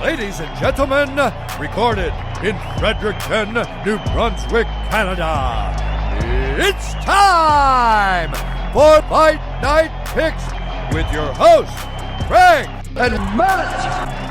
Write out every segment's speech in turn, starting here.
Ladies and gentlemen, recorded in Fredericton, New Brunswick, Canada, it's time for Fight Night Picks with your hosts, Craig and Mallet.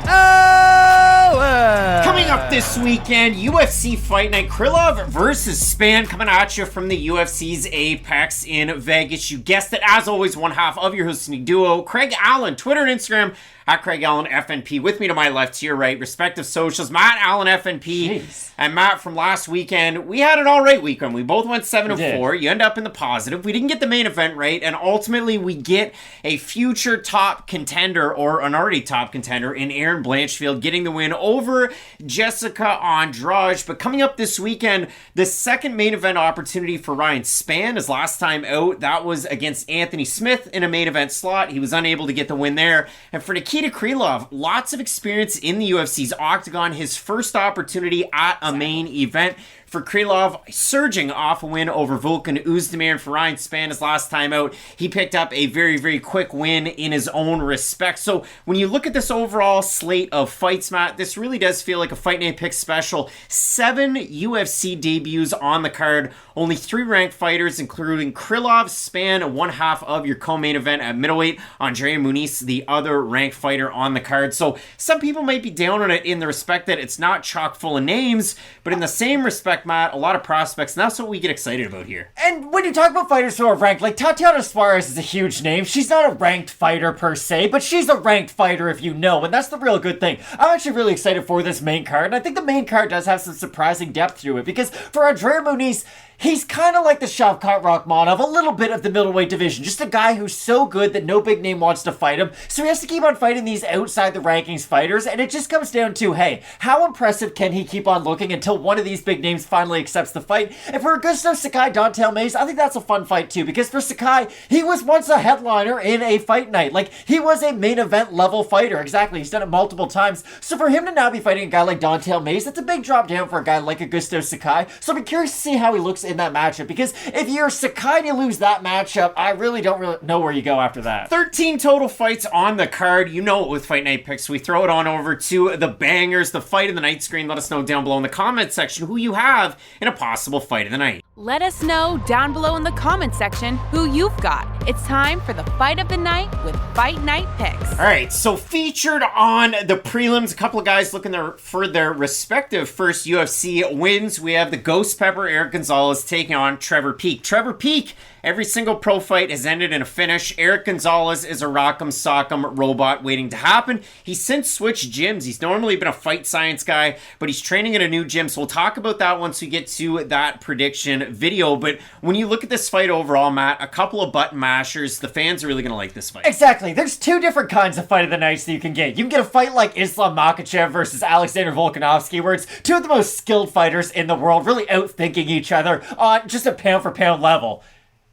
Aliev. Coming up this weekend, UFC Fight Night, Krylov versus Spann coming at you from the UFC's Apex in Vegas. You guessed it, as always, one half of your hosting duo, Craig Allen, Twitter and Instagram, at Craig Allen FNP. With me to my left, to your right, respective socials, Matt Allen FNP. Jeez. And Matt, from last weekend, we had an alright weekend. We both went 7-4. You end up in the positive. We didn't get the main event right, and ultimately we get a future top contender, or an already top contender, in Erin Blanchfield, getting the win over Jessica Andrade. But coming up this weekend, the second main event opportunity for Ryan Spann. His last time out, that was against Anthony Smith in a main event slot. He was unable to get the win there. And for Nikita Krylov, lots of experience in the UFC's octagon. His first opportunity at a main event. For Krylov, surging off a win over Volkan Oezdemir. And for Ryan Spann, his last time out, he picked up a very, very quick win in his own respect. So when you look at this overall slate of fights, Matt, this really does feel like a Fight Night Pick special. 7 UFC debuts on the card. Only 3 ranked fighters, including Krylov, Spann, one half of your co-main event at middleweight. Andrea Muniz, the other ranked fighter on the card. So some people might be down on it in the respect that it's not chock full of names, but in the same respect, Matt, a lot of prospects, and that's what we get excited about here. And when you talk about fighters who are ranked, like Tatiana Suarez is a huge name. She's not a ranked fighter per se, but she's a ranked fighter if you know, and that's the real good thing. I'm actually really excited for this main card, and I think the main card does have some surprising depth to it, because for Andrea Muniz, he's kind of like the Shavkat Rakhmonov, a little bit of the middleweight division. Just a guy who's so good that no big name wants to fight him. So he has to keep on fighting these outside the rankings fighters. And it just comes down to, hey, how impressive can he keep on looking until one of these big names finally accepts the fight? And for Augusto Sakai, Don'Tale Mayes, I think that's a fun fight too. Because for Sakai, he was once a headliner in a fight night. Like, he was a main event level fighter. Exactly. He's done it multiple times. So for him to now be fighting a guy like Don'Tale Mayes, that's a big drop down for a guy like Augusto Sakai. So I'm curious to see how he looks in that matchup, because if you're Sakai and you lose that matchup, I really don't know where you go after that. 13 total fights on the card. You know it with Fight Night Picks. We throw it on over to the bangers, the fight of the night screen. Let us know down below in the comment section who you have in a possible fight of the night. Let us know down below in the comment section who you've got. It's time for the fight of the night with Fight Night Picks. All right, so featured on the prelims, a couple of guys looking for their respective first UFC wins. We have the Ghost Pepper Erick Gonzalez taking on Trevor Peek. Trevor Peek, every single pro fight has ended in a finish. Erick Gonzalez is a rock'em sock'em robot waiting to happen. He's since switched gyms. He's normally been a fight science guy, but he's training in a new gym, so we'll talk about that once we get to that prediction video. But when you look at this fight overall, Matt, a couple of button mashers, the fans are really going to like this fight. Exactly. There's 2 different kinds of fight of the nights that you can get. You can get a fight like Islam Makhachev versus Alexander Volkanovski, where it's 2 of the most skilled fighters in the world, really outthinking each other on just a pound-for-pound level.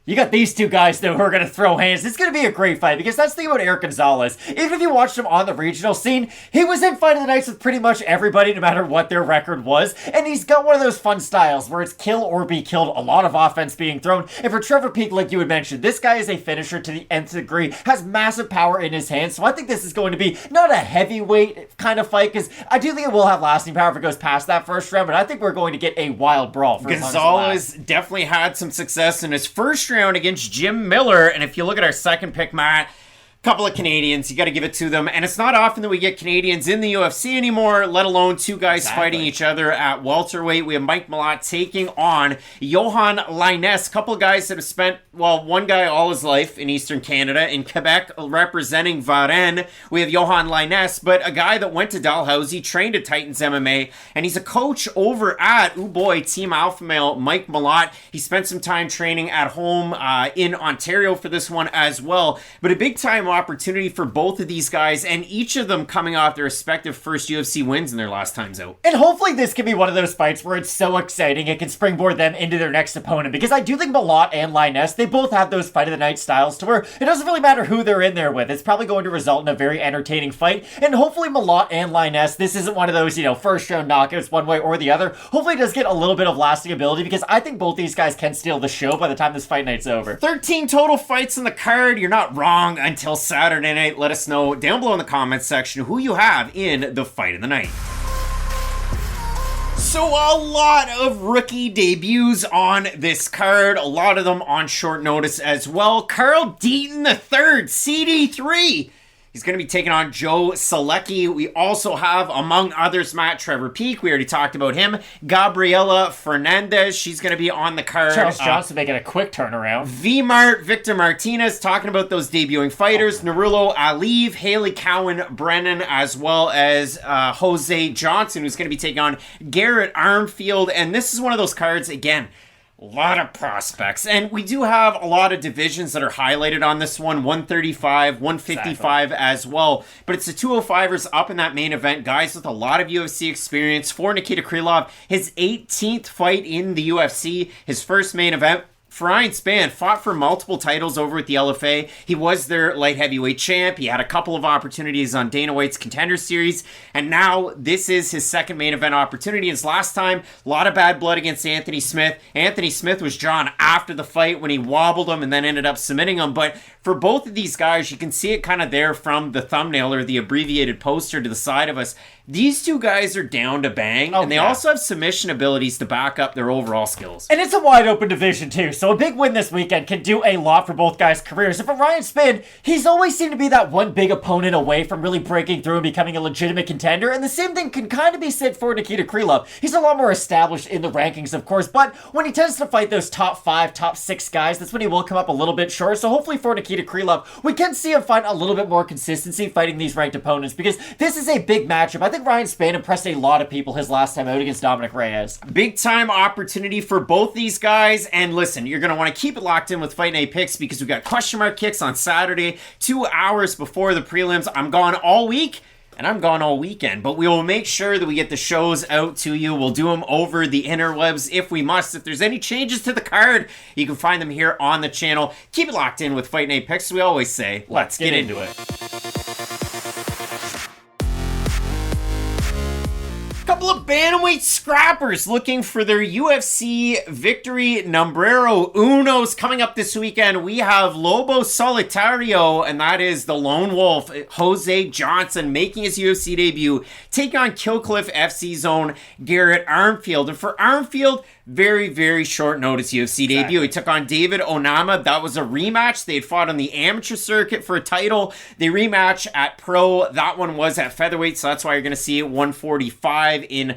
You got these 2 guys, though, who are going to throw hands. It's going to be a great fight, because that's the thing about Erick Gonzalez. Even if you watched him on the regional scene, he was in Fight of the Nights with pretty much everybody, no matter what their record was. And he's got one of those fun styles where it's kill or be killed, a lot of offense being thrown. And for Trevor Peek, like you had mentioned, this guy is a finisher to the nth degree, has massive power in his hands. So I think this is going to be not a heavyweight kind of fight, because I do think it will have lasting power if it goes past that first round, but I think we're going to get a wild brawl. For Gonzalez definitely had some success in his first round against Jim Miller, and if you look at our second pick, Matt, couple of Canadians, you got to give it to them. And it's not often that we get Canadians in the UFC anymore, let alone 2 guys fighting each other at welterweight. We have Mike Mallet taking on Yohan Lainesse. Couple of guys that have spent, well, one guy all his life in Eastern Canada, in Quebec, representing Varennes. We have Yohan Lainesse, but a guy that went to Dalhousie, trained at Titans MMA, and he's a coach over at, Team Alpha Male, Mike Mallet. He spent some time training at home in Ontario for this one as well. But a big time opportunity for both of these guys, and each of them coming off their respective first UFC wins in their last times out. And hopefully this can be one of those fights where it's so exciting it can springboard them into their next opponent, because I do think Mallet and Lainesse, they both have those fight of the night styles to where it doesn't really matter who they're in there with. It's probably going to result in a very entertaining fight, and hopefully Mallet and Lainesse, this isn't one of those, first round knockouts one way or the other. Hopefully it does get a little bit of lasting ability, because I think both these guys can steal the show by the time this fight night's over. 13 total fights in the card. You're not wrong until Saturday night. Let us know down below in the comments section who you have in the fight of the night. So a lot of rookie debuts on this card, a lot of them on short notice as well. Carl Deaton III, CD3. He's going to be taking on Joe Solecki. We also have, among others, Trevor Peak. We already talked about him. Gabriella Fernandes. She's going to be on the card. Charles Johnson making a quick turnaround. Victor Martinez, talking about those debuting fighters. Nurullo, Aliev, Hailey, Cowan, Brennan, as well as Jose Johnson, who's going to be taking on Garrett, Armfield. And this is one of those cards, again, a lot of prospects. And we do have a lot of divisions that are highlighted on this one. 135, 155 as well. But it's the 205ers up in that main event. Guys with a lot of UFC experience. For Nikita Krylov, his 18th fight in the UFC. His first main event. Ryan Spann fought for multiple titles over at the LFA. He was their light heavyweight champ. He had a couple of opportunities on Dana White's Contender Series. And now this is his second main event opportunity. His last time, a lot of bad blood against Anthony Smith. Anthony Smith was drawn after the fight when he wobbled him and then ended up submitting him. But for both of these guys, you can see it kind of there from the thumbnail or the abbreviated poster to the side of us. These two guys are down to bang, and they also have submission abilities to back up their overall skills. And it's a wide open division too, so a big win this weekend can do a lot for both guys' careers. And for Ryan Spann, he's always seemed to be that one big opponent away from really breaking through and becoming a legitimate contender, and the same thing can kind of be said for Nikita Krylov. He's a lot more established in the rankings, of course, but when he tends to fight those top 5, top 6 guys, that's when he will come up a little bit short. So hopefully for Nikita Krylov, we can see him find a little bit more consistency fighting these ranked opponents, because this is a big matchup. I think Ryan Spann impressed a lot of people his last time out against Dominic Reyes. Big time opportunity for both these guys. And listen, you're going to want to keep it locked in with Fight Night picks, because we got question mark kicks on Saturday, 2 hours before the prelims. I'm gone all week. And I'm gone all weekend, but we will make sure that we get the shows out to you. We'll do them over the interwebs if we must. If there's any changes to the card, you can find them here on the channel. Keep it locked in with Fight Night Picks. We always say, let's get into it. Couple of bantamweight scrappers looking for their UFC victory numbrero unos coming up this weekend. We have Lobo Solitario, and that is the lone wolf, Jose Johnson, making his UFC debut, taking on Killcliff FC Zone, Garrett Armfield. And for Armfield, very, very short notice UFC debut. He took on David Onama. That was a rematch. They had fought on the amateur circuit for a title. They rematch at pro. That one was at featherweight, so that's why you're going to see it 145 in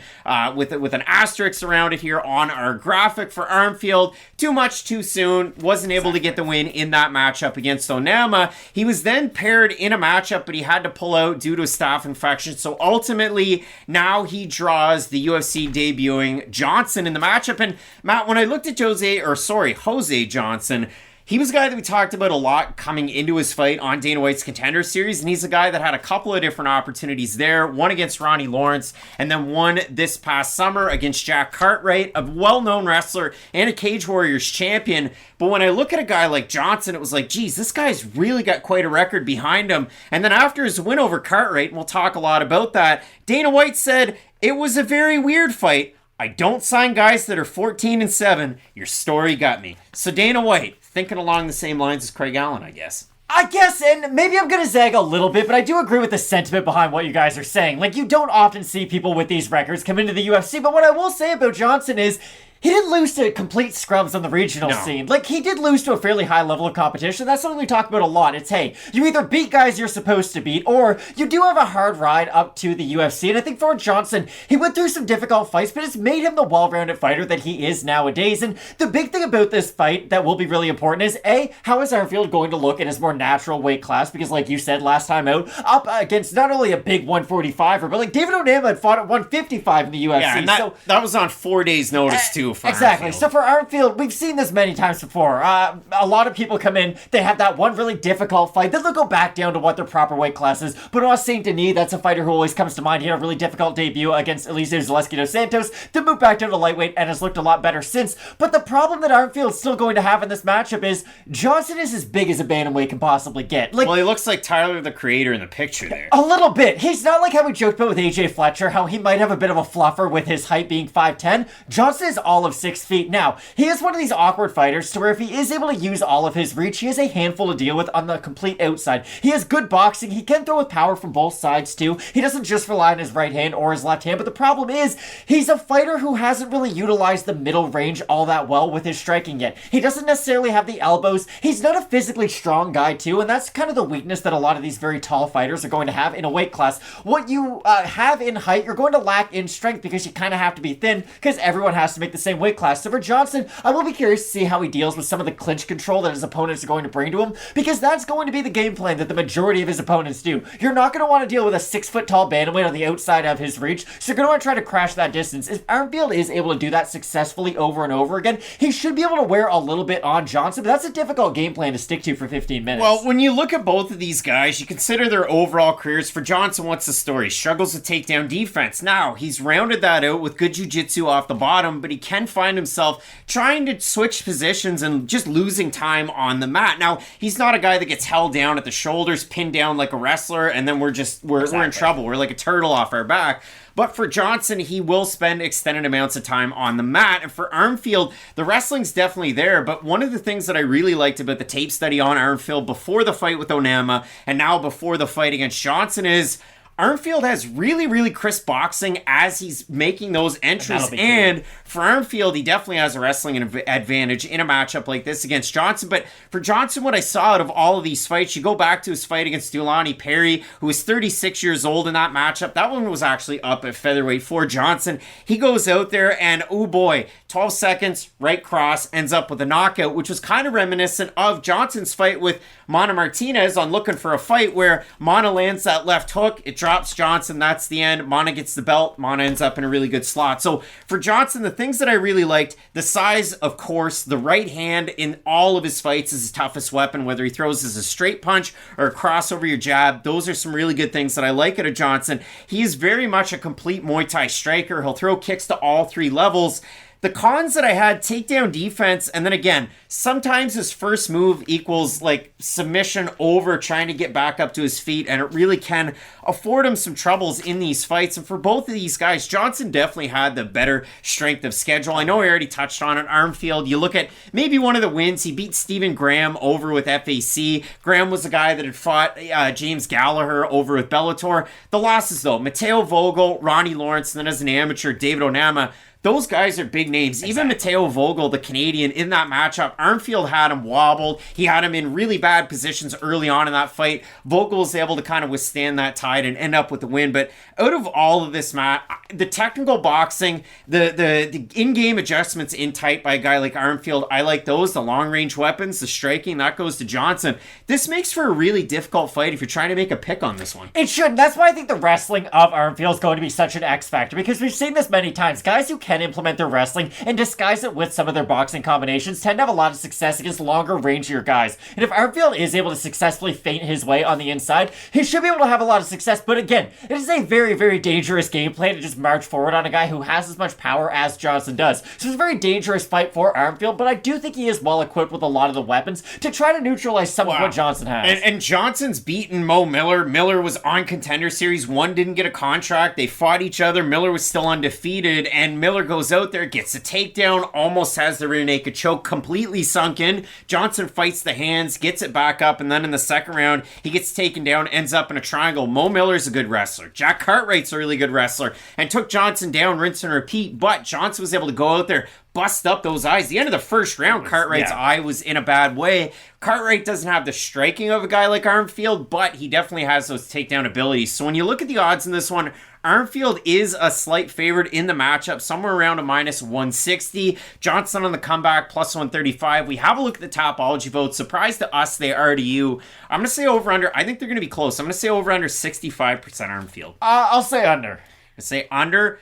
with an asterisk around it here on our graphic for Armfield. Too much too soon. Wasn't able to get the win in that matchup against Onama. He was then paired in a matchup, but he had to pull out due to a staph infection. So ultimately, now he draws the UFC debuting Johnson in the matchup. And Matt, when I looked at Jose Johnson, he was a guy that we talked about a lot coming into his fight on Dana White's Contender Series, and he's a guy that had a couple of different opportunities there. One against Ronnie Lawrence, and then one this past summer against Jack Cartwright, a well-known wrestler and a Cage Warriors champion. But when I look at a guy like Johnson, it was like, geez, this guy's really got quite a record behind him. And then after his win over Cartwright, and we'll talk a lot about that, Dana White said, it was a very weird fight. I don't sign guys that are 14-7. Your story got me. So Dana White, thinking along the same lines as Craig Allen, I guess. I guess, and maybe I'm going to zag a little bit, but I do agree with the sentiment behind what you guys are saying. Like, you don't often see people with these records come into the UFC, but what I will say about Johnson is he didn't lose to complete scrubs on the regional scene. Like, he did lose to a fairly high level of competition. That's something we talk about a lot. It's, hey, you either beat guys you're supposed to beat, or you do have a hard ride up to the UFC. And I think for Johnson, he went through some difficult fights, but it's made him the well-rounded fighter that he is nowadays. And the big thing about this fight that will be really important is, A, how is Armfield going to look in his more natural weight class? Because like you said last time out, up against not only a big 145er, but like David Onama had fought at 155 in the UFC. Yeah, and that was on 4 days' notice too. Exactly. Armfield. So for Armfield, we've seen this many times before. A lot of people come in, they have that one really difficult fight, then they'll go back down to what their proper weight class is. Benoit Saint Denis, that's a fighter who always comes to mind. He had a really difficult debut against Eliseo Zaleski dos Santos, then moved back down to lightweight and has looked a lot better since. But the problem that Armfield's still going to have in this matchup is Johnson is as big as a bantamweight can possibly get. Like, well, he looks like Tyler, the Creator, in the picture there. A little bit. He's not like how we joked about with AJ Fletcher, how he might have a bit of a fluffer with his height being 5'10". Johnson is all all of 6 feet. Now, he is one of these awkward fighters to where if he is able to use all of his reach, he has a handful to deal with on the complete outside. He has good boxing. He can throw with power from both sides too. He doesn't just rely on his right hand or his left hand, but the problem is he's a fighter who hasn't really utilized the middle range all that well with his striking yet. He doesn't necessarily have the elbows. He's not a physically strong guy too, and that's kind of the weakness that a lot of these very tall fighters are going to have in a weight class. What you have in height, you're going to lack in strength because you kind of have to be thin because everyone has to make the same weight class. So for Johnson, I will be curious to see how he deals with some of the clinch control that his opponents are going to bring to him, because that's going to be the game plan that the majority of his opponents do. You're not going to want to deal with a 6-foot tall bantamweight on the outside of his reach, so you're going to want to try to crash that distance. If Armfield is able to do that successfully over and over again, he should be able to wear a little bit on Johnson, but that's a difficult game plan to stick to for 15 minutes. Well, when you look at both of these guys, you consider their overall careers. For Johnson, what's the story? Struggles with takedown defense. Now, he's rounded that out with good jiu-jitsu off the bottom, but he can find himself trying to switch positions and just losing time on the mat. Now, he's not a guy that gets held down at the shoulders, pinned down like a wrestler, and then we're in trouble. We're like a turtle off our back. But for Johnson, he will spend extended amounts of time on the mat. And for Armfield, the wrestling's definitely there. But one of the things that I really liked about the tape study on Armfield before the fight with Onama and now before the fight against Johnson is Armfield has really, really crisp boxing as he's making those entries. And for Armfield, he definitely has a wrestling advantage in a matchup like this against Johnson. But for Johnson, what I saw out of all of these fights, you go back to his fight against Deulani Perry, who was 36 years old in that matchup. That one was actually up at featherweight for Johnson. He goes out there and, oh boy, 12 seconds, right cross, ends up with a knockout, which was kind of reminiscent of Johnson's fight with Mana Martinez on Looking for a Fight, where Mana lands that left hook, it drops Johnson, that's the end. Mana gets the belt, Mana ends up in a really good slot. So for Johnson, the things that I really liked, the size, of course, the right hand in all of his fights is his toughest weapon, whether he throws as a straight punch or a cross over your jab. Those are some really good things that I like out of Johnson. He is very much a complete Muay Thai striker. He'll throw kicks to all three levels. The cons that I had, takedown defense, and then again, sometimes his first move equals like submission over trying to get back up to his feet, and it really can afford him some troubles in these fights. And for both of these guys, Johnson definitely had the better strength of schedule. I know I already touched on it. Armfield, you look at maybe one of the wins, he beat Stephen Graham over with FAC. Graham was the guy that had fought James Gallagher over with Bellator. The losses though, Matteo Vogel, Ronnie Lawrence, and then as an amateur, David Onama. Those guys are big names. Exactly. Even Matteo Vogel, the Canadian, in that matchup, Armfield had him wobbled. He had him in really bad positions early on in that fight. Vogel was able to kind of withstand that tide and end up with the win. But out of all of this, Matt, the technical boxing, the in-game adjustments in tight by a guy like Armfield, I like those. The long-range weapons, the striking, that goes to Johnson. This makes for a really difficult fight if you're trying to make a pick on this one. It should. That's why I think the wrestling of Armfield is going to be such an X factor, because we've seen this many times. Guys who can implement their wrestling and disguise it with some of their boxing combinations tend to have a lot of success against longer rangier guys. And if Armfield is able to successfully feint his way on the inside, he should be able to have a lot of success. But again, it is a very, very dangerous game plan to just march forward on a guy who has as much power as Johnson does. So it's a very dangerous fight for Armfield, but I do think he is well equipped with a lot of the weapons to try to neutralize some of what Johnson has. And Johnson's beaten Mo Miller. Miller was on Contender Series 1, didn't get a contract. They fought each other. Miller was still undefeated, and Miller goes out there, gets a takedown, almost has the rear naked choke completely sunk in. Johnson fights the hands, gets it back up, and then in the second round, he gets taken down, ends up in a triangle. Mo Miller's a good wrestler. Jack Cartwright's a really good wrestler, and took Johnson down, rinse and repeat, but Johnson was able to go out there, bust up those eyes. The end of the first round, Cartwright's eye was in a bad way. Cartwright doesn't have the striking of a guy like Armfield, but he definitely has those takedown abilities. So when you look at the odds in this one, Armfield is a slight favorite in the matchup, somewhere around a minus 160. Johnson on the comeback, plus 135. We have a look at the Topology votes. Surprise to us, they are to you. I'm going to say over-under. I think they're going to be close. I'm going to say over-under 65% Armfield. I'll say under. I say under.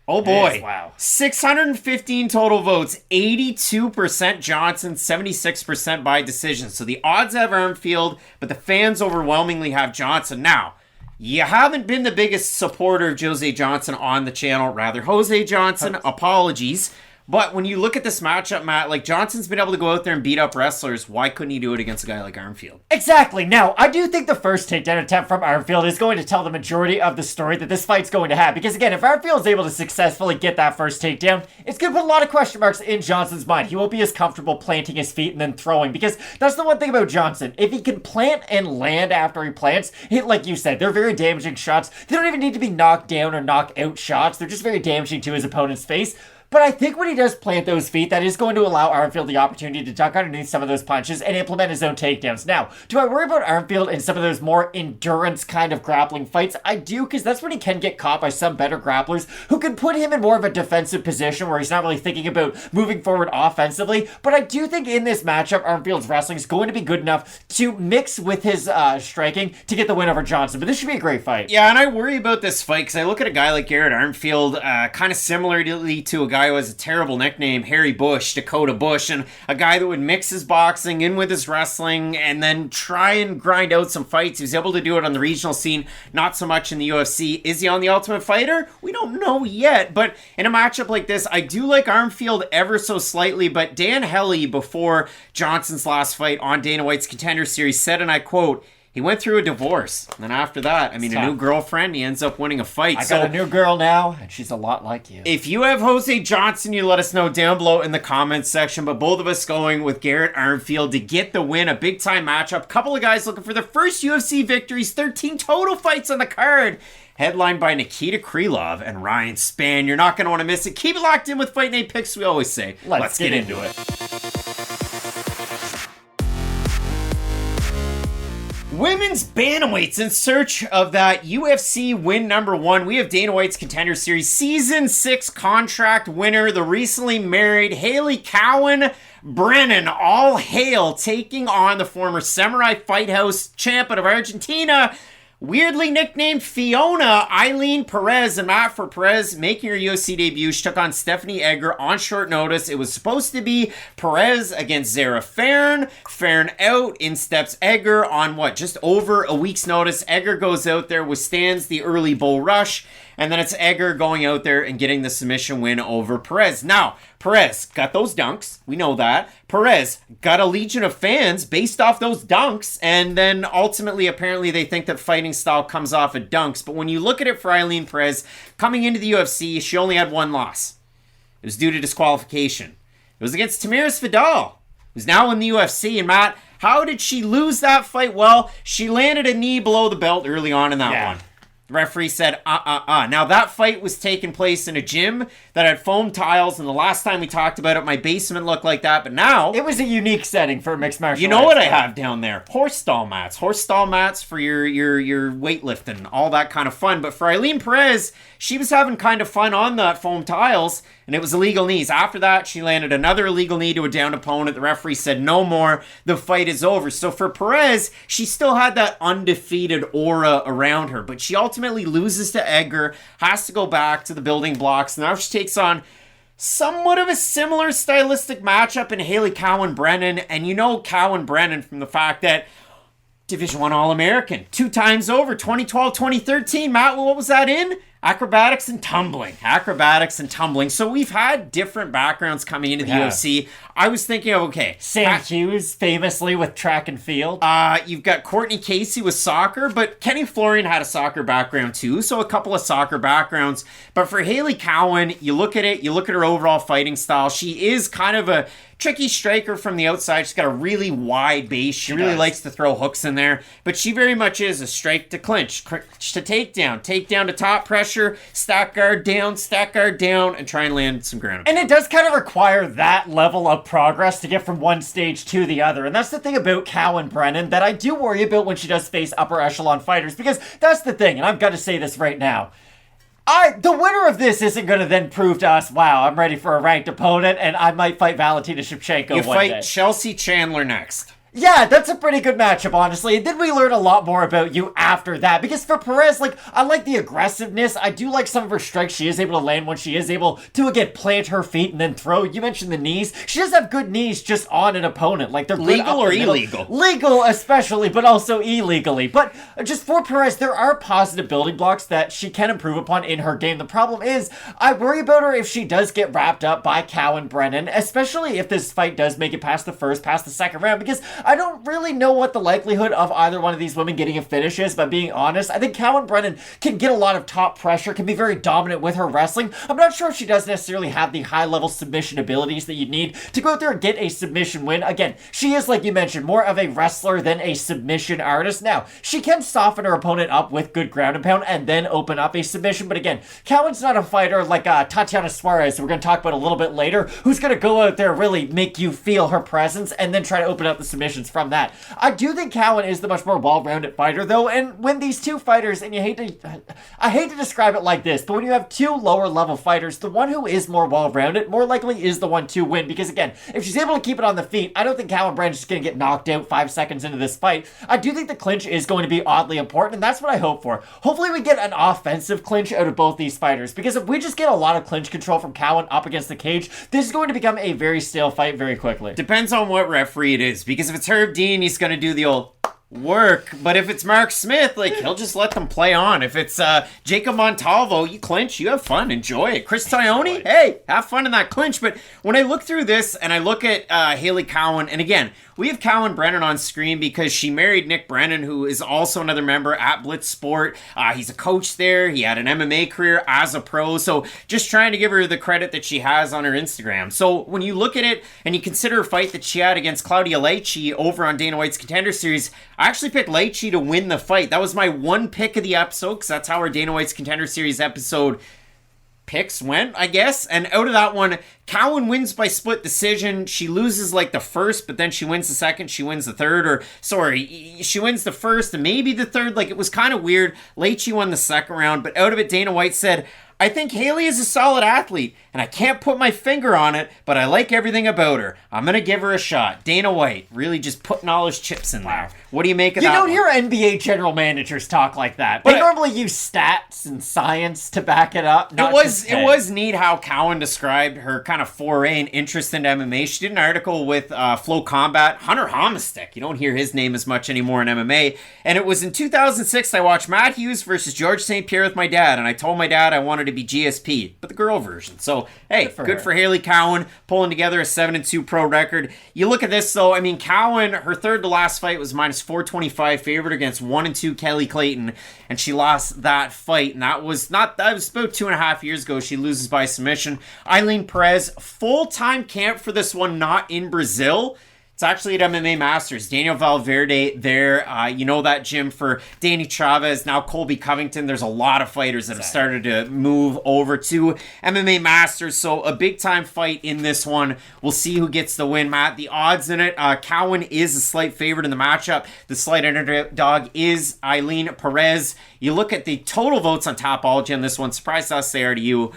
Oh boy. Yes, wow. 615 total votes, 82% Johnson, 76% by decision. So the odds have Armfield, but the fans overwhelmingly have Johnson. Now, you haven't been the biggest supporter of Jose Johnson on the channel, rather Jose Johnson, apologies. But when you look at this matchup, Matt, like Johnson's been able to go out there and beat up wrestlers. Why couldn't he do it against a guy like Armfield? Exactly. Now, I do think the first takedown attempt from Armfield is going to tell the majority of the story that this fight's going to have. Because again, if Armfield is able to successfully get that first takedown, it's going to put a lot of question marks in Johnson's mind. He won't be as comfortable planting his feet and then throwing. Because that's the one thing about Johnson. If he can plant and land after he plants, like you said, they're very damaging shots. They don't even need to be knocked down or knocked out shots. They're just very damaging to his opponent's face. But I think when he does plant those feet, that is going to allow Armfield the opportunity to duck underneath some of those punches and implement his own takedowns. Now, do I worry about Armfield in some of those more endurance kind of grappling fights? I do, because that's when he can get caught by some better grapplers who can put him in more of a defensive position where he's not really thinking about moving forward offensively. But I do think in this matchup, Armfield's wrestling is going to be good enough to mix with his striking to get the win over Johnson. But this should be a great fight. Yeah, and I worry about this fight because I look at a guy like Garrett Armfield, kind of similarly to a guy who has a terrible nickname, Harry Bush, Dakota Bush, and a guy that would mix his boxing in with his wrestling and then try and grind out some fights. He was able to do it on the regional scene, not so much in the UFC. Is he on the Ultimate Fighter? We don't know yet, but in a matchup like this, I do like Armfield ever so slightly, but Dan Hailey, before Johnson's last fight on Dana White's Contender Series, said, and I quote, he went through a divorce. And then after that, a new girlfriend, he ends up winning a fight. I got a new girl now, and she's a lot like you. If you have Jose Johnson, you let us know down below in the comments section. But both of us going with Garrett Armfield to get the win. A big-time matchup. Couple of guys looking for their first UFC victories. 13 total fights on the card. Headlined by Nikita Krylov and Ryan Spann. You're not going to want to miss it. Keep it locked in with Fight Night Picks, we always say. Let's get into it. Women's bantamweights in search of that UFC win number 1. We have Dana White's Contender Series Season 6 contract winner, the recently married Hailey Cowan Brennan, all hail, taking on the former Samurai Fight House champion of Argentina, weirdly nicknamed Fiona, Ailin Perez. And Matt, for Perez making her UFC debut, she took on Stephanie Egger on short notice. It was supposed to be Perez against Zara Fern. Fern out, in steps Egger on just over a week's notice. Egger goes out there, withstands the early bull rush, and then it's Egger going out there and getting the submission win over Perez. Now, Perez got those dunks. We know that. Perez got a legion of fans based off those dunks. And then ultimately, apparently, they think that fighting style comes off of dunks. But when you look at it for Ailin Perez, coming into the UFC, she only had one loss. It was due to disqualification. It was against Tamiris Vidal, who's now in the UFC. And Matt, how did she lose that fight? Well, she landed a knee below the belt early on in that one. The referee said, Now, that fight was taking place in a gym that had foam tiles, and the last time we talked about it, my basement looked like that, but now... It was a unique setting for mixed martial arts. You know what I have down there? Horse stall mats. Horse stall mats for your weightlifting, all that kind of fun. But for Ailin Perez, she was having kind of fun on that foam tiles, and it was illegal knees. After that, she landed another illegal knee to a downed opponent. The referee said, no more. The fight is over. So for Perez, she still had that undefeated aura around her, but she ultimately loses to Egger, has to go back to the building blocks. Now she takes on somewhat of a similar stylistic matchup in Hailey Cowan Brennan. And you know Cowan Brennan from the fact that Division I All-American 2 times over, 2012, 2013. Matt, what was that in? Acrobatics and tumbling. So we've had different backgrounds coming into the UFC. I was thinking of, Sam Hughes, famously with track and field. You've got Courtney Casey with soccer, but Kenny Florian had a soccer background too, so a couple of soccer backgrounds. But for Hailey Cowan, you look at her overall fighting style. She is kind of a tricky striker from the outside. She's got a really wide base. She really likes to throw hooks in there, but she very much is a strike to clinch to takedown to top pressure, stack guard down, and try and land some ground. And it does kind of require that level of progress to get from one stage to the other. And that's the thing about Cowan Brennan that I do worry about when she does face upper echelon fighters, because that's the thing, and I've got to say this right now. The winner of this isn't going to then prove to us, wow, I'm ready for a ranked opponent, and I might fight Valentina Shevchenko one day. You fight Chelsea Chandler next. Yeah, that's a pretty good matchup, honestly. And then we learn a lot more about you after that. Because for Perez, like, I like the aggressiveness. I do like some of her strikes. She is able to land when she is able to, again, plant her feet and then throw. You mentioned the knees. She does have good knees just on an opponent. Like, they're legal or illegal? Legal, especially, but also illegally. But just for Perez, there are positive building blocks that she can improve upon in her game. The problem is, I worry about her if she does get wrapped up by Cowan Brennan, especially if this fight does make it past the second round, because I don't really know what the likelihood of either one of these women getting a finish is, but being honest, I think Cowan Brennan can get a lot of top pressure, can be very dominant with her wrestling. I'm not sure if she does necessarily have the high-level submission abilities that you need to go out there and get a submission win. Again, she is, like you mentioned, more of a wrestler than a submission artist. Now, she can soften her opponent up with good ground and pound and then open up a submission, but again, Cowan's not a fighter like Tatiana Suarez, who we're going to talk about a little bit later, who's going to go out there, really make you feel her presence and then try to open up the submissions from that. I do think Cowan is the much more well-rounded fighter, though, and when these two fighters, and I hate to describe it like this, but when you have two lower-level fighters, the one who is more well-rounded more likely is the one to win, because again, if she's able to keep it on the feet, I don't think Cowan Brand's just going to get knocked out 5 seconds into this fight. I do think the clinch is going to be oddly important, and that's what I hope for. Hopefully we get an offensive clinch out of both these fighters, because if we just get a lot of clinch control from Cowan up against the cage, this is going to become a very stale fight very quickly. Depends on what referee it is, because if it's Herb Dean, he's going to do the old work, but if it's Mark Smith, like, he'll just let them play on. If it's Jacob Montalvo, you clinch, you have fun, enjoy it. Chris Tione, hey, have fun in that clinch. But when I look through this and I look at Hailey Cowan, and again, we have Cowan Brennan on screen because she married Nick Brennan, who is also another member at Blitz Sport. He's a coach there. He had an MMA career as a pro. So just trying to give her the credit that she has on her Instagram. So when you look at it and you consider a fight that she had against Claudia Leite over on Dana White's Contender Series, I actually picked Leite to win the fight. That was my one pick of the episode, because that's how our Dana White's Contender Series episode picks went, I guess. And out of that one, Cowan wins by split decision. She loses like the first, but then she wins the second, she wins the third, or sorry, she wins the first and maybe the third. Like, it was kind of weird. Leite won the second round, but out of it, Dana White said, I think Hailey is a solid athlete, and I can't put my finger on it, but I like everything about her. I'm going to give her a shot. Dana White, really just putting all his chips in there. What do you make of that? You don't hear NBA general managers talk like that. They normally use stats and science to back it up. It was neat how Cowan described her kind of foray and interest in MMA. She did an article with Flow Combat, Hunter Homestick. You don't hear his name as much anymore in MMA. And it was in 2006 I watched Matt Hughes versus George St. Pierre with my dad, and I told my dad I wanted to be GSP, but the girl version. So, hey, good for Hailey Cowan, pulling together a 7-2 pro record. You look at this, though, I mean, Cowan, her third to last fight was minus 425 favorite against 1-2 Kelly Clayton, and she lost that fight, and that was about 2.5 years ago. She loses by submission. Ailin Perez, full-time camp for this one, not in Brazil. It's actually at MMA Masters. Daniel Valverde there. You know that gym for Danny Chavez, now Colby Covington. There's a lot of fighters that have started to move over to MMA Masters. So a big-time fight in this one. We'll see who gets the win, Matt. The odds in it, Cowan is a slight favorite in the matchup. The slight underdog is Ailin Perez. You look at the total votes on Topology on this one. Surprised us they are to you.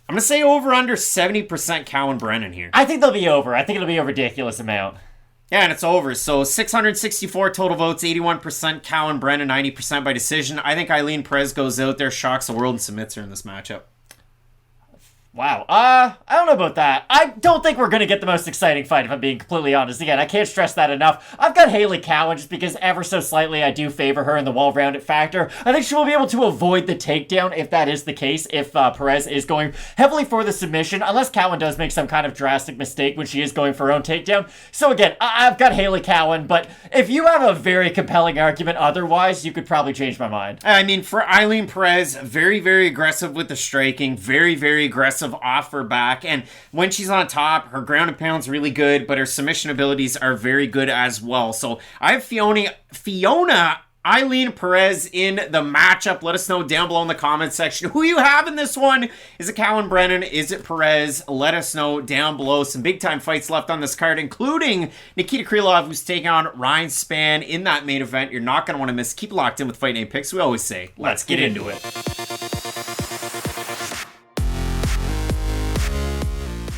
I'm going to say over under 70% Cowan Brennan here. I think they'll be over. I think it'll be a ridiculous amount. Yeah, and it's over. So 664 total votes, 81% Cowan Brennan, 90% by decision. I think Ailin Perez goes out there, shocks the world, and submits her in this matchup. Wow. I don't know about that. I don't think we're going to get the most exciting fight, if I'm being completely honest. Again, I can't stress that enough. I've got Hailey Cowan just because ever so slightly I do favor her in the well-rounded factor. I think she will be able to avoid the takedown if that is the case, if Perez is going heavily for the submission, unless Cowan does make some kind of drastic mistake when she is going for her own takedown. So again, I've got Hailey Cowan, but if you have a very compelling argument otherwise, you could probably change my mind. I mean, for Ailin Perez, very, very aggressive with the striking, very, very aggressive off her back, and when she's on top, her ground and pound's really good, but her submission abilities are very good as well. So I have Fiona Ailin Perez in the matchup. Let us know down below in the comments section who you have in this one. Is it Cowan Brennan? Is it Perez? Let us know down below. Some big time fights left on this card, including Nikita Krylov, who's taking on Ryan Spann in that main event. You're not going to want to miss. Keep locked in with Fight Night Picks. We always say, let's get into it.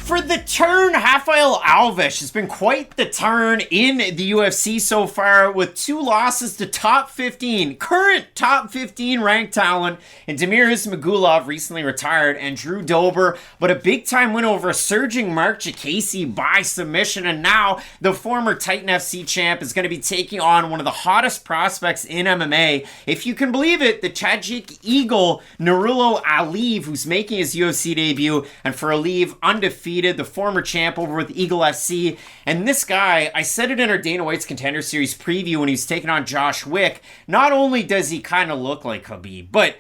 For the turn, Rafael Alves has been quite the turn in the UFC so far, with 2 losses to current top 15 ranked talent, and Damir Ismagulov recently retired, and Drew Dober, but a big-time win over a surging Mark Jacasey by submission, and now the former Titan FC champ is going to be taking on one of the hottest prospects in MMA. If you can believe it, the Tajik Eagle, Nurullo Aliev, who's making his UFC debut, and for Aliev, undefeated, the former champ over with Eagle FC. And this guy, I said it in our Dana White's Contender Series preview when he was taking on Josh Wick, not only does he kind of look like Khabib, but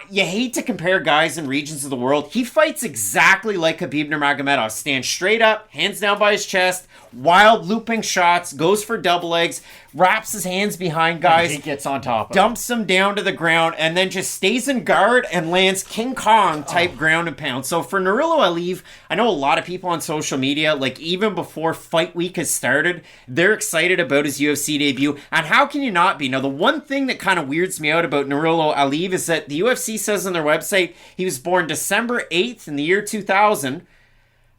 you hate to compare guys in regions of the world. He fights exactly like Khabib Nurmagomedov. Stands straight up, hands down by his chest, wild looping shots, goes for double legs, wraps his hands behind guys. He gets on top of dumps them down to the ground, and then just stays in guard and lands King Kong type ground and pound. So for Nurullo Aliev, I know a lot of people on social media, like even before fight week has started, they're excited about his UFC debut. And how can you not be? Now, the one thing that kind of weirds me out about Nurullo Aliev is that the UFC says on their website he was born December 8th in the year 2000.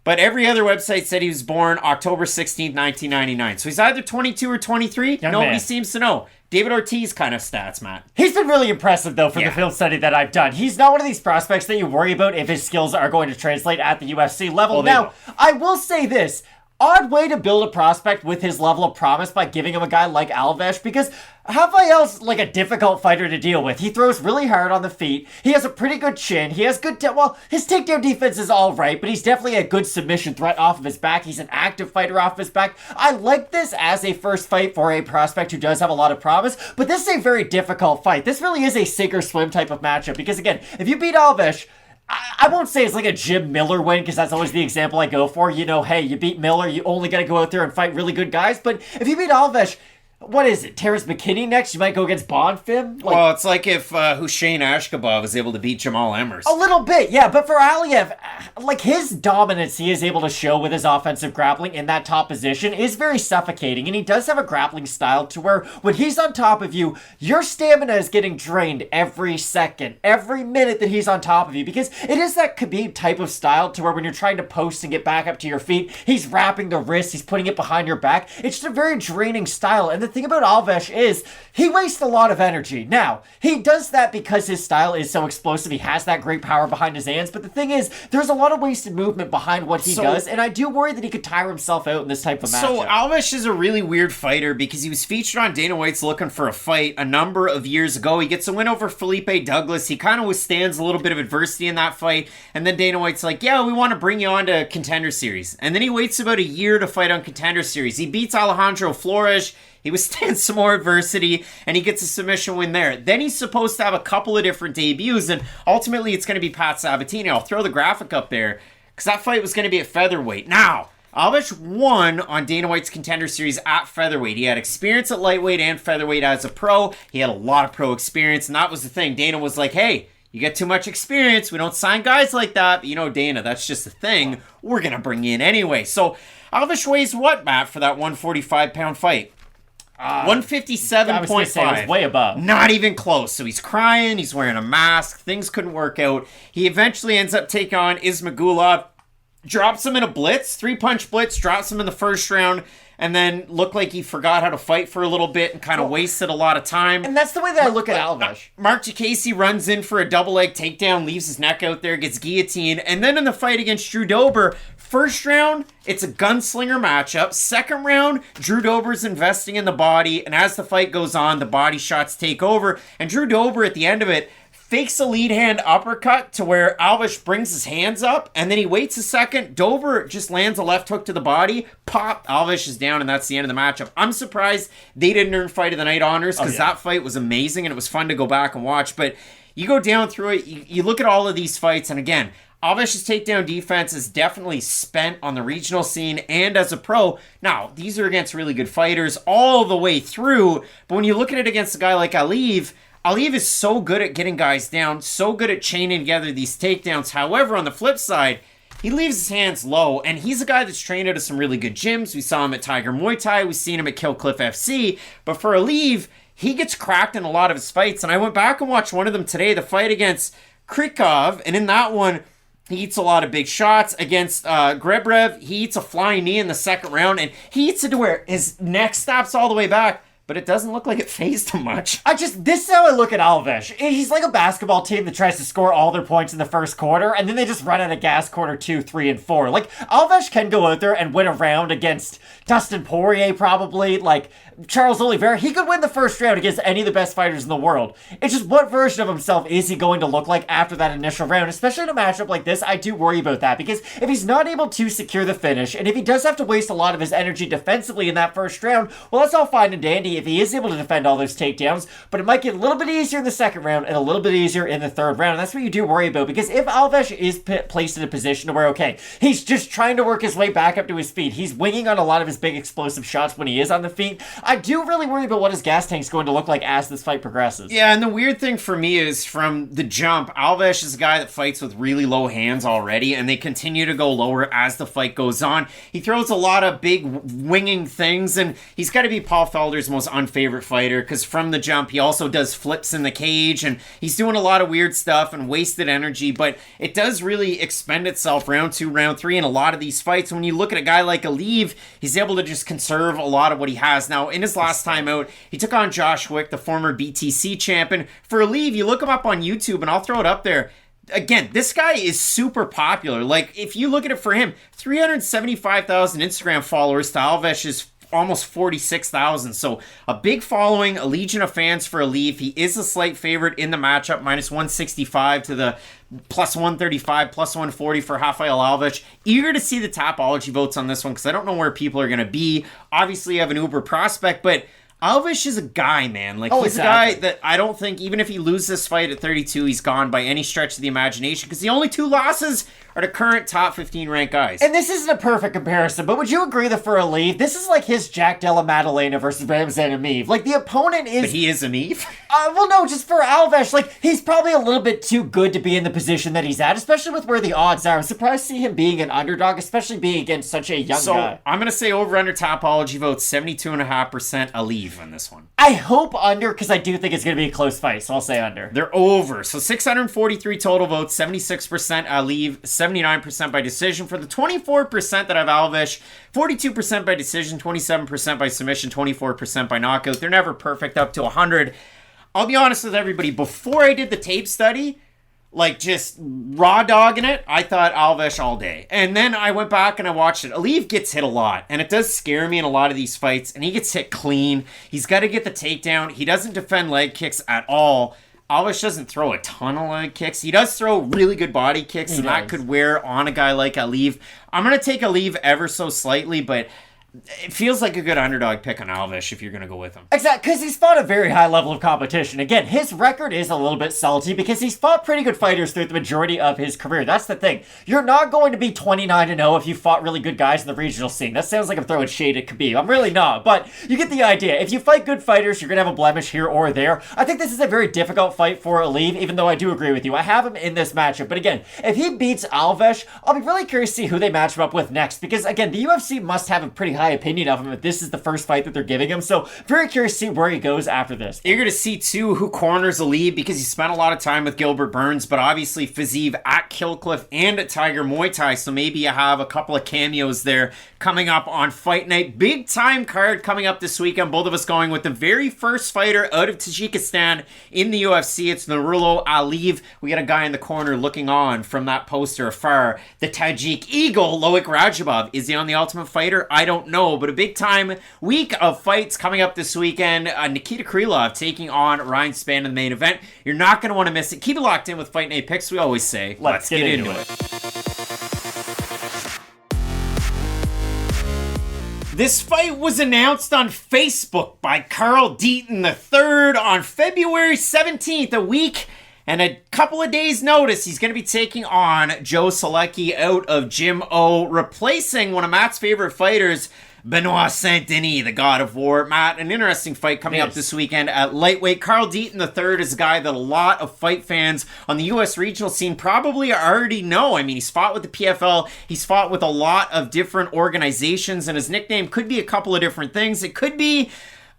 But every other website said he was born October 16th, 1999. So he's either 22 or 23. Nobody seems to know. David Ortiz kind of stats, Matt. He's been really impressive, though, for the film study that I've done. He's not one of these prospects that you worry about if his skills are going to translate at the UFC level. Now, I will say this. Odd way to build a prospect with his level of promise by giving him a guy like Alves, because Rafael's like a difficult fighter to deal with. He throws really hard on the feet. He has a pretty good chin. He has good... his takedown defense is all right, but he's definitely a good submission threat off of his back. He's an active fighter off his back. I like this as a first fight for a prospect who does have a lot of promise, but this is a very difficult fight. This really is a sink or swim type of matchup, because again, if you beat Alves... I won't say it's like a Jim Miller win, because that's always the example I go for. You know, hey, you beat Miller, you only got to go out there and fight really good guys. But if you beat Alves, what is it, Terrence McKinney next? You might go against Bonfim? Well, it's like if Hussein Ashkabov was able to beat Jamal Emmers. A little bit, yeah. But for Aliev, like his dominance he is able to show with his offensive grappling in that top position is very suffocating. And he does have a grappling style to where when he's on top of you, your stamina is getting drained every second, every minute that he's on top of you. Because it is that Khabib type of style to where when you're trying to post and get back up to your feet, he's wrapping the wrist, he's putting it behind your back. It's just a very draining style. And the thing about Alves is he wastes a lot of energy. Now, he does that because his style is so explosive. He has that great power behind his hands. But the thing is, there's a lot of wasted movement behind what he does. And I do worry that he could tire himself out in this type of matchup. So Alves is a really weird fighter because he was featured on Dana White's Looking for a Fight a number of years ago. He gets a win over Felipe Douglas. He kind of withstands a little bit of adversity in that fight. And then Dana White's like, yeah, we want to bring you on to Contender Series. And then he waits about a year to fight on Contender Series. He beats Alejandro Flores. He withstands some more adversity, and he gets a submission win there. Then he's supposed to have a couple of different debuts, and ultimately it's going to be Pat Sabatini. I'll throw the graphic up there, because that fight was going to be at featherweight. Now, Alves won on Dana White's Contender Series at featherweight. He had experience at lightweight and featherweight as a pro. He had a lot of pro experience, and that was the thing. Dana was like, hey, you get too much experience. We don't sign guys like that. But you know, Dana, that's just the thing. We're going to bring you in anyway. So Alves weighs what, Matt, for that 145-pound fight? 157.5. Way above. Not even close. So he's crying. He's wearing a mask. Things couldn't work out. He eventually ends up taking on Ismagulov. Drops him in a blitz. 3-punch blitz. Drops him in the first round. And then looked like he forgot how to fight for a little bit and kind of wasted a lot of time. And that's the way that I look at Alves. Mark Jacasey runs in for a double leg takedown, leaves his neck out there, gets guillotined. And then in the fight against Drew Dober, first round, it's a gunslinger matchup. Second round, Drew Dober's investing in the body. And as the fight goes on, the body shots take over. And Drew Dober, at the end of it, fakes a lead hand uppercut to where Alves brings his hands up, and then he waits a second. Dober just lands a left hook to the body. Pop, Alves is down, and that's the end of the matchup. I'm surprised they didn't earn Fight of the Night honors, because that fight was amazing, and it was fun to go back and watch. But you go down through it, you look at all of these fights, and again, Alves' takedown defense is definitely spent on the regional scene and as a pro. Now, these are against really good fighters all the way through, but when you look at it against a guy like Aliev is so good at getting guys down, so good at chaining together these takedowns. However, on the flip side, he leaves his hands low, and he's a guy that's trained out of some really good gyms. We saw him at Tiger Muay Thai. We've seen him at Kill Cliff FC. But for Aliev, he gets cracked in a lot of his fights, and I went back and watched one of them today, the fight against Krylov, and in that one, He eats a lot of big shots against Grebrev. He eats a flying knee in the second round, and he eats it to where his neck stops all the way back. But it doesn't look like it phased him much. This is how I look at Alves. He's like a basketball team that tries to score all their points in the first quarter, and then they just run out of gas quarter 2, 3, and 4. Like, Alves can go out there and win a round against Dustin Poirier, probably, like Charles Oliveira. He could win the first round against any of the best fighters in the world. It's just, what version of himself is he going to look like after that initial round? Especially in a matchup like this, I do worry about that, because if he's not able to secure the finish, and if he does have to waste a lot of his energy defensively in that first round, well, that's all fine and dandy if he is able to defend all those takedowns, but it might get a little bit easier in the second round and a little bit easier in the third round, and that's what you do worry about, because if Alves is placed in a position where, okay, he's just trying to work his way back up to his feet, he's winging on a lot of his big explosive shots when he is on the feet, I do really worry about what his gas tank's going to look like as this fight progresses. Yeah, and the weird thing for me is from the jump, Alves is a guy that fights with really low hands already, and they continue to go lower as the fight goes on. He throws a lot of big winging things, and he's got to be Paul Felder's most unfavorite fighter, because from the jump he also does flips in the cage, and he's doing a lot of weird stuff and wasted energy, but it does really expend itself round 2, round 3 in a lot of these fights. When you look at a guy like Aliev, he's able to just conserve a lot of what he has. Now, in his last time out, he took on Josh Wick, the former BTC champion. For Aliev, you look him up on YouTube, and I'll throw it up there. Again, this guy is super popular. Like, if you look at it for him, 375,000 Instagram followers to Alves' almost 46,000. So a big following, a legion of fans for Aliev. He is a slight favorite in the matchup, minus 165 to the plus 135, plus 140 for Rafael Alves. Eager to see the Tapology votes on this one, because I don't know where people are going to be. Obviously, you have an uber prospect, but Alves is a guy, man. Like, he's exactly. A guy that I don't think, even if he loses this fight at 32, he's gone by any stretch of the imagination, because the only 2 losses are the current top 15 ranked guys. And this isn't a perfect comparison, but would you agree that for Aliev, this is like his Jack Della Maddalena versus Ramzan Ameev? Like, the opponent is... But he is Ameev? Well, no, just for Alves, like, he's probably a little bit too good to be in the position that he's at, especially with where the odds are. I'm surprised to see him being an underdog, especially being against such a young guy. I'm going to say over-under Tapology votes 72.5% Aliev on this one. I hope under, because I do think it's going to be a close fight, so I'll say under. They're over. So 643 total votes, 76% Aliev, 79% by decision. For the 24% that have Alves, 42% by decision, 27% by submission, 24% by knockout. They're never perfect up to 100. I'll be honest with everybody, before I did the tape study, like just raw dogging it, I thought Alves all day. And then I went back and I watched it. Aliev gets hit a lot, and it does scare me in a lot of these fights, and he gets hit clean. He's got to get the takedown. He doesn't defend leg kicks at all. Alves doesn't throw a ton of leg kicks. He does throw really good body kicks, and that could wear on a guy like Aliev. I'm going to take Aliev ever so slightly, but it feels like a good underdog pick on Alves if you're going to go with him. Exactly, because he's fought a very high level of competition. Again, his record is a little bit salty because he's fought pretty good fighters through the majority of his career. That's the thing. You're not going to be 29-0 if you fought really good guys in the regional scene. That sounds like I'm throwing shade at Khabib. I'm really not, but you get the idea. If you fight good fighters, you're going to have a blemish here or there. I think this is a very difficult fight for Aliev, even though I do agree with you. I have him in this matchup, but again, if he beats Alves, I'll be really curious to see who they match him up with next, because again, the UFC must have a pretty high opinion of him if this is the first fight that they're giving him, so very curious to see where he goes after this. Eager to see, too, who corners Aliev, because he spent a lot of time with Gilbert Burns, but obviously Fiziev at Killcliff and at Tiger Muay Thai, so maybe you have a couple of cameos there coming up on Fight Night. Big time card coming up this weekend. Both of us going with the very first fighter out of Tajikistan in the UFC. It's Nurullo Aliev. We got a guy in the corner looking on from that poster afar. The Tajik Eagle, Loic Rajabov. Is he on the Ultimate Fighter? I don't know, but a big time week of fights coming up this weekend. Nikita Krylov taking on Ryan Spann in the main event. You're not going to want to miss it. Keep it locked in with Fight Night Picks. We always say, let's get into it. This fight was announced on Facebook by Carl Deaton III on February 17th, a week and a couple of days' notice. He's going to be taking on Joe Solecki out of Gym O, replacing one of Matt's favorite fighters, Benoit Saint-Denis, the God of War. Matt, an interesting fight coming up this weekend at lightweight. Carl Deaton III is a guy that a lot of fight fans on the U.S. regional scene probably already know. I mean, he's fought with the PFL. He's fought with a lot of different organizations, and his nickname could be a couple of different things. It could be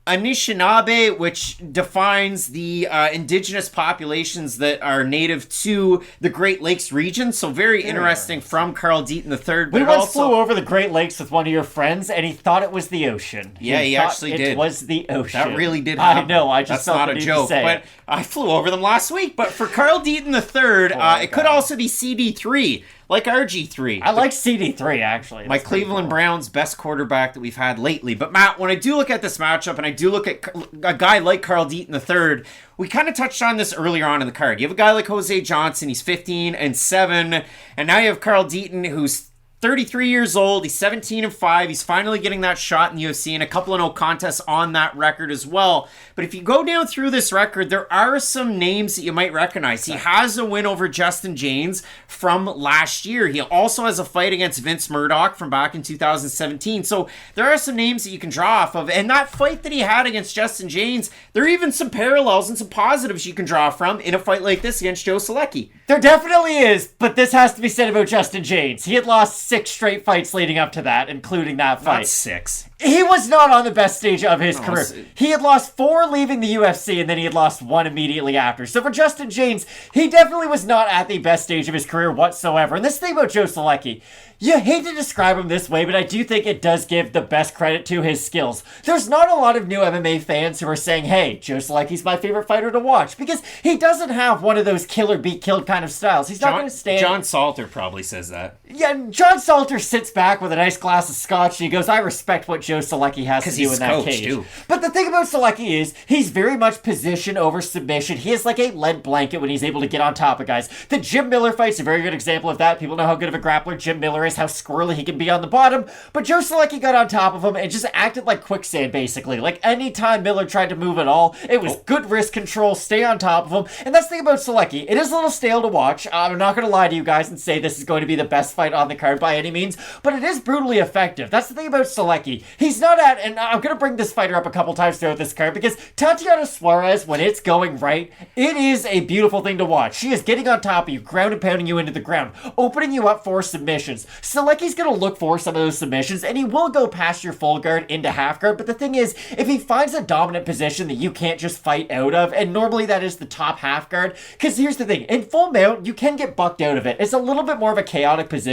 Anishinaabe, which defines the indigenous populations that are native to the Great Lakes region. So very interesting from Carl Deaton III. We once flew over the Great Lakes with one of your friends, and he thought it was the ocean. Yeah, he actually did. It was the ocean. That really did happen. I know. I just That's not a joke. But I flew over them last week. But for Carl Deaton III, it could also be CD3. Like RG3. I like CD3, actually. My Cleveland Browns best quarterback that we've had lately. But Matt, when I do look at this matchup and I do look at a guy like Carl Deaton III, we kind of touched on this earlier on in the card. You have a guy like Jose Johnson, he's 15-7, and now you have Carl Deaton, who's 33 years old. He's 17-5. He's finally getting that shot in the UFC and a couple of no contests on that record as well. But if you go down through this record, there are some names that you might recognize. He has a win over Justin James from last year. He also has a fight against Vince Murdoch from back in 2017. So there are some names that you can draw off of. And that fight that he had against Justin James, there are even some parallels and some positives you can draw from in a fight like this against Joe Solecki. There definitely is, but this has to be said about Justin James. He had lost 6 straight fights leading up to that, including that fight. Not 6. He was not on the best stage of his career. He had lost 4 leaving the UFC, and then he had lost 1 immediately after. So for Justin James, he definitely was not at the best stage of his career whatsoever. And this thing about Joe Solecki, you hate to describe him this way, but I do think it does give the best credit to his skills. There's not a lot of new MMA fans who are saying, hey, Joe Solecki's my favorite fighter to watch, because he doesn't have one of those killer beat killed kind of styles. He's not going to stand... John Salter probably says that. Yeah, John Salter sits back with a nice glass of scotch and he goes, I respect what Joe Solecki has to do in that cage. Too. But the thing about Solecki is, he's very much position over submission. He is like a lead blanket when he's able to get on top of guys. The Jim Miller fight's a very good example of that. People know how good of a grappler Jim Miller is, how squirrely he can be on the bottom. But Joe Solecki got on top of him and just acted like quicksand, basically. Like, anytime Miller tried to move at all, it was good wrist control, stay on top of him. And that's the thing about Solecki. It is a little stale to watch. I'm not going to lie to you guys and say this is going to be the best fight on the card by any means, but it is brutally effective. That's the thing about Solecki. He's not at, and I'm going to bring this fighter up a couple times throughout this card, because Tatiana Suarez, when it's going right, it is a beautiful thing to watch. She is getting on top of you, ground and pounding you into the ground, opening you up for submissions. Solecki's going to look for some of those submissions, and he will go past your full guard into half guard, but the thing is, if he finds a dominant position that you can't just fight out of, and normally that is the top half guard, because here's the thing, in full mount, you can get bucked out of it. It's a little bit more of a chaotic position.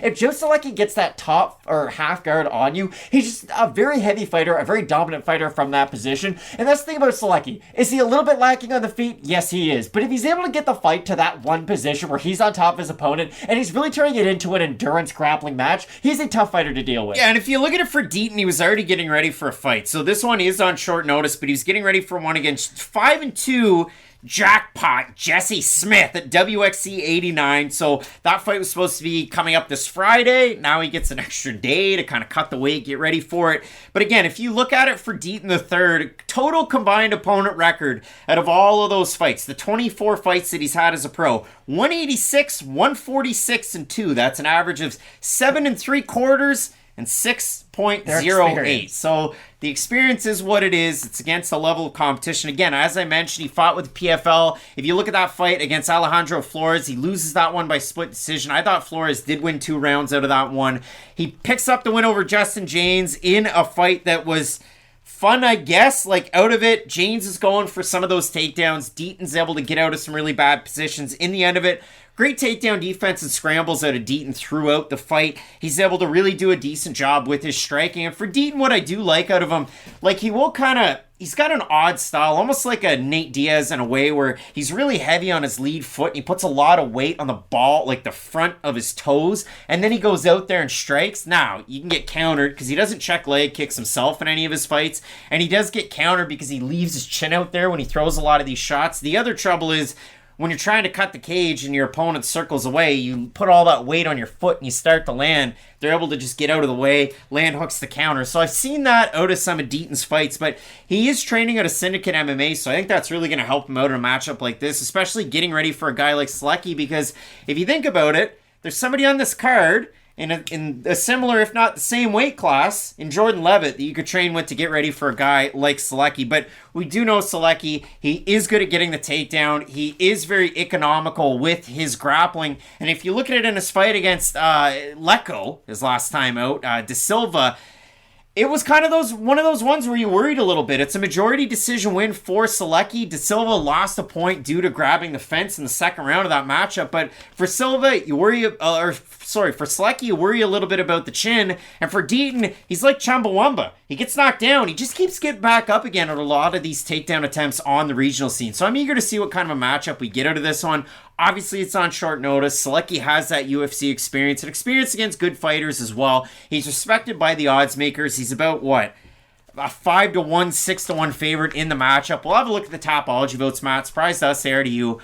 If Joe Solecki gets that top or half guard on you, he's just a very heavy fighter, a very dominant fighter from that position. And that's the thing about Solecki. Is he a little bit lacking on the feet? Yes, he is. But if he's able to get the fight to that one position where he's on top of his opponent and he's really turning it into an endurance grappling match, he's a tough fighter to deal with. Yeah, and if you look at it for Deaton, he was already getting ready for a fight. So this one is on short notice, but he's getting ready for one against 5-2 jackpot Jesse Smith at WXC 89. So that fight was supposed to be coming up this Friday. Now he gets an extra day to kind of cut the weight, get ready for it. But again, if you look at it for Deaton III, total combined opponent record out of all of those fights, the 24 fights that he's had as a pro, 186, 146, and 2. That's an average of 7 3/4 and 6.08. So the experience is what it is. It's against a level of competition. Again, as I mentioned, he fought with the PFL. If you look at that fight against Alejandro Flores, he loses that one by split decision. I thought Flores did win 2 rounds out of that one. He picks up the win over Justin James in a fight that was fun, I guess. Like, out of it, James is going for some of those takedowns. Deaton's able to get out of some really bad positions. In the end of it, great takedown defense and scrambles out of Deaton throughout the fight. He's able to really do a decent job with his striking. And for Deaton, what I do like out of him, like, he will kind of, he's got an odd style, almost like a Nate Diaz in a way, where he's really heavy on his lead foot and he puts a lot of weight on the ball, like the front of his toes, and then he goes out there and strikes. Now, you can get countered because he doesn't check leg kicks himself in any of his fights, and he does get countered because he leaves his chin out there when he throws a lot of these shots. The other trouble is, when you're trying to cut the cage and your opponent circles away, you put all that weight on your foot and you start to land. They're able to just get out of the way, land hooks the counter. So I've seen that out of some of Deaton's fights, but he is training out of Syndicate MMA, so I think that's really going to help him out in a matchup like this, especially getting ready for a guy like Solecki, because if you think about it, there's somebody on this card in a similar, if not the same weight class, in Jordan Leavitt, that you could train with to get ready for a guy like Solecki. But we do know Solecki, he is good at getting the takedown. He is very economical with his grappling. And if you look at it in his fight against Lecco, his last time out, De Silva, It was kind of one of those ones where you worried a little bit. It's a majority decision win for Solecki. De Silva lost a point due to grabbing the fence in the second round of that matchup. But for Silva, for Solecki, you worry a little bit about the chin. And for Deaton, he's like Chumbawamba. He gets knocked down. He just keeps getting back up again at a lot of these takedown attempts on the regional scene. So I'm eager to see what kind of a matchup we get out of this one. Obviously, it's on short notice. Solecki has that UFC experience and experience against good fighters as well. He's respected by the odds makers. He's about, a 5-1, 6-1 favorite in the matchup. We'll have a look at the Tapology votes, Matt. Surprise to us there to you.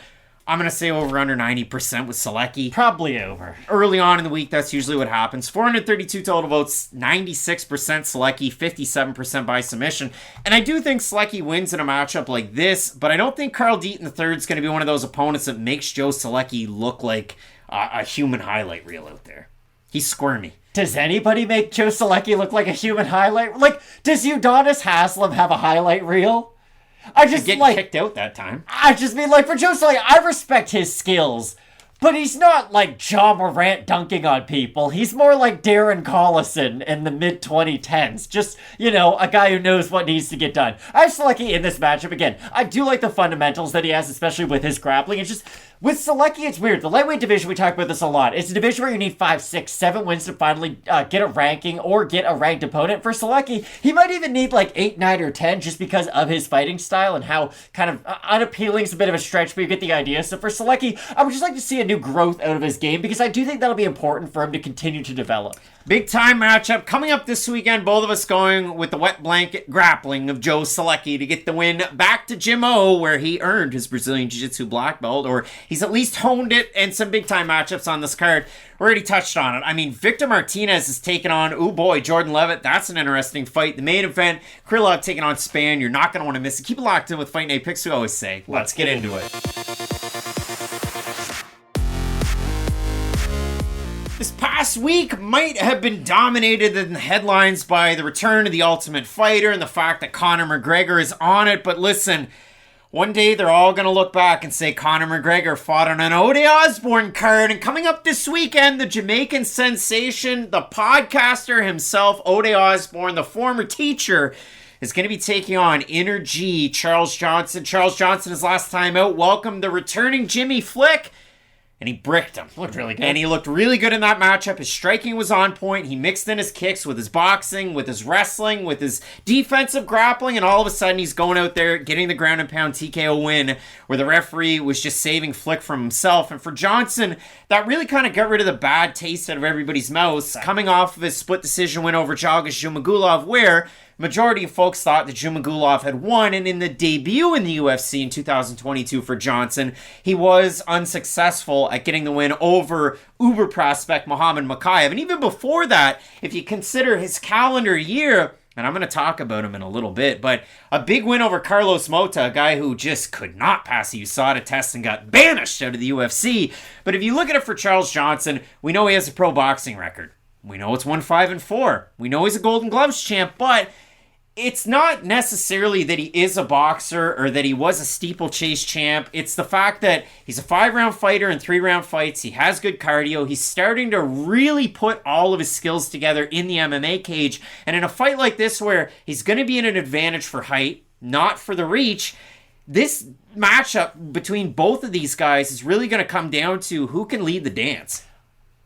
I'm going to say over under 90% with Solecki. Probably over. Early on in the week, that's usually what happens. 432 total votes, 96% Solecki, 57% by submission. And I do think Solecki wins in a matchup like this, but I don't think Carl Deaton III is going to be one of those opponents that makes Joe Solecki look like a human highlight reel out there. He's squirmy. Does anybody make Joe Solecki look like a human highlight? Like, does Udonis Haslem have a highlight reel? I just get kicked out that time. I just mean, like, for Joe Solecki, I respect his skills, but he's not like John Morant dunking on people. He's more like Darren Collison in the mid-2010s. Just, a guy who knows what needs to get done. I have Solecki in this matchup. Again, I do like the fundamentals that he has, especially with his grappling. It's just, with Solecki, it's weird. The lightweight division, we talk about this a lot. It's a division where you need 5, 6, 7 wins to finally get a ranking or get a ranked opponent. For Solecki, he might even need like 8, 9, or 10 just because of his fighting style and how kind of unappealing is a bit of a stretch, but you get the idea. So for Solecki, I would just like to see a new growth out of his game because I do think that'll be important for him to continue to develop. Big time matchup coming up this weekend. Both of us going with the wet blanket grappling of Joe Solecki to get the win back to Gym O, where he earned his Brazilian Jiu-Jitsu black belt, or he's at least honed it, and some big time matchups on this card. We already touched on it. I mean, Victor Martinez is taking on, Jordan Leavitt. That's an interesting fight. The main event, Krylov taking on Spann. You're not going to want to miss it. Keep it locked in with Fight Night Picks, we always say. Let's get into it. This past week might have been dominated in the headlines by the return of the Ultimate Fighter and the fact that Conor McGregor is on it. But listen, one day they're all going to look back and say Conor McGregor fought on an Ode Osbourne card. And coming up this weekend, the Jamaican sensation, the podcaster himself, Ode Osbourne, the former teacher, is going to be taking on Inner G, Charles Johnson. Charles Johnson, his last time out, welcomed the returning Jimmy Flick. And he bricked him. Looked really good. And he looked really good in that matchup. His striking was on point. He mixed in his kicks with his boxing, with his wrestling, with his defensive grappling, and all of a sudden he's going out there getting the ground and pound TKO win where the referee was just saving Flick from himself. And for Johnson, that really kind of got rid of the bad taste out of everybody's mouths, coming off of his split decision win over Jalgas Zhumagulov, where majority of folks thought that Zhumagulov had won, and in the debut in the UFC in 2022 for Johnson, he was unsuccessful at getting the win over Uber prospect Muhammad Mokaev. And even before that, if you consider his calendar year, and I'm going to talk about him in a little bit, but a big win over Carlos Mota, a guy who just could not pass a USADA test and got banished out of the UFC. But if you look at it for Charles Johnson, we know he has a pro boxing record. We know it's 1-5-4. We know he's a Golden Gloves champ, but it's not necessarily that he is a boxer or that he was a steeplechase champ. It's the fact that he's a 5-round fighter in 3-round fights. He has good cardio. He's starting to really put all of his skills together in the MMA cage. And in a fight like this where he's going to be in an advantage for height, not for the reach, this matchup between both of these guys is really going to come down to who can lead the dance.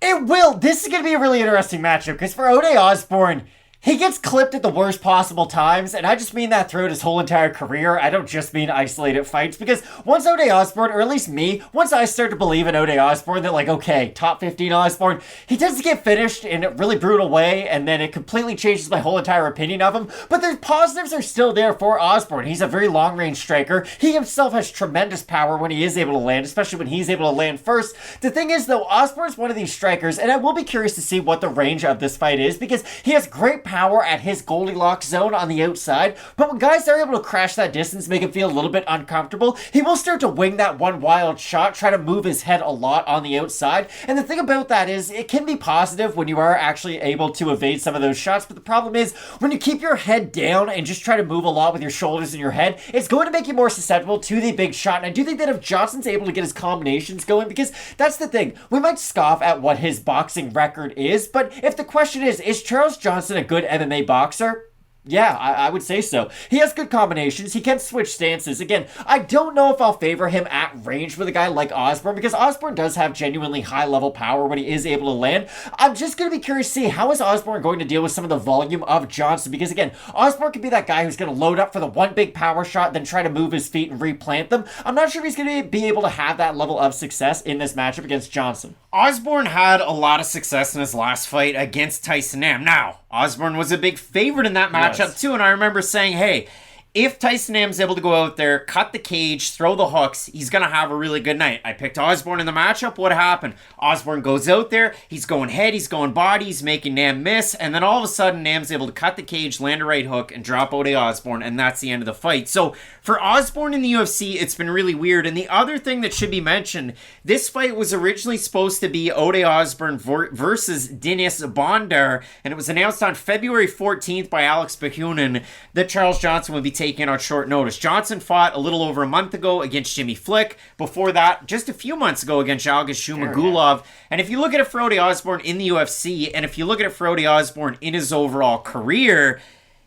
It will. This is going to be a really interesting matchup because for Ode Osbourne, he gets clipped at the worst possible times, and I just mean that throughout his whole entire career. I don't just mean isolated fights, because once Ode Osbourne, or at least me, once I start to believe in Ode Osbourne, that like, okay, top 15 Osbourne, he tends to get finished in a really brutal way, and then it completely changes my whole entire opinion of him. But the positives are still there for Osbourne. He's a very long-range striker. He himself has tremendous power when he is able to land, especially when he's able to land first. The thing is, though, Osbourne's one of these strikers, and I will be curious to see what the range of this fight is, because he has great power at his Goldilocks zone on the outside, but when guys are able to crash that distance, make him feel a little bit uncomfortable, he will start to wing that one wild shot, try to move his head a lot on the outside. And the thing about that is, it can be positive when you are actually able to evade some of those shots, but the problem is, when you keep your head down and just try to move a lot with your shoulders and your head, it's going to make you more susceptible to the big shot. And I do think that if Johnson's able to get his combinations going, because that's the thing, we might scoff at what his boxing record is, but if the question is Charles Johnson a good good MMA boxer? Yeah, I would say so. He has good combinations. He can switch stances. Again, I don't know if I'll favor him at range with a guy like Osbourne, because Osbourne does have genuinely high-level power when he is able to land. I'm just going to be curious to see how is Osbourne going to deal with some of the volume of Johnson, because again, Osbourne could be that guy who's going to load up for the one big power shot, then try to move his feet and replant them. I'm not sure if he's going to be able to have that level of success in this matchup against Johnson. Osbourne had a lot of success in his last fight against Tyson Nam. Now, Osbourne was a big favorite in that matchup too, and I remember saying, hey, if Tyson Nam's able to go out there, cut the cage, throw the hooks, he's going to have a really good night. I picked Osbourne in the matchup. What happened? Osbourne goes out there, he's going head, he's going body, he's making Nam miss, and then all of a sudden, Nam's able to cut the cage, land a right hook, and drop Ode Osbourne, and that's the end of the fight. So, for Osbourne in the UFC, it's been really weird. And the other thing that should be mentioned, this fight was originally supposed to be Ode Osbourne versus Dennis Bondar, and it was announced on February 14th by Alex Bakunin that Charles Johnson would be taken on short notice. Johnson fought a little over a month ago against Jimmy Flick. Before that, just a few months ago against Augusto Magulov. And if you look at it for Ode Osbourne in the UFC, and if you look at it for Ode Osbourne in his overall career,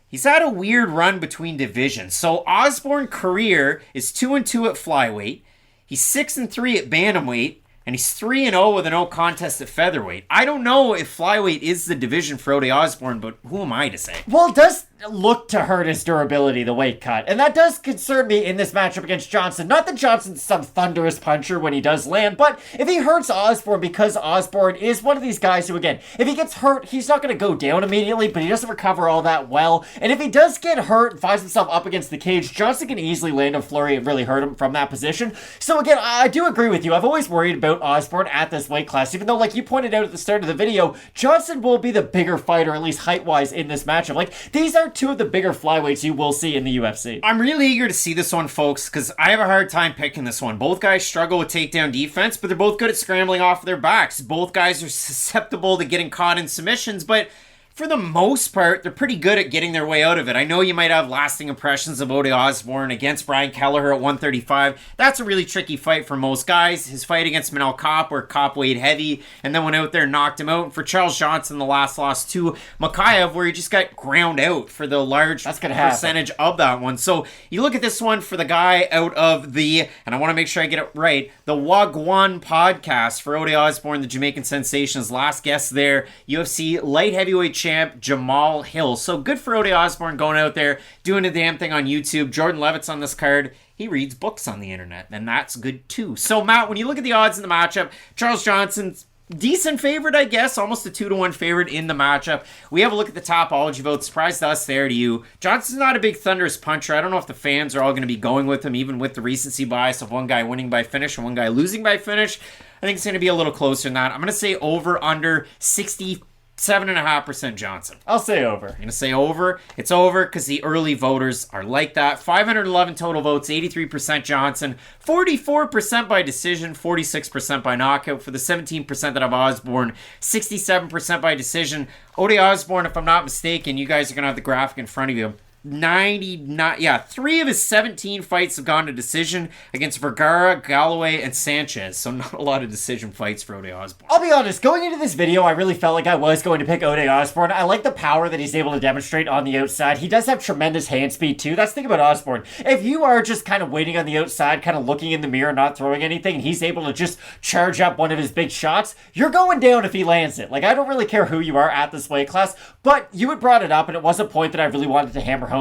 he's had a weird run between divisions. So Osbourne career is 2-2 at flyweight. He's 6-3 at bantamweight. And he's 3-0 with a no contest at featherweight. I don't know if flyweight is the division for Ode Osbourne, but who am I to say? Well, it does look to hurt his durability, the weight cut. And that does concern me in this matchup against Johnson. Not that Johnson's some thunderous puncher when he does land, but if he hurts Osbourne, because Osbourne is one of these guys who, again, if he gets hurt, he's not going to go down immediately, but he doesn't recover all that well. And if he does get hurt and finds himself up against the cage, Johnson can easily land a flurry and really hurt him from that position. So again, I do agree with you. I've always worried about Osbourne at this weight class, even though, like you pointed out at the start of the video, Johnson will be the bigger fighter, at least height-wise, in this matchup. Like, these are two of the bigger flyweights you will see in the UFC. I'm really eager to see this one, folks, because I have a hard time picking this one. Both guys struggle with takedown defense, but they're both good at scrambling off their backs. Both guys are susceptible to getting caught in submissions, but for the most part, they're pretty good at getting their way out of it. I know you might have lasting impressions of Ode Osbourne against Brian Kelleher at 135. That's a really tricky fight for most guys. His fight against Manel Kopp, where Kopp weighed heavy and then went out there and knocked him out. And for Charles Johnson, the last loss to Makayev, where he just got ground out for the large percentage of that one. So you look at this one for the guy out of the, and I want to make sure I get it right, the Wagwan podcast for Ode Osbourne, the Jamaican sensation, his last guest there, UFC light heavyweight champ Jamal Hill. So good for Ode Osbourne going out there, doing a damn thing on YouTube. Jordan Levitt's on this card. He reads books on the internet, and that's good too. So Matt, when you look at the odds in the matchup, Charles Johnson's decent favorite, I guess, almost a 2-1 favorite in the matchup. We have a look at the topology vote. Surprised us there to you. Johnson's not a big thunderous puncher. I don't know if the fans are all going to be going with him, even with the recency bias of one guy winning by finish and one guy losing by finish. I think it's going to be a little closer than that. I'm going to say over under 67.5% Johnson. I'll say over. I'm going to say over. It's over because the early voters are like that. 511 total votes, 83% Johnson, 44% by decision, 46% by knockout. For the 17% that have Osbourne, 67% by decision. Ode Osbourne, if I'm not mistaken, you guys are going to have the graphic in front of you. 3 of his 17 fights have gone to decision against Vergara, Galloway, and Sanchez. So not a lot of decision fights for Ode Osbourne. I'll be honest, going into this video, I really felt like I was going to pick Ode Osbourne. I like the power that he's able to demonstrate on the outside. He does have tremendous hand speed too. That's the thing about Osbourne. If you are just kind of waiting on the outside, kind of looking in the mirror, not throwing anything, and he's able to just charge up one of his big shots, you're going down if he lands it. Like, I don't really care who you are at this weight class, but you had brought it up, and it was a point that I really wanted to hammer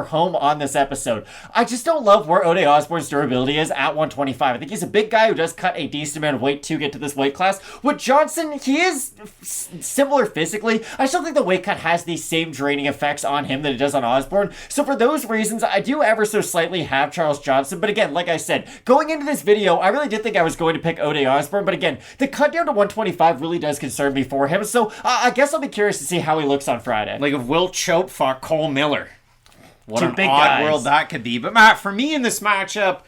home on this episode. I just don't love where Ode Osbourne's durability is at 125. I think he's a big guy who does cut a decent amount of weight to get to this weight class. With Johnson, he is similar physically. I still think the weight cut has the same draining effects on him that it does on Osbourne. So for those reasons, I do ever so slightly have Charles Johnson. But again, like I said, going into this video, I really did think I was going to pick Ode Osbourne. But again, the cut down to 125 really does concern me for him. So I guess I'll be curious to see how he looks on Friday. Like if Will Choate fought Cole Miller. What Two an big odd guys. world that could be. But Matt, for me in this matchup,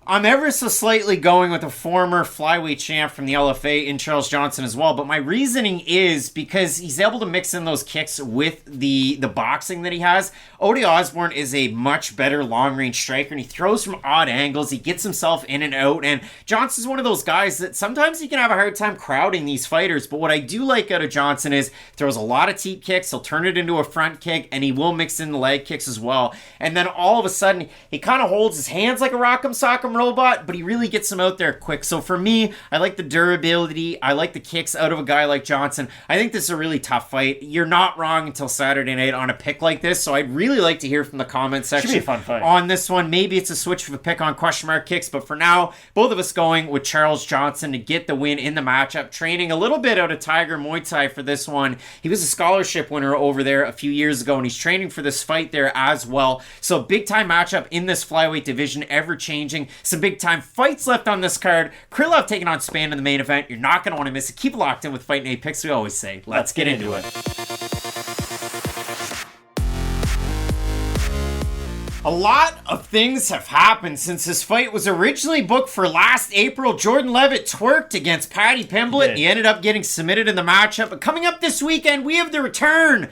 I'm ever so slightly going with a former flyweight champ from the LFA in Charles Johnson as well, but my reasoning is because he's able to mix in those kicks with the boxing that he has. Ode Osbourne is a much better long-range striker, and he throws from odd angles. He gets himself in and out, and Johnson's one of those guys that sometimes he can have a hard time crowding these fighters, but what I do like out of Johnson is throws a lot of teep kicks, he'll turn it into a front kick, and he will mix in the leg kicks as well. And then all of a sudden, he kind of holds his hands like a rock'em sock'em robot, but he really gets him out there quick. So for me, I like the durability. I like the kicks out of a guy like Johnson. I think this is a really tough fight. You're not wrong until Saturday night on a pick like this, so I'd really like to hear from the comment section. Should be a fun fight. On this one. Maybe it's a switch of a pick on question mark kicks, but for now, both of us going with Charles Johnson to get the win in the matchup. Training a little bit out of Tiger Muay Thai for this one. He was a scholarship winner over there a few years ago, and he's training for this fight there as well. So big time matchup in this flyweight division, ever changing. Some big time fights left on this card. Krylov taking on Spann in the main event. You're not going to want to miss it. Keep locked in with Fight Night Picks. We always say, let's get into it. A lot of things have happened since this fight was originally booked for last April. Jordan Leavitt twerked against Paddy Pimblett. He ended up getting submitted in the matchup. But coming up this weekend, we have the return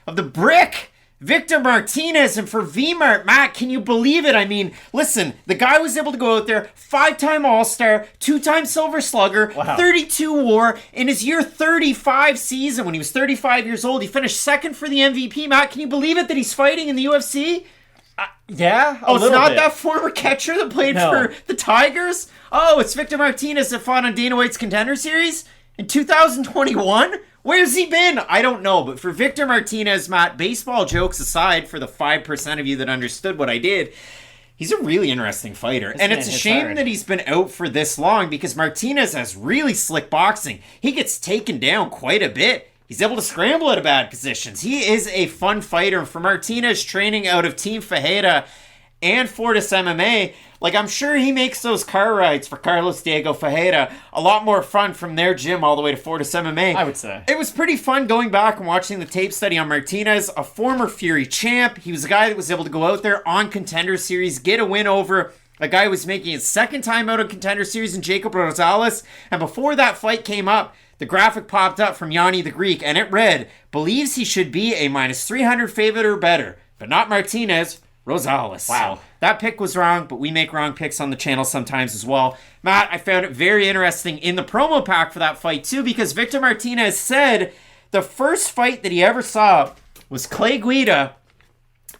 of the Brick, Victor Martinez. And for VMart, Matt, can you believe it? I mean, listen, the guy was able to go out there, 5-time All-Star, 2-time Silver Slugger, 32 WAR. In his year 35 season, when he was 35 years old, he finished second for the MVP. Matt, can you believe it that he's fighting in the UFC? Yeah, it's not that former catcher that played for the Tigers? Oh, it's Victor Martinez that fought on Dana White's Contender Series in 2021? Where's he been? I don't know, but for Victor Martinez, Matt, baseball jokes aside, for the 5% of you that understood what I did, he's a really interesting fighter. And it's a shame that he's been out for this long because Martinez has really slick boxing. He gets taken down quite a bit. He's able to scramble out of bad positions. He is a fun fighter. For Martinez, training out of Team Fajeda and Fortis MMA, like, I'm sure he makes those car rides for Carlos Diego Fajeda a lot more fun from their gym all the way to Fortis MMA. I would say. It was pretty fun going back and watching the tape study on Martinez, a former Fury champ. He was a guy that was able to go out there on Contender Series, get a win over a guy who was making his second time out of Contender Series in Jacob Rosales. And before that fight came up, the graphic popped up from Yanni the Greek, and it read, believes he should be a -300 favorite or better, but not Martinez, Rosales. Wow. So that pick was wrong, but we make wrong picks on the channel sometimes as well. Matt, I found it very interesting in the promo pack for that fight too, because Victor Martinez said the first fight that he ever saw was Clay Guida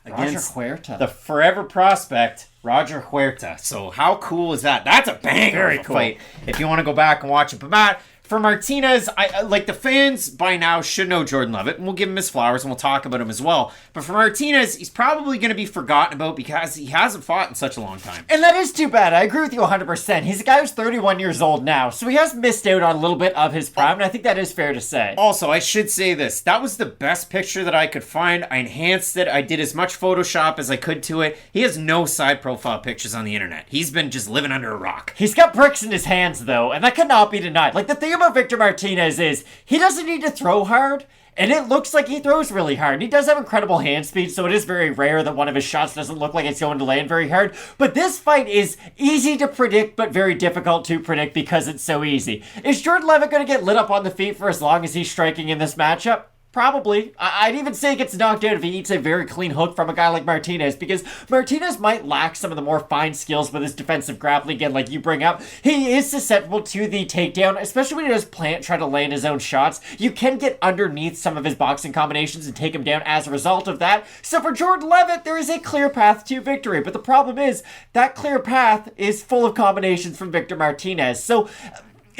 against the forever prospect, Roger Huerta. So how cool is that? That's a banger of a fight if you want to go back and watch it. But Matt, for Martinez, I like, the fans by now should know Jordan Leavitt, and we'll give him his flowers, and we'll talk about him as well. But for Martinez, he's probably going to be forgotten about because he hasn't fought in such a long time. And that is too bad. I agree with you 100%. He's a guy who's 31 years old now, so he has missed out on a little bit of his prime, and I think that is fair to say. Also, I should say this. That was the best picture that I could find. I enhanced it. I did as much Photoshop as I could to it. He has no side profile pictures on the internet. He's been just living under a rock. He's got bricks in his hands, though, and that cannot be denied. Like, the thing about Victor Martinez is he doesn't need to throw hard, and it looks like he throws really hard. And he does have incredible hand speed, so it is very rare that one of his shots doesn't look like it's going to land very hard. But this fight is easy to predict, but very difficult to predict because it's so easy. Is Jordan Leavitt going to get lit up on the feet for as long as he's striking in this matchup? Probably. I'd even say he gets knocked out if he eats a very clean hook from a guy like Martinez, because Martinez might lack some of the more fine skills with his defensive grappling, again, like you bring up. He is susceptible to the takedown, especially when he does try to land his own shots. You can get underneath some of his boxing combinations and take him down as a result of that. So for Jordan Leavitt, there is a clear path to victory, but the problem is that clear path is full of combinations from Victor Martinez. So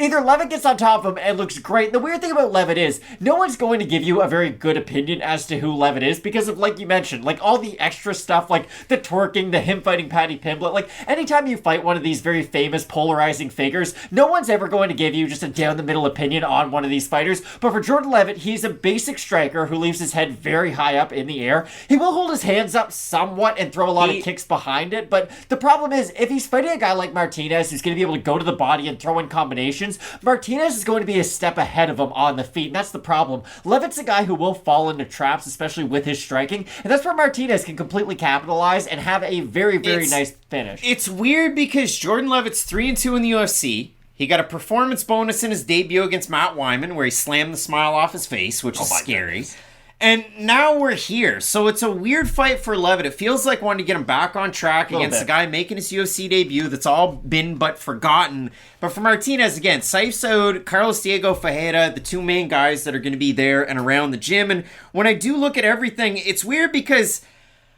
either Leavitt gets on top of him and looks great. The weird thing about Leavitt is no one's going to give you a very good opinion as to who Leavitt is because of, like you mentioned, like all the extra stuff, like the twerking, the him fighting Paddy Pimblett. Like anytime you fight one of these very famous polarizing figures, no one's ever going to give you just a down the middle opinion on one of these fighters. But for Jordan Leavitt, he's a basic striker who leaves his head very high up in the air. He will hold his hands up somewhat and throw a lot of kicks behind it. But the problem is if he's fighting a guy like Martinez who's going to be able to go to the body and throw in combinations, submissions, Martinez is going to be a step ahead of him on the feet, and that's the problem. Leavitt's a guy who will fall into traps, especially with his striking, and that's where Martinez can completely capitalize and have a very, very nice finish. It's weird because Jordan Leavitt's 3-2 in the UFC. He got a performance bonus in his debut against Matt Wyman, where he slammed the smile off his face, which is scary. Goodness. And now we're here. So it's a weird fight for Leavitt. It feels like wanting to get him back on track against a guy making his UFC debut that's all been but forgotten. But for Martinez, again, Saif Saud, Carlos Diego Ferreira, the two main guys that are going to be there and around the gym. And when I do look at everything, it's weird because,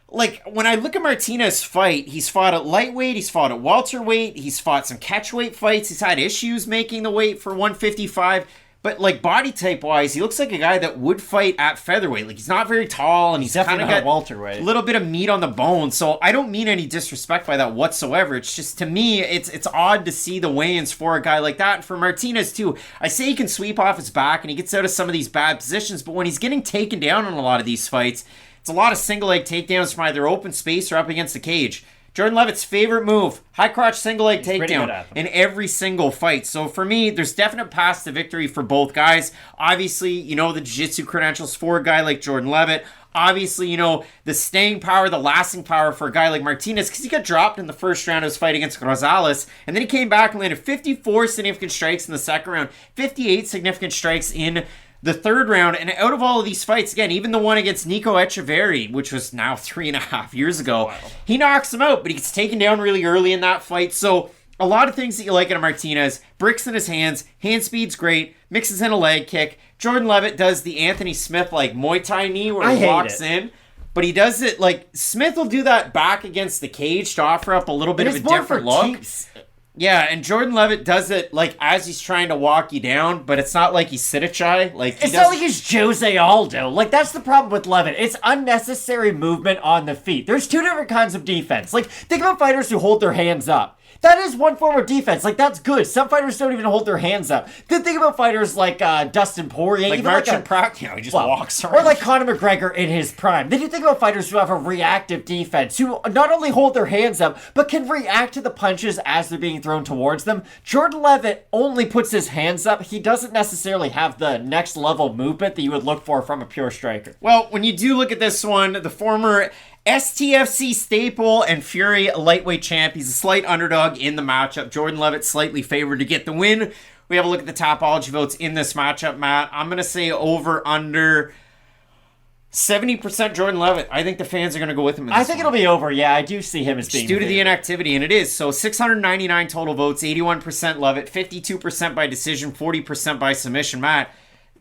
like, when I look at Martinez's fight, he's fought at lightweight, he's fought at welterweight, he's fought some catchweight fights, he's had issues making the weight for 155. But, like, body type-wise, he looks like a guy that would fight at featherweight. Like, he's not very tall, and he's kind of got welterweight. A little bit of meat on the bone. So I don't mean any disrespect by that whatsoever. It's just, to me, it's odd to see the weigh-ins for a guy like that. And for Martinez, too, I say he can sweep off his back, and he gets out of some of these bad positions. But when he's getting taken down in a lot of these fights, it's a lot of single-leg takedowns from either open space or up against the cage. Jordan Leavitt's favorite move, high crotch single leg takedown in every single fight. So for me, there's definite paths to victory for both guys. Obviously, you know the jiu-jitsu credentials for a guy like Jordan Leavitt. Obviously, you know the staying power, the lasting power for a guy like Martinez, because he got dropped in the first round of his fight against Gonzalez, and then he came back and landed 54 significant strikes in the second round, 58 significant strikes in the third round. And out of all of these fights, again, even the one against Nico Echeverri, which was now 3.5 years ago, he knocks him out, but he gets taken down really early in that fight. So a lot of things that you like in a Martinez. Bricks in his hands, hand speed's great, mixes in a leg kick. Jordan Leavitt does the Anthony Smith, like, Muay Thai knee where he walks in. But he does it, like, Smith will do that back against the cage to offer up a little bit of a different look. Yeah, and Jordan Leavitt does it, like, as he's trying to walk you down, but it's not like he's Sidichai. Like, it's not like he's Jose Aldo. Like, that's the problem with Leavitt. It's unnecessary movement on the feet. There's two different kinds of defense. Like, think about fighters who hold their hands up. That is one form of defense. Like, that's good. Some fighters don't even hold their hands up. Good thing about fighters like Dustin Poirier. Like Marcin Prachnio, he just walks around. Or like Conor McGregor in his prime. Then you think about fighters who have a reactive defense, who not only hold their hands up, but can react to the punches as they're being thrown towards them. Jordan Leavitt only puts his hands up. He doesn't necessarily have the next level movement that you would look for from a pure striker. Well, when you do look at this one, the former STFC staple and Fury lightweight champ, he's a slight underdog in the matchup. Jordan Leavitt slightly favored to get the win. We have a look at the Tapology votes in this matchup, Matt. I'm going to say over under 70% Jordan Leavitt. I think the fans are going to go with him in this I think it'll be over, yeah. I do see him as being due to the inactivity, and it is. So 699 total votes, 81% Leavitt, 52% by decision, 40% by submission. Matt,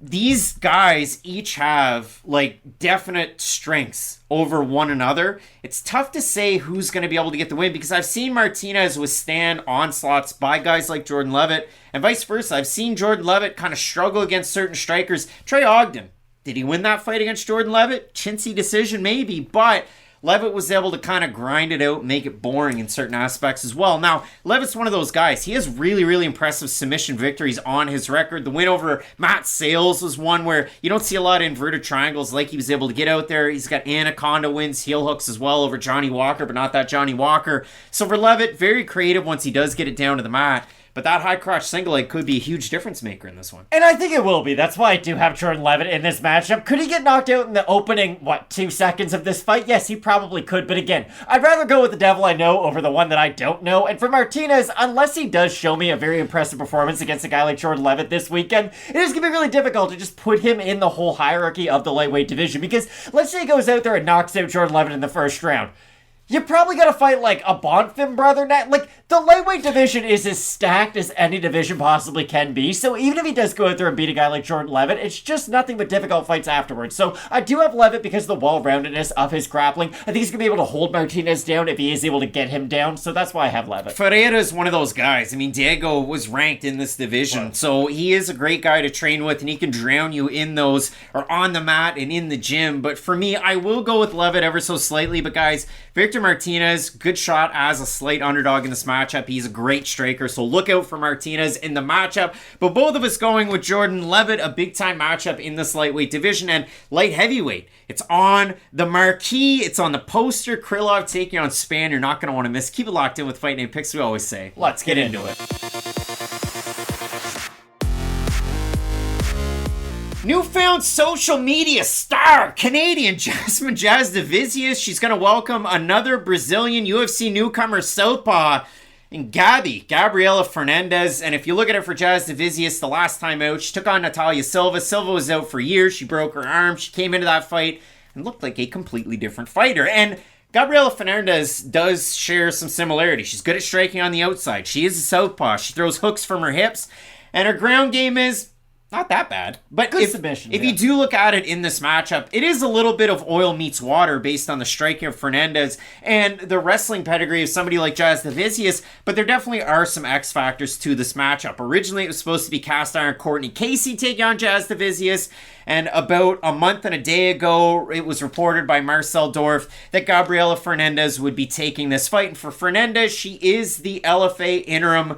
these guys each have, like, definite strengths over one another. It's tough to say who's going to be able to get the win because I've seen Martinez withstand onslaughts by guys like Jordan Leavitt and vice versa. I've seen Jordan Leavitt kind of struggle against certain strikers. Trey Ogden, did he win that fight against Jordan Leavitt? Chintzy decision, maybe, but Leavitt was able to kind of grind it out and make it boring in certain aspects as well. Now, Leavitt's one of those guys. He has really, really impressive submission victories on his record. The win over Matt Sales was one where you don't see a lot of inverted triangles like he was able to get out there. He's got Anaconda wins, heel hooks as well over Johnny Walker, but not that Johnny Walker. So for Leavitt, very creative once he does get it down to the mat. But that high crotch single leg could be a huge difference maker in this one. And I think it will be. That's why I do have Jordan Leavitt in this matchup. Could he get knocked out in the opening, 2 seconds of this fight? Yes, he probably could. But again, I'd rather go with the devil I know over the one that I don't know. And for Martinez, unless he does show me a very impressive performance against a guy like Jordan Leavitt this weekend, it is going to be really difficult to just put him in the whole hierarchy of the lightweight division. Because let's say he goes out there and knocks out Jordan Leavitt in the first round. You're probably going to fight, like, a Bonfim brother now. Like, the lightweight division is as stacked as any division possibly can be. So even if he does go out there and beat a guy like Jordan Leavitt, it's just nothing but difficult fights afterwards. So I do have Leavitt because of the well-roundedness of his grappling. I think he's going to be able to hold Martinez down if he is able to get him down. So that's why I have Leavitt. Ferreira is one of those guys. I mean, Diego was ranked in this division. So he is a great guy to train with, and he can drown you in those, or on the mat and in the gym. But for me, I will go with Leavitt ever so slightly. But guys, Victor Martinez, good shot as a slight underdog in this matchup. He's a great striker, so look out for Martinez in the matchup. But both of us going with Jordan Leavitt, a big-time matchup in this lightweight division. And light heavyweight, it's on the marquee, it's on the poster. Krylov taking on Spann. You're not going to want to miss. Keep it locked in with Fight Night Picks, we always say. Let's get into it. Newfound social media star, Canadian Jasmine Jasudavicius. She's going to welcome another Brazilian UFC newcomer, southpaw, and Gabriella Fernandes. And if you look at it for Jasudavicius, the last time out, she took on Natalia Silva. Silva was out for years. She broke her arm. She came into that fight and looked like a completely different fighter. And Gabriella Fernandes does share some similarities. She's good at striking on the outside. She is a southpaw. She throws hooks from her hips. And her ground game is not that bad. But good submission. If you do look at it in this matchup, it is a little bit of oil meets water based on the striking of Fernandes and the wrestling pedigree of somebody like Jasudavicius, but there definitely are some X factors to this matchup. Originally, it was supposed to be cast iron Courtney Casey taking on Jasudavicius, and about a month and a day ago, it was reported by Marcel Dorf that Gabriella Fernandes would be taking this fight. And for Fernandes, she is the LFA interim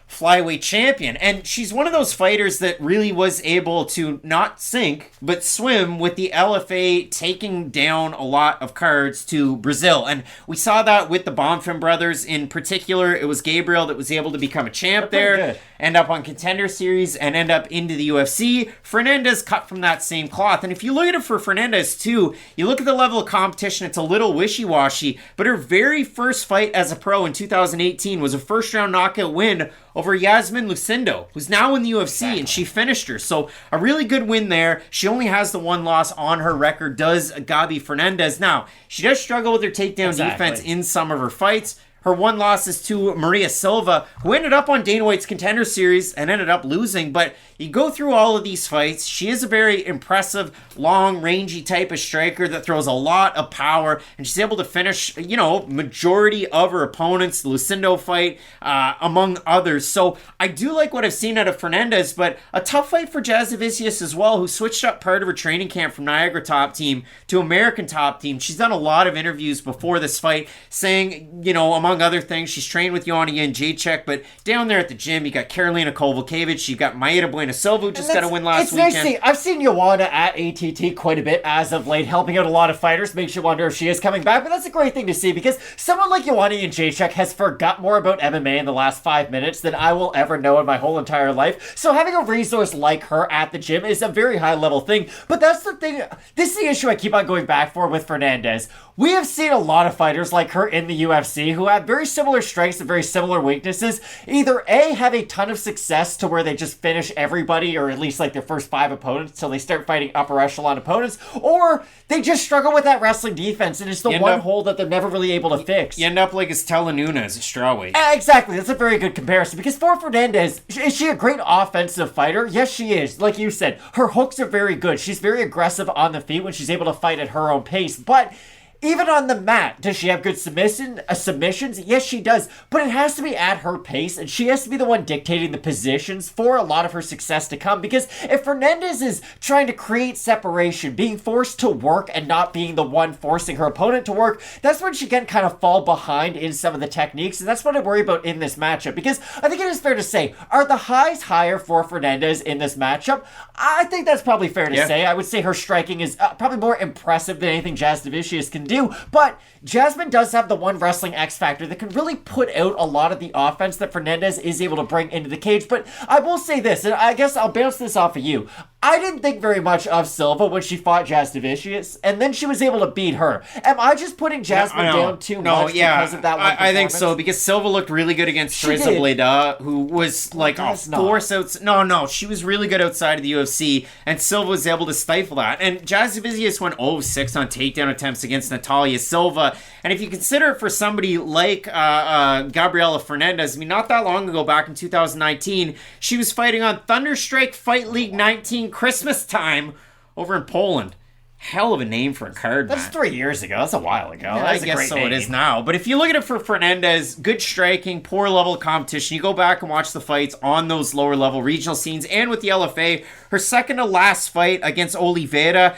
flyweight champion, and she's one of those fighters that really was able to not sink but swim with the LFA taking down a lot of cards to Brazil. And we saw that with the Bonfim brothers in particular. It was Gabriel that was able to become a champ there, end up on Contender Series, and end up into the UFC. Fernandes cut from that same cloth. And if you look at it for Fernandes too, you look at the level of competition, it's a little wishy-washy, but her very first fight as a pro in 2018 was a first round knockout win over Jasmine Lucindo, who's now in the UFC, and she finished her. So a really good win there. She only has the one loss on her record, does Gabi Fernandes. Now, she does struggle with her takedown defense in some of her fights. Her one loss is to Maria Silva, who ended up on Dana White's Contender Series and ended up losing. But you go through all of these fights, she is a very impressive, long, rangy type of striker that throws a lot of power, and she's able to finish, majority of her opponents, the Lucindo fight, among others. So I do like what I've seen out of Fernandes, but a tough fight for Jasudavicius as well, who switched up part of her training camp from Niagara Top Team to American Top Team. She's done a lot of interviews before this fight saying, among other things, she's trained with Joanna and Jacek, but down there at the gym, you got Karolina Kovalkiewicz, you got Maeda Bueno Silva, who just got a win last weekend. Nice to see. I've seen Joanna at ATT quite a bit as of late, helping out a lot of fighters. Makes you wonder if she is coming back, but that's a great thing to see because someone like Joanna and Jacek has forgot more about MMA in the last 5 minutes than I will ever know in my whole entire life. So having a resource like her at the gym is a very high level thing, but that's the thing. This is the issue I keep on going back for with Fernandes. We have seen a lot of fighters like her in the UFC who have very similar strengths and very similar weaknesses. Either A, have a ton of success to where they just finish everybody, or at least like their first 5 opponents till they start fighting upper echelon opponents, or they just struggle with that wrestling defense and it's the one hole that they're never really able to fix. You end up like Estela Nunes, a strawweight. Exactly, that's a very good comparison because for Fernandes, is she a great offensive fighter? Yes, she is. Like you said, her hooks are very good. She's very aggressive on the feet when she's able to fight at her own pace, but even on the mat, does she have good submissions? Yes, she does. But it has to be at her pace, and she has to be the one dictating the positions for a lot of her success to come. Because if Fernandes is trying to create separation, being forced to work and not being the one forcing her opponent to work, that's when she can kind of fall behind in some of the techniques. And that's what I worry about in this matchup. Because I think it is fair to say, are the highs higher for Fernandes in this matchup? I think that's probably fair to say. I would say her striking is probably more impressive than anything Jasudavicius can do, but Jasmine does have the one wrestling X factor that can really put out a lot of the offense that Fernandes is able to bring into the cage. But I will say this, and I guess I'll bounce this off of you. I didn't think very much of Silva when she fought Jasudavicius, and then she was able to beat her. Am I just putting Jasmine down too much because of that one performance? I think so, because Silva looked really good against Teresa Bleda, who was like a force outside. No, she was really good outside of the UFC, and Silva was able to stifle that. And Jasudavicius went 0-6 on takedown attempts against Natalia Silva, and if you consider it for somebody like Gabriella Fernandes, I mean, not that long ago, back in 2019, she was fighting on Thunderstrike Fight League 19 Christmas time over in Poland. Hell of a name for a card, That's 3 years ago. That's a while ago. Yeah, I guess so. It is now. But if you look at it for Fernandes, good striking, poor level of competition. You go back and watch the fights on those lower level regional scenes and with the LFA. Her second to last fight against Oliveira,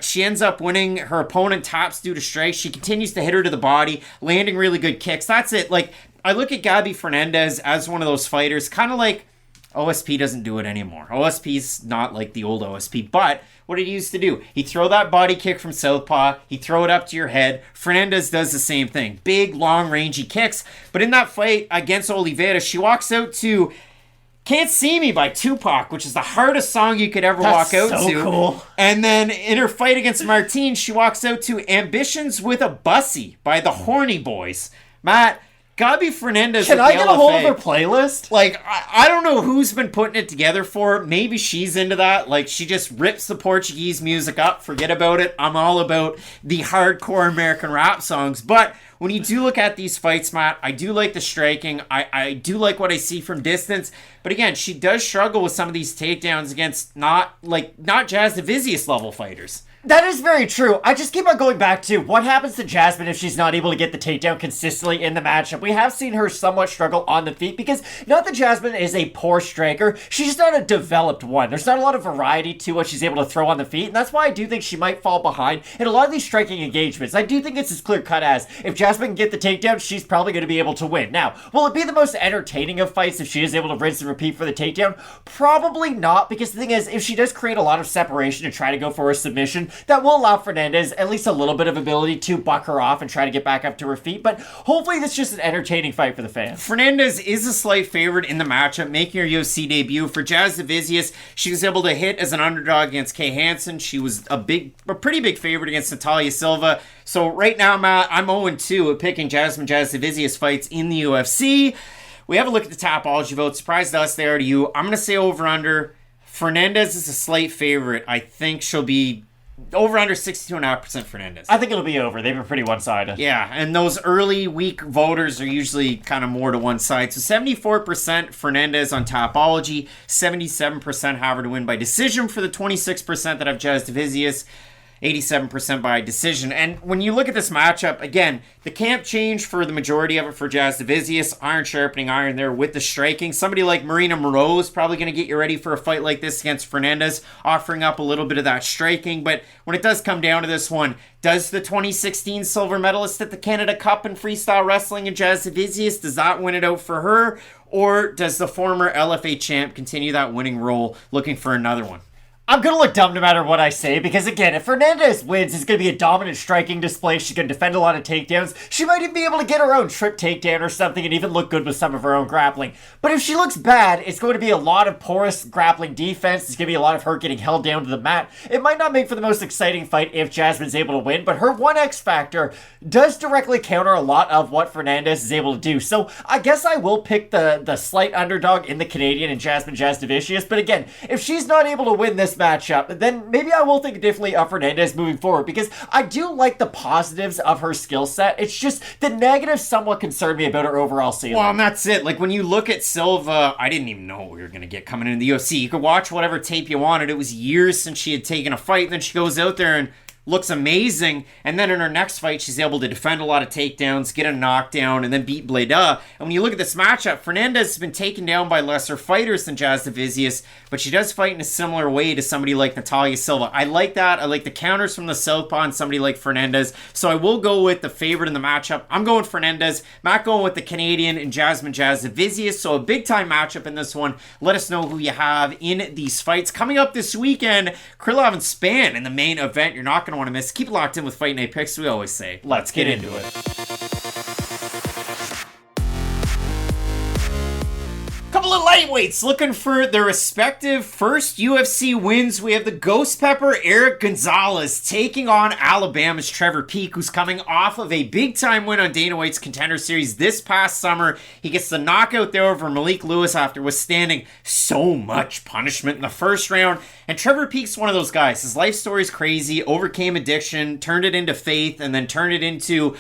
she ends up winning. Her opponent taps due to strikes. She continues to hit her to the body, landing really good kicks. That's it. Like, I look at Gabi Fernandes as one of those fighters, kind of like OSP doesn't do it anymore. OSP's not like the old OSP, but what did he used to do? He'd throw that body kick from southpaw, he'd throw it up to your head. Fernandes does the same thing. Big, long, rangy kicks. But in that fight against Oliveira, she walks out to Can't See Me by Tupac, which is the hardest song you could ever walk out so to. Cool. And then in her fight against Martine, she walks out to Ambitions with a Bussy by the Horny Boys. Matt, Gabi Fernandes. Can I get a hold of her playlist? Like, I don't know who's been putting it together for her. Maybe she's into that. Like, she just rips the Portuguese music up. Forget about it. I'm all about the hardcore American rap songs. But when you do look at these fights, Matt, I do like the striking. I do like what I see from distance. But again, she does struggle with some of these takedowns against not Jasudavicius level fighters. That is very true. I just keep on going back to what happens to Jasmine if she's not able to get the takedown consistently in the matchup. We have seen her somewhat struggle on the feet because not that Jasmine is a poor striker, she's just not a developed one. There's not a lot of variety to what she's able to throw on the feet, and that's why I do think she might fall behind in a lot of these striking engagements. I do think it's as clear cut as if Jasmine can get the takedown, she's probably going to be able to win. Now, will it be the most entertaining of fights if she is able to rinse and repeat for the takedown? Probably not, because the thing is, if she does create a lot of separation and try to go for a submission, that will allow Fernandes at least a little bit of ability to buck her off and try to get back up to her feet, but hopefully this is just an entertaining fight for the fans. Fernandes is a slight favorite in the matchup, making her UFC debut. For Jasudavicius, she was able to hit as an underdog against Kay Hansen. She was a pretty big favorite against Natalia Silva. So right now, Matt, I'm 0-2 at picking Jasmine Jasudavicius fights in the UFC. We have a look at the Tapology vote. Surprised us there to you. I'm going to say over-under. Fernandes is a slight favorite. I think she'll be over-under 62.5% Fernandes. I think it'll be over. They've been pretty one-sided. Yeah, and those early week voters are usually kind of more to one side. So 74% Fernandes on Tapology, 77% have her to win by decision for the 26% that have Jasudavicius, 87% by decision. And when you look at this matchup, again, the camp change for the majority of it for Jasudavicius, iron sharpening iron there with the striking. Somebody like Marina Moreau is probably going to get you ready for a fight like this against Fernandes, offering up a little bit of that striking. But when it does come down to this one, does the 2016 silver medalist at the Canada Cup in freestyle wrestling in Jasudavicius, does that win it out for her? Or does the former LFA champ continue that winning role looking for another one? I'm going to look dumb no matter what I say, because again, if Fernandes wins, it's going to be a dominant striking display. She can defend a lot of takedowns. She might even be able to get her own trip takedown or something and even look good with some of her own grappling. But if she looks bad, it's going to be a lot of porous grappling defense. It's going to be a lot of her getting held down to the mat. It might not make for the most exciting fight if Jasmine's able to win, but her 1X factor does directly counter a lot of what Fernandes is able to do. So I guess I will pick the slight underdog in the Canadian and Jasmine Jasudavicius. But again, if she's not able to win this matchup, then maybe I will think differently of Fernandes moving forward, because I do like the positives of her skill set. It's just the negatives somewhat concern me about her overall ceiling. Well, and that's it. Like, when you look at Silva, I didn't even know what we were going to get coming into the UFC. You could watch whatever tape you wanted. It was years since she had taken a fight, and then she goes out there and looks amazing, and then in her next fight, she's able to defend a lot of takedowns, get a knockdown, and then beat Bleda. And when you look at this matchup, Fernandes has been taken down by lesser fighters than Jasudavicius, but she does fight in a similar way to somebody like Natalia Silva. I like that. I like the counters from the southpaw and somebody like Fernandes, so I will go with the favorite in the matchup. I'm going Fernandes. Matt going with the Canadian and Jasmine Jasudavicius, so a big-time matchup in this one. Let us know who you have in these fights. Coming up this weekend, Krylov and Spann in the main event. You're not going to want to miss. Keep it locked in with Fight Night Picks. We always say, let's get into it. Couple of lightweights looking for their respective first UFC wins. We have the Ghost Pepper Erick Gonzalez taking on Alabama's Trevor Peek, who's coming off of a big-time win on Dana White's Contender Series this past summer. He gets the knockout there over Malik Lewis after withstanding so much punishment in the first round. And Trevor Peek's one of those guys. His life story is crazy, overcame addiction, turned it into faith, and then turned it into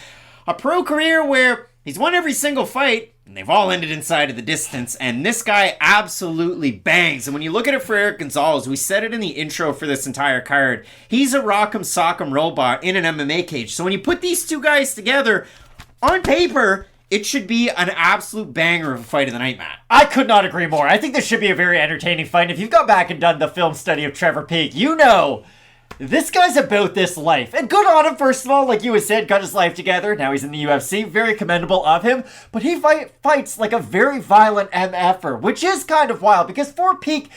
a pro career where he's won every single fight, and they've all ended inside of the distance, and this guy absolutely bangs. And when you look at it for Erick Gonzalez, we said it in the intro for this entire card, he's a rock'em sock'em robot in an MMA cage. So when you put these two guys together, on paper, it should be an absolute banger of a fight of the night, Matt. I could not agree more. I think this should be a very entertaining fight. If you've gone back and done the film study of Trevor Peek, you know this guy's about this life. And good on him, first of all. Like you had said, got his life together. Now he's in the UFC. Very commendable of him. But he fights like a very violent MFer, which is kind of wild. Because for Peek,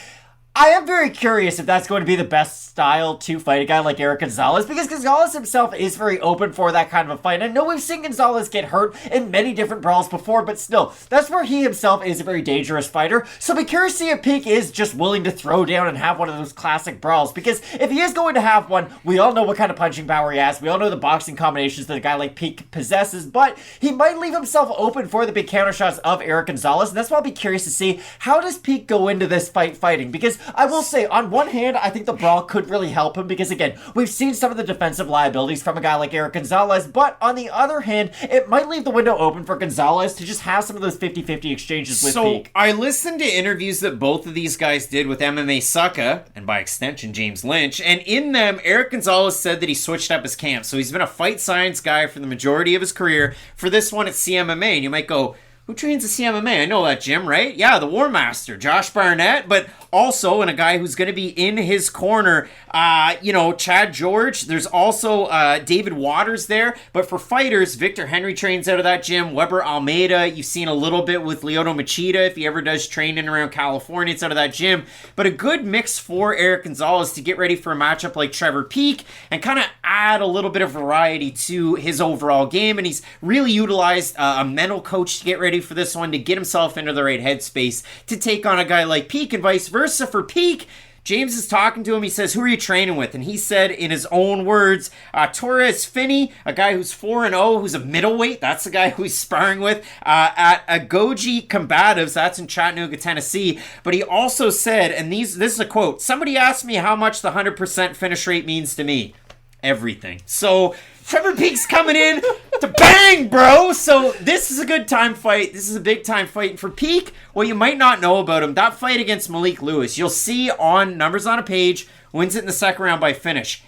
I am very curious if that's going to be the best style to fight a guy like Erick Gonzalez, because Gonzalez himself is very open for that kind of a fight. I know we've seen Gonzalez get hurt in many different brawls before, but still, that's where he himself is a very dangerous fighter. So be curious to see if Peak is just willing to throw down and have one of those classic brawls, because if he is going to have one, we all know what kind of punching power he has. We all know the boxing combinations that a guy like Peak possesses, but he might leave himself open for the big counter shots of Erick Gonzalez, and that's why I'll be curious to see how does Peak go into this fight fighting, because I will say, on one hand, I think the brawl could really help him because, again, we've seen some of the defensive liabilities from a guy like Erick Gonzalez, but on the other hand, it might leave the window open for Gonzalez to just have some of those 50-50 exchanges with Peak. So, I listened to interviews that both of these guys did with MMA Sucka, and by extension, James Lynch, and in them, Erick Gonzalez said that he switched up his camp. So, he's been a fight science guy for the majority of his career. For this one, it's CMMA, and you might go, who trains at CMMA? I know that gym, right? Yeah, the War Master, Josh Barnett, but also, and a guy who's going to be in his corner, Chad George. There's also David Waters there. But for fighters, Victor Henry trains out of that gym. Weber Almeida, you've seen a little bit with Lyoto Machida. If he ever does train in around California, it's out of that gym. But a good mix for Erick Gonzalez to get ready for a matchup like Trevor Peak and kind of add a little bit of variety to his overall game. And he's really utilized a mental coach to get ready for this one, to get himself into the right headspace to take on a guy like Peak, and vice versa. For Peak, James is talking to him. He says, who are you training with? And he said, in his own words, Torres Finney, a guy who's 4-0, who's a middleweight. That's the guy who he's sparring with at Agoji Combatives. That's in Chattanooga, Tennessee. But he also said, and this is a quote, somebody asked me how much the 100% finish rate means to me. Everything. So Trevor Peak's coming in to bang, bro. So this is a good time fight. This is a big time fight. And for Peak, what you might not know about him, that fight against Malik Lewis, you'll see on Numbers on a Page, wins it in the second round by finish.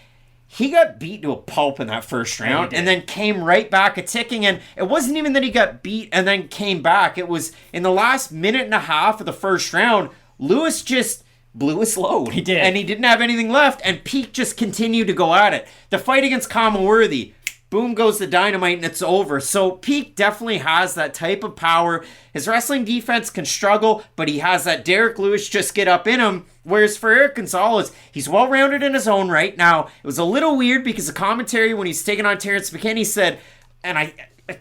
He got beat to a pulp in that first round and then came right back a ticking. And it wasn't even that he got beat and then came back. It was in the last minute and a half of the first round, Lewis just blew his load. He did. And he didn't have anything left, and Peak just continued to go at it. The fight against Worthy, boom goes the dynamite, and it's over. So Peak definitely has that type of power. His wrestling defense can struggle, but he has that Derek Lewis just get up in him. Whereas for Erick Gonzalez, he's well-rounded in his own right. Now, it was a little weird because the commentary when he's taking on Terrence McKinney said, and I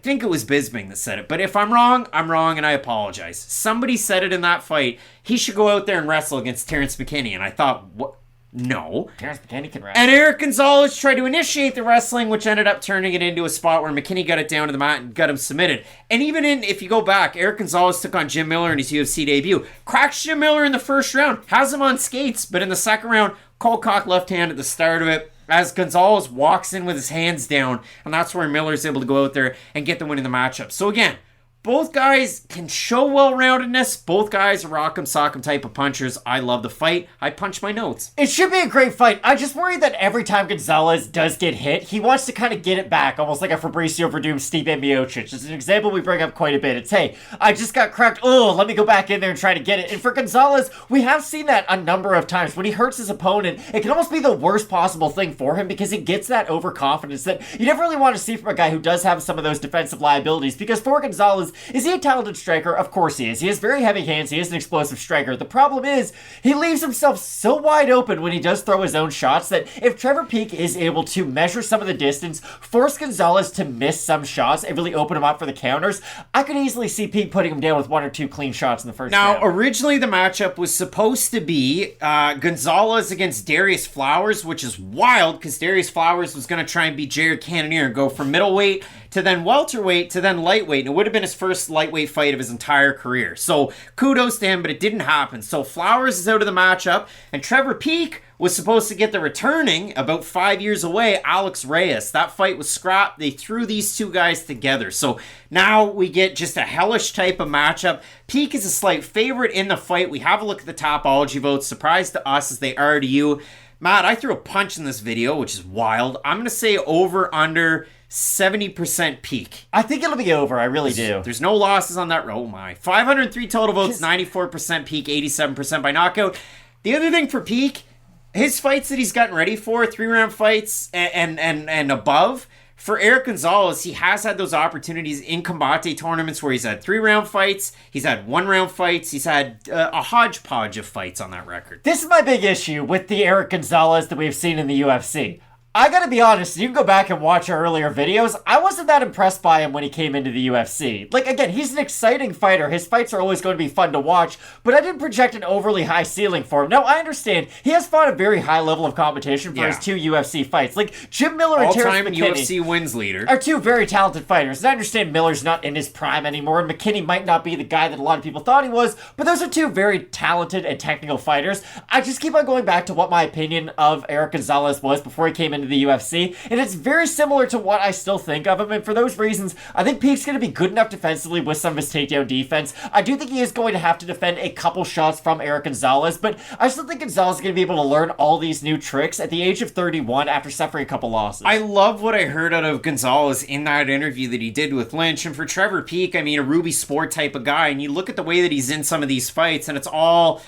think it was Bisbing that said it, but if I'm wrong, and I apologize. Somebody said it in that fight. He should go out there and wrestle against Terrence McKinney, and I thought, what? No. Terrence McKinney can wrestle. And Erick Gonzalez tried to initiate the wrestling, which ended up turning it into a spot where McKinney got it down to the mat and got him submitted. And even if you go back, Erick Gonzalez took on Jim Miller in his UFC debut. Cracks Jim Miller in the first round, has him on skates, but in the second round, cold cock left hand at the start of it, as Gonzalez walks in with his hands down, and that's where Miller's able to go out there and get the win in the matchup. So again, both guys can show well-roundedness. Both guys are rock'em sock'em type of punchers. I love the fight. I punch my notes. It should be a great fight. I just worry that every time Gonzalez does get hit, he wants to kind of get it back, almost like a Fabricio Verdum Stipe Miocic. It's an example we bring up quite a bit. It's, hey, I just got cracked. Oh, let me go back in there and try to get it. And for Gonzalez, we have seen that a number of times. When he hurts his opponent, it can almost be the worst possible thing for him because he gets that overconfidence that you never really want to see from a guy who does have some of those defensive liabilities. Because for Gonzalez, is he a talented striker? Of course he is. He has very heavy hands. He is an explosive striker. The problem is he leaves himself so wide open when he does throw his own shots that if Trevor Peak is able to measure some of the distance, force Gonzalez to miss some shots and really open him up for the counters, I could easily see Peak putting him down with one or two clean shots in the first round. Now, originally the matchup was supposed to be Gonzalez against Darius Flowers, which is wild because Darius Flowers was going to try and beat Jared Cannonier and go from middleweight to then welterweight to then lightweight. And it would have been his first lightweight fight of his entire career. So kudos to him, but it didn't happen. So Flowers is out of the matchup, and Trevor Peak was supposed to get the returning, about 5 years away, Alex Reyes. That fight was scrapped. They threw these two guys together. So now we get just a hellish type of matchup. Peak is a slight favorite in the fight. We have a look at the Topology votes. Surprise to us as they are to you. Matt, I threw a punch in this video, which is wild. I'm going to say over under 70% Peak. I think it'll be over. I really do. There's no losses on that row. Oh my. 503 total votes, 94% Peak, 87% by knockout. The other thing for Peak, his fights that he's gotten ready for, 3-round fights and above, for Erick Gonzalez, he has had those opportunities in combate tournaments where he's had 3-round fights, he's had 1-round fights, he's had a hodgepodge of fights on that record. This is my big issue with the Erick Gonzalez that we've seen in the UFC. I gotta be honest, you can go back and watch our earlier videos. I wasn't that impressed by him when he came into the UFC. Like, again, he's an exciting fighter. His fights are always going to be fun to watch, but I didn't project an overly high ceiling for him. Now, I understand he has fought a very high level of competition for his 2 UFC fights. Like, Jim Miller and Terrence all-time McKinney UFC wins leader are 2 very talented fighters. And I understand Miller's not in his prime anymore, and McKinney might not be the guy that a lot of people thought he was, but those are 2 very talented and technical fighters. I just keep on going back to what my opinion of Erick Gonzalez was before he came into the UFC. And it's very similar to what I still think of him. And for those reasons, I think Peake's going to be good enough defensively with some of his takedown defense. I do think he is going to have to defend a couple shots from Erick Gonzalez, but I still think Gonzalez is going to be able to learn all these new tricks at the age of 31 after suffering a couple losses. I love what I heard out of Gonzalez in that interview that he did with Lynch. And for Trevor Peake, I mean, a Ruby Sport type of guy. And you look at the way that he's in some of these fights, and it's all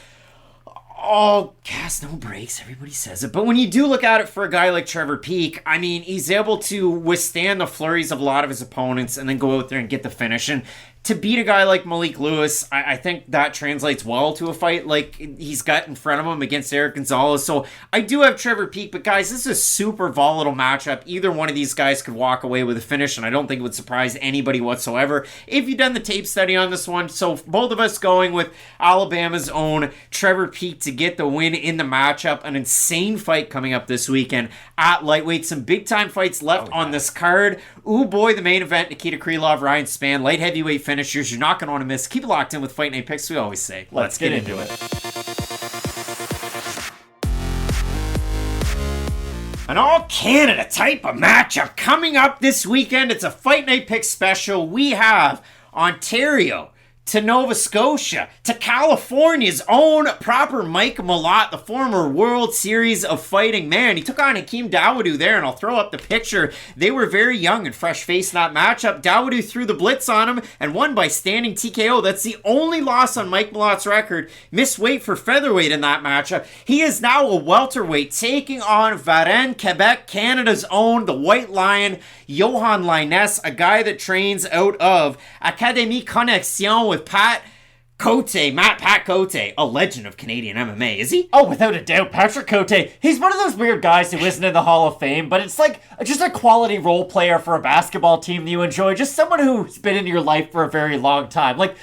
gas, no brakes, everybody says it. But when you do look at it for a guy like Trevor Peake, I mean, he's able to withstand the flurries of a lot of his opponents and then go out there and get the finish. And to beat a guy like Malik Lewis, I think that translates well to a fight like he's got in front of him against Erick Gonzalez. So I do have Trevor Peake, but guys, this is a super volatile matchup. Either one of these guys could walk away with a finish, and I don't think it would surprise anybody whatsoever if you've done the tape study on this one. So both of us going with Alabama's own Trevor Peake to get the win in the matchup. An insane fight coming up this weekend at lightweight. Some big-time fights left on this card. Ooh boy, the main event, Nikita Krylov, Ryan Spann, light heavyweight finishers. You're not going to want to miss. Keep it locked in with Fight Night Picks, we always say. Let's get into it. An all-Canada type of matchup coming up this weekend. It's a Fight Night Picks special. We have Ontario to Nova Scotia, to California's own proper Mike Mallet, the former World Series of Fighting man. He took on Hakeem Dawodu there, and I'll throw up the picture. They were very young and fresh-faced in that matchup. Dawodu threw the blitz on him and won by standing TKO. That's the only loss on Mike Mallet's record. Missed weight for featherweight in that matchup. He is now a welterweight, taking on Varennes, Quebec, Canada's own, the White Lion, Yohan Lainesse, a guy that trains out of Académie Connexion with Pat Cote, a legend of Canadian MMA, is he? Oh, without a doubt, Patrick Cote. He's one of those weird guys who isn't in the Hall of Fame, but it's like just a quality role player for a basketball team that you enjoy. Just someone who's been in your life for a very long time. Like,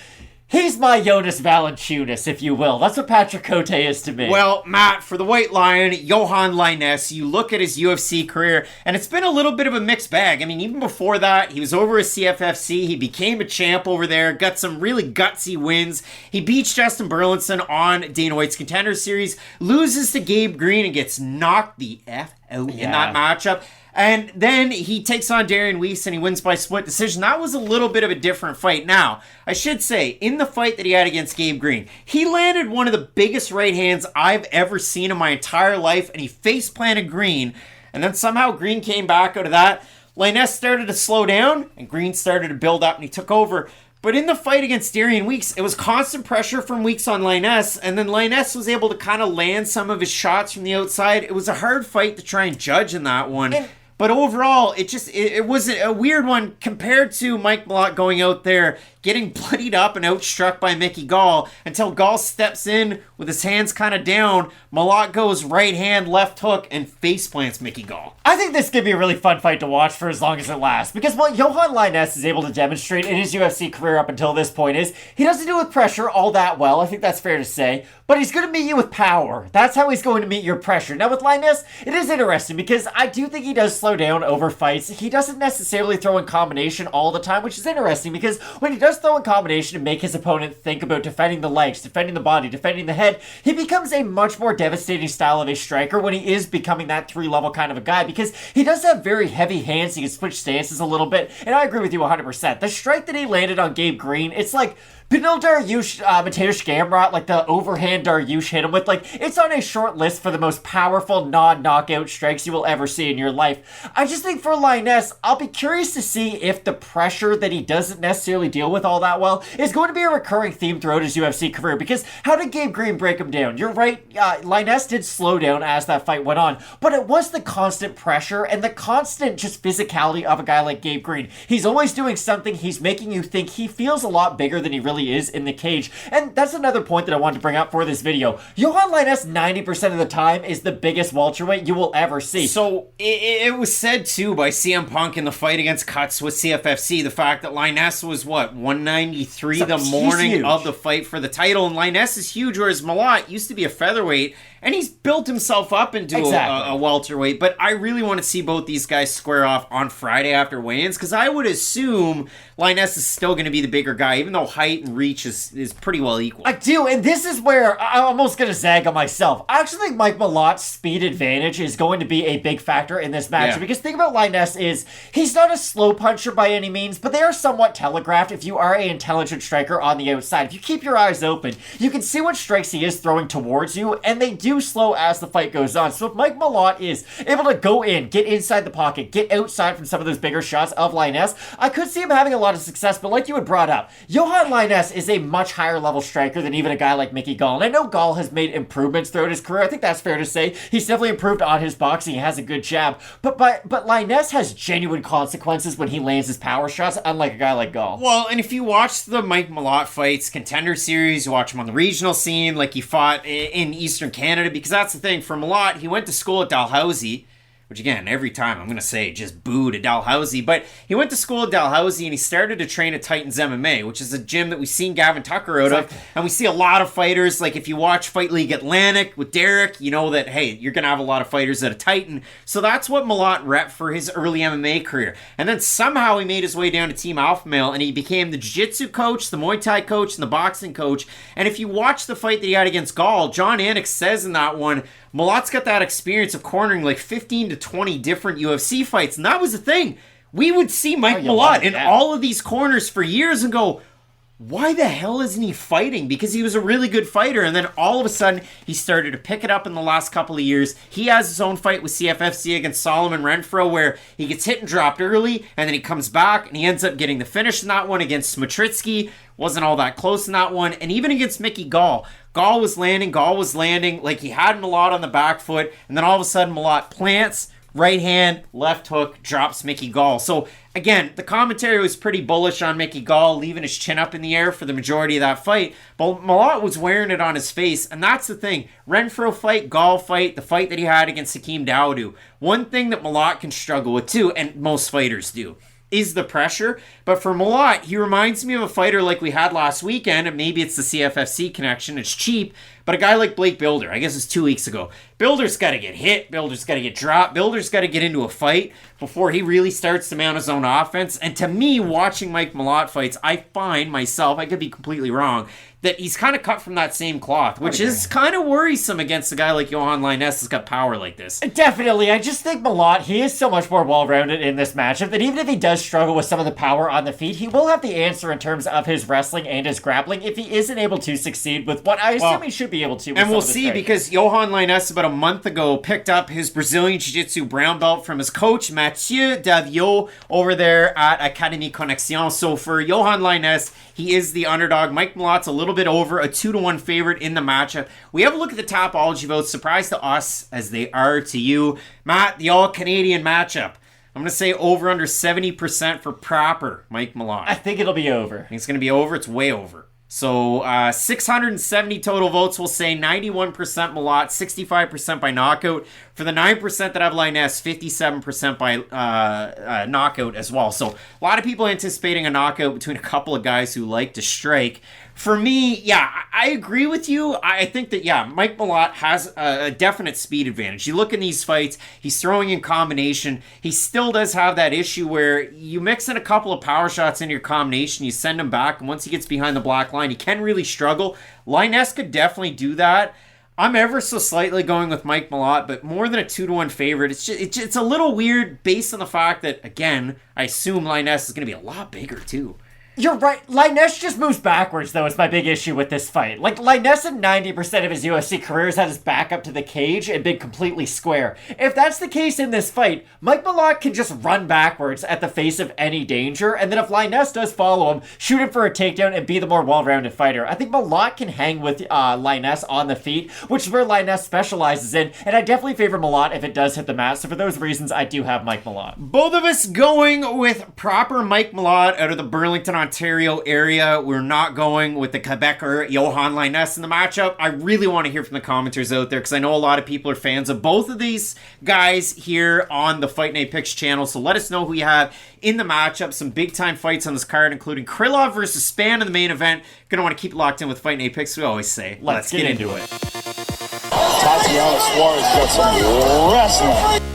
he's my Jonas Valanciunas, if you will. That's what Patrick Cote is to me. Well, Matt, for the White Lion, Yohan Lainesse, you look at his UFC career, and it's been a little bit of a mixed bag. I mean, even before that, he was over at CFFC. He became a champ over there, got some really gutsy wins. He beats Justin Burlinson on Dana White's Contender Series, loses to Gabe Green, and gets knocked the F out in that matchup. And then he takes on Darian Weiss and he wins by split decision. That was a little bit of a different fight. Now, I should say, in the fight that he had against Gabe Green, he landed one of the biggest right hands I've ever seen in my entire life, and he face planted Green. And then somehow Green came back out of that. Lainesse started to slow down, and Green started to build up, and he took over. But in the fight against Darian Weiss, it was constant pressure from Weiss on Lainesse, and then Lainesse was able to kind of land some of his shots from the outside. It was a hard fight to try and judge in that one. But overall, it was a weird one compared to Mike Mallet going out there, getting bloodied up and outstruck by Mickey Gall until Gall steps in with his hands kind of down. Mallet goes right hand, left hook, and face plants Mickey Gall. I think this could be a really fun fight to watch for as long as it lasts, because what Yohan Lainesse is able to demonstrate in his UFC career up until this point is he doesn't do it with pressure all that well. I think that's fair to say, but he's going to meet you with power. That's how he's going to meet your pressure. Now with Lainesse, it is interesting because I do think he does slow down over fights. He doesn't necessarily throw in combination all the time, which is interesting because when he does throw in combination and make his opponent think about defending the legs, defending the body, defending the head, he becomes a much more devastating style of a striker when he is becoming that 3-level kind of a guy, because he does have very heavy hands. He can switch stances a little bit, and I agree with you 100%. The strike that he landed on Gabe Green, it's like Pinil Dariush, Mateusz Gamrot, like the overhand Dariush hit him with, like, it's on a short list for the most powerful non-knockout strikes you will ever see in your life. I just think for Lainesse, I'll be curious to see if the pressure that he doesn't necessarily deal with all that well is going to be a recurring theme throughout his UFC career, because how did Gabe Green break him down? You're right, Lainesse did slow down as that fight went on, but it was the constant pressure and the constant just physicality of a guy like Gabe Green. He's always doing something, he's making you think he feels a lot bigger than he really is in the cage. And that's another point that I wanted to bring up for this video. Yohan Lainesse 90% of the time is the biggest welterweight you will ever see. So it was said too by CM Punk in the fight against Cuts with CFFC, the fact that Lainesse was 193 the morning of the fight for the title, and Lainesse is huge, whereas Mallet used to be a featherweight, and he's built himself up into a welterweight. But I really want to see both these guys square off on Friday after weigh-ins, because I would assume Lainesse is still going to be the bigger guy, even though height and reach is pretty well equal. I do, and this is where I'm almost going to zag on myself. I actually think Mike Malot's speed advantage is going to be a big factor in this match, because the thing about Lainesse is he's not a slow puncher by any means, but they are somewhat telegraphed if you are an intelligent striker on the outside. If you keep your eyes open, you can see what strikes he is throwing towards you, and they do slow as the fight goes on. So if Mike Mallet is able to go in, get inside the pocket, get outside from some of those bigger shots of Lainesse, I could see him having a lot of success. But like you had brought up, Yohan Lainesse is a much higher level striker than even a guy like Mickey Gall. And I know Gall has made improvements throughout his career. I think that's fair to say. He's definitely improved on his boxing. He has a good jab. But Lainesse has genuine consequences when he lands his power shots, unlike a guy like Gall. Well, and if you watch the Mike Mallet fights, Contender Series, you watch him on the regional scene, like he fought in Eastern Canada, because that's the thing. For Mallet, he went to school at Dalhousie, which again, every time I'm going to say just boo to Dalhousie, but he went to school at Dalhousie and he started to train at Titans MMA, which is a gym that we've seen Gavin Tucker out of, and we see a lot of fighters, like if you watch Fight League Atlantic with Derek, you know that, hey, you're going to have a lot of fighters at a Titan, so that's what Mallet rep for his early MMA career, and then somehow he made his way down to Team Alpha Male, and he became the Jiu-Jitsu coach, the Muay Thai coach, and the boxing coach, and if you watch the fight that he had against Gall, John Anik says in that one, Mallet's got that experience of cornering like 15 to 20 different UFC fights, and that was the thing. We would see Mike Mallet in all of these corners for years and go, why the hell isn't he fighting? Because he was a really good fighter, and then all of a sudden, he started to pick it up in the last couple of years. He has his own fight with CFFC against Solomon Renfro, where he gets hit and dropped early, and then he comes back, and he ends up getting the finish in that one against Smatritsky. Wasn't all that close in that one, and even against Mickey Gall. Gall was landing, like he had Mallet on the back foot, and then all of a sudden, Mallet plants, right hand, left hook, drops Mickey Gall. So, again, the commentary was pretty bullish on Mickey Gall, leaving his chin up in the air for the majority of that fight. But Mallet was wearing it on his face, and that's the thing. Renfro fight, Gall fight, the fight that he had against Hakeem Dawodu. One thing that Mallet can struggle with too, and most fighters do, is the pressure. But for Mallet, he reminds me of a fighter like we had last weekend, and maybe it's the CFFC connection, it's cheap, but a guy like Blake Bilder, I guess it's 2 weeks ago. Bilder's got to get hit, Bilder's got to get dropped, Bilder's got to get into a fight before he really starts to mount his own offense. And to me, watching Mike Mallet fights, I find myself, I could be completely wrong, that he's kind of cut from that same cloth, which is kind of worrisome against a guy like Yohan Lainesse who's got power like this. Definitely. I just think Mallet, he is so much more well-rounded in this matchup that even if he does struggle with some of the power on the feet, he will have the answer in terms of his wrestling and his grappling if he isn't able to succeed with what I assume he should be able to. And we'll see, because Yohan Lainesse about a month ago picked up his Brazilian Jiu-Jitsu brown belt from his coach, Mathieu Davio, over there at Académie Connexion. So for Yohan Lainesse, he is the underdog. Mike Mallet's a little bit over, a 2-1 favorite in the matchup. We have a look at the Tapology votes. Surprise to us as they are to you. Matt, the all-Canadian matchup. I'm going to say over under 70% for proper Mike Mallet. I think it'll be over. I think it's going to be over. It's way over. So 670 total votes will say 91% Mallet, 65% by knockout. For the 9% that have Lainesse, 57% by knockout as well. So a lot of people anticipating a knockout between a couple of guys who like to strike. For me, yeah, I agree with you. I think that, yeah, Mike Mallet has a definite speed advantage. You look in these fights, he's throwing in combination. He still does have that issue where you mix in a couple of power shots into your combination, you send him back, and once he gets behind the black line, he can really struggle. Lainesse could definitely do that. I'm ever so slightly going with Mike Mallet, but more than a 2-1 favorite. It's a little weird based on the fact that, again, I assume Lainesse is going to be a lot bigger too. You're right. Lainesse just moves backwards, though, is my big issue with this fight. Like, Lainesse in 90% of his UFC career has had his back up to the cage and been completely square. If that's the case in this fight, Mike Malott can just run backwards at the face of any danger, and then if Lainesse does follow him, shoot him for a takedown and be the more well-rounded fighter. I think Malott can hang with Lainesse on the feet, which is where Lainesse specializes in, and I definitely favor Malott if it does hit the mat, so for those reasons, I do have Mike Malott. Both of us going with proper Mike Malott out of the Burlington, Ontario area. We're not going with the Quebecer Yohan Lainesse in the matchup. I really want to hear from the commenters out there because I know a lot of people are fans of both of these guys here on the Fight Night Picks channel. So let us know who you have in the matchup. Some big time fights on this card, including Krylov versus Spann in the main event. Gonna want to keep locked in with Fight Night Picks. We always say, let's get into it. Tatiana Suarez got some wrestling.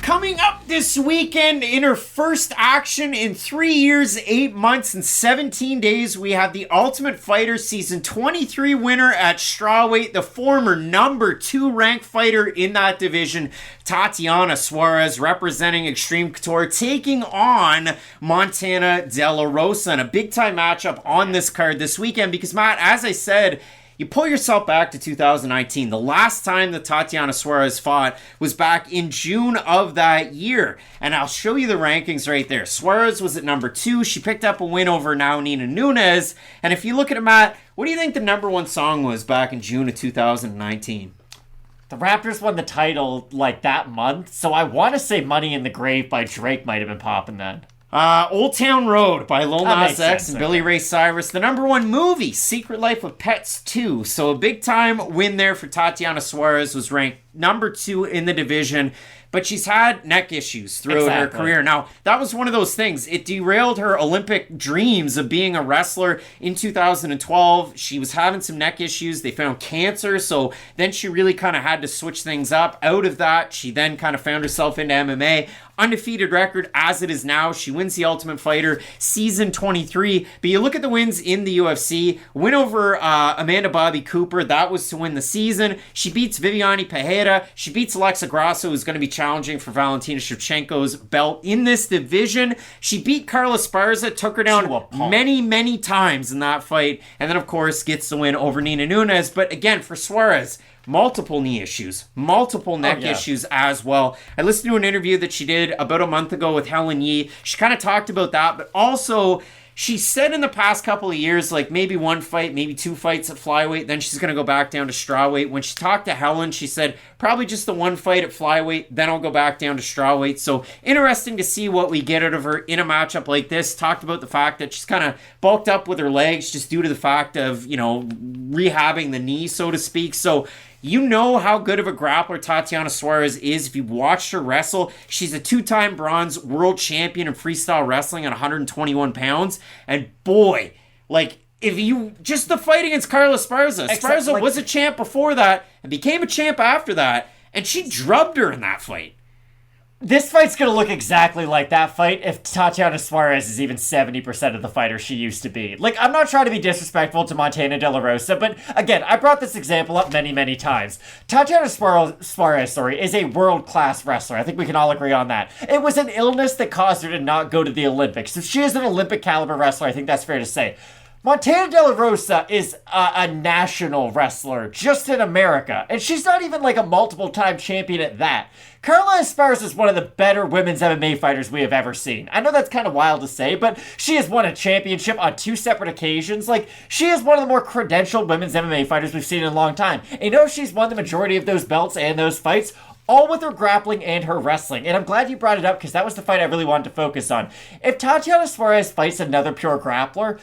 Coming up this weekend in her first action in 3 years, 8 months, and 17 days, we have the Ultimate Fighter Season 23 winner at strawweight, the former number 2 ranked fighter in that division, Tatiana Suarez, representing Extreme Couture, taking on Montana De La Rosa in a big-time matchup on this card this weekend because, Matt, as I said, you pull yourself back to 2019. The last time that Tatiana Suarez fought was back in June of that year. And I'll show you the rankings right there. Suarez was at number 2. She picked up a win over now Nina Nunes. And if you look at it, Matt, what do you think the number 1 song was back in June of 2019? The Raptors won the title like that month, so I want to say Money in the Grave by Drake might have been popping then. Old Town Road by Lil Nas X and okay. Billy Ray Cyrus. The number 1 movie, Secret Life of Pets 2. So a big time win there for Tatiana Suarez. Was ranked number 2 in the division. But she's had neck issues throughout her career. Now, that was one of those things. It derailed her Olympic dreams of being a wrestler in 2012. She was having some neck issues. They found cancer, so then she really kind of had to switch things up. Out of that, she then kind of found herself into MMA. Undefeated record as it is now. She wins the Ultimate Fighter Season 23. But you look at the wins in the UFC. Win over Amanda Bobby Cooper. That was to win the season. She beats Viviane Pereira. She beats Alexa Grasso, who's going to be challenging for Valentina Shevchenko's belt in this division. She beat Carla Esparza. Took her down many, many times in that fight. And then, of course, gets the win over Nina Nunes. But again, for Suarez, multiple knee issues, multiple neck issues as well. I listened to an interview that she did about a month ago with Helen Yee. She kind of talked about that, but also she said in the past couple of years, like maybe 1 fight, maybe 2 fights at flyweight, then she's going to go back down to strawweight. When she talked to Helen, she said probably just the 1 fight at flyweight, then I'll go back down to strawweight. So interesting to see what we get out of her in a matchup like this. Talked about the fact that she's kind of bulked up with her legs just due to the fact of, rehabbing the knee, so to speak. So you know how good of a grappler Tatiana Suarez is if you've watched her wrestle. She's a 2-time bronze world champion in freestyle wrestling at 121 pounds. And boy, if you just the fight against Carla Esparza. Esparza was a champ before that and became a champ after that. And she drubbed her in that fight. This fight's going to look exactly like that fight if Tatiana Suarez is even 70% of the fighter she used to be. I'm not trying to be disrespectful to Montana De La Rosa, but again, I brought this example up many, many times. Tatiana Suarez, is a world-class wrestler. I think we can all agree on that. It was an illness that caused her to not go to the Olympics. So she is an Olympic-caliber wrestler. I think that's fair to say. Montana De La Rosa is a national wrestler just in America, and she's not even a multiple-time champion at that. Carla Esparza is one of the better women's MMA fighters we have ever seen. I know that's kind of wild to say, but she has won a championship on 2 separate occasions. She is one of the more credentialed women's MMA fighters we've seen in a long time. And she's won the majority of those belts and those fights, all with her grappling and her wrestling. And I'm glad you brought it up because that was the fight I really wanted to focus on. If Tatiana Suarez fights another pure grappler,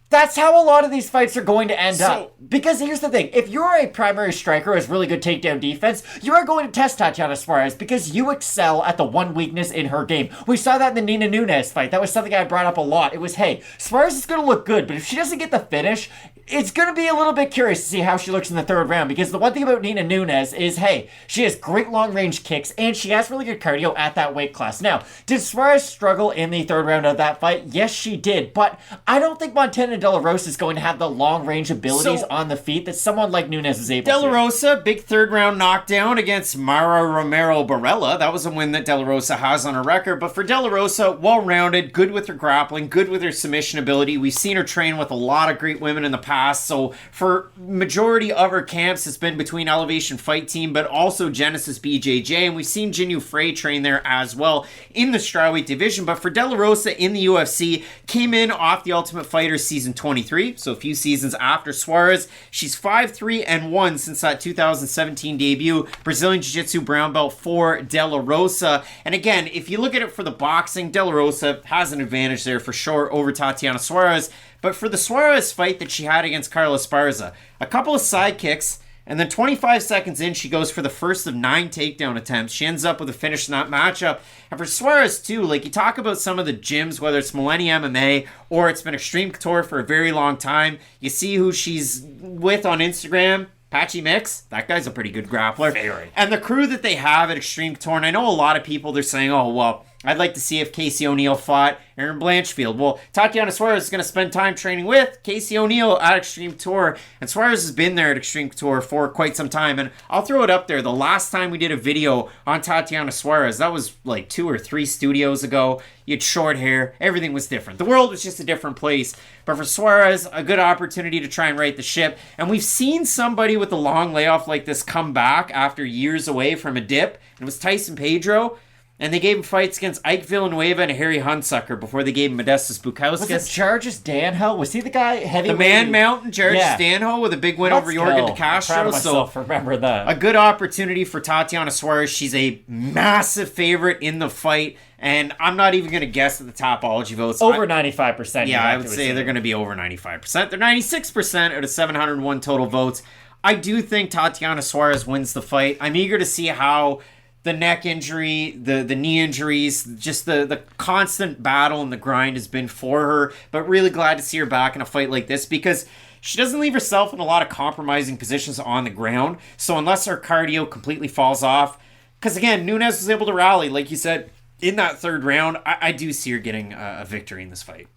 that's how a lot of these fights are going to end up. Because here's the thing. If you're a primary striker who has really good takedown defense, you are going to test Tatiana Suarez because you excel at the one weakness in her game. We saw that in the Nina Nunes fight. That was something I brought up a lot. It was, hey, Suarez is going to look good, but if she doesn't get the finish, it's going to be a little bit curious to see how she looks in the 3rd round. Because the one thing about Nina Nunes is, hey, she has great long-range kicks, and she has really good cardio at that weight class. Now, did Suarez struggle in the 3rd round of that fight? Yes, she did. But I don't think Montana De La Rosa is going to have the long-range abilities on the feet that someone like Nunes is able De La to. Rosa, big third-round knockdown against Mara Romero Barella. That was a win that De La Rosa has on her record. But for De La Rosa, well-rounded, good with her grappling, good with her submission ability. We've seen her train with a lot of great women in the past. So for majority of her camps, it's been between Elevation Fight Team, but also Genesis BJJ. And we've seen Jinyu Frey train there as well in the strawweight division. But for De La Rosa in the UFC, came in off the Ultimate Fighter season 23, so a few seasons after Suarez. She's 5-3-1 since that 2017 debut. Brazilian Jiu-Jitsu brown belt for De La Rosa. And again, if you look at it for the boxing, De La Rosa has an advantage there for sure over Tatiana Suarez. But for the Suarez fight that she had against Carla Esparza, a couple of side kicks, and then 25 seconds in, she goes for the first of 9 takedown attempts. She ends up with a finish in that matchup. And for Suarez, too, like you talk about some of the gyms, whether it's Millennium MMA or it's been Extreme Couture for a very long time. You see who she's with on Instagram. Patchy Mix, that guy's a pretty good grappler. Very. And the crew that they have at Extreme Couture, and I know a lot of people, they're saying, oh, well, I'd like to see if Casey O'Neill fought Aaron Blanchfield. Well, Tatiana Suarez is going to spend time training with Casey O'Neill at Extreme Couture, and Suarez has been there at Extreme Couture for quite some time. And I'll throw it up there. The last time we did a video on Tatiana Suarez, that was like 2 or 3 studios ago. You had short hair. Everything was different. The world was just a different place. But for Suarez, a good opportunity to try and right the ship. And we've seen somebody with a long layoff like this come back after years away from a dip. And it was Tyson Pedro. And they gave him fights against Ike Villanueva and Harry Hunsucker before they gave him Modestas Bukauskas. Was it Georges Danho? Was he the guy heavyweight? The Man Mountain, Georges Danho with a big win over Jorgen De Castro. I'm proud of myself, remember that. A good opportunity for Tatiana Suarez. She's a massive favorite in the fight. And I'm not even going to guess at the Topology votes. Over 95%. Yeah, I would say they're going to be over 95%. They're 96% out of 701 total votes. I do think Tatiana Suarez wins the fight. I'm eager to see how the neck injury, the knee injuries, just the constant battle and the grind has been for her. But really glad to see her back in a fight like this because she doesn't leave herself in a lot of compromising positions on the ground. So unless her cardio completely falls off, because again, Nunes was able to rally, like you said, in that third round, I do see her getting a victory in this fight.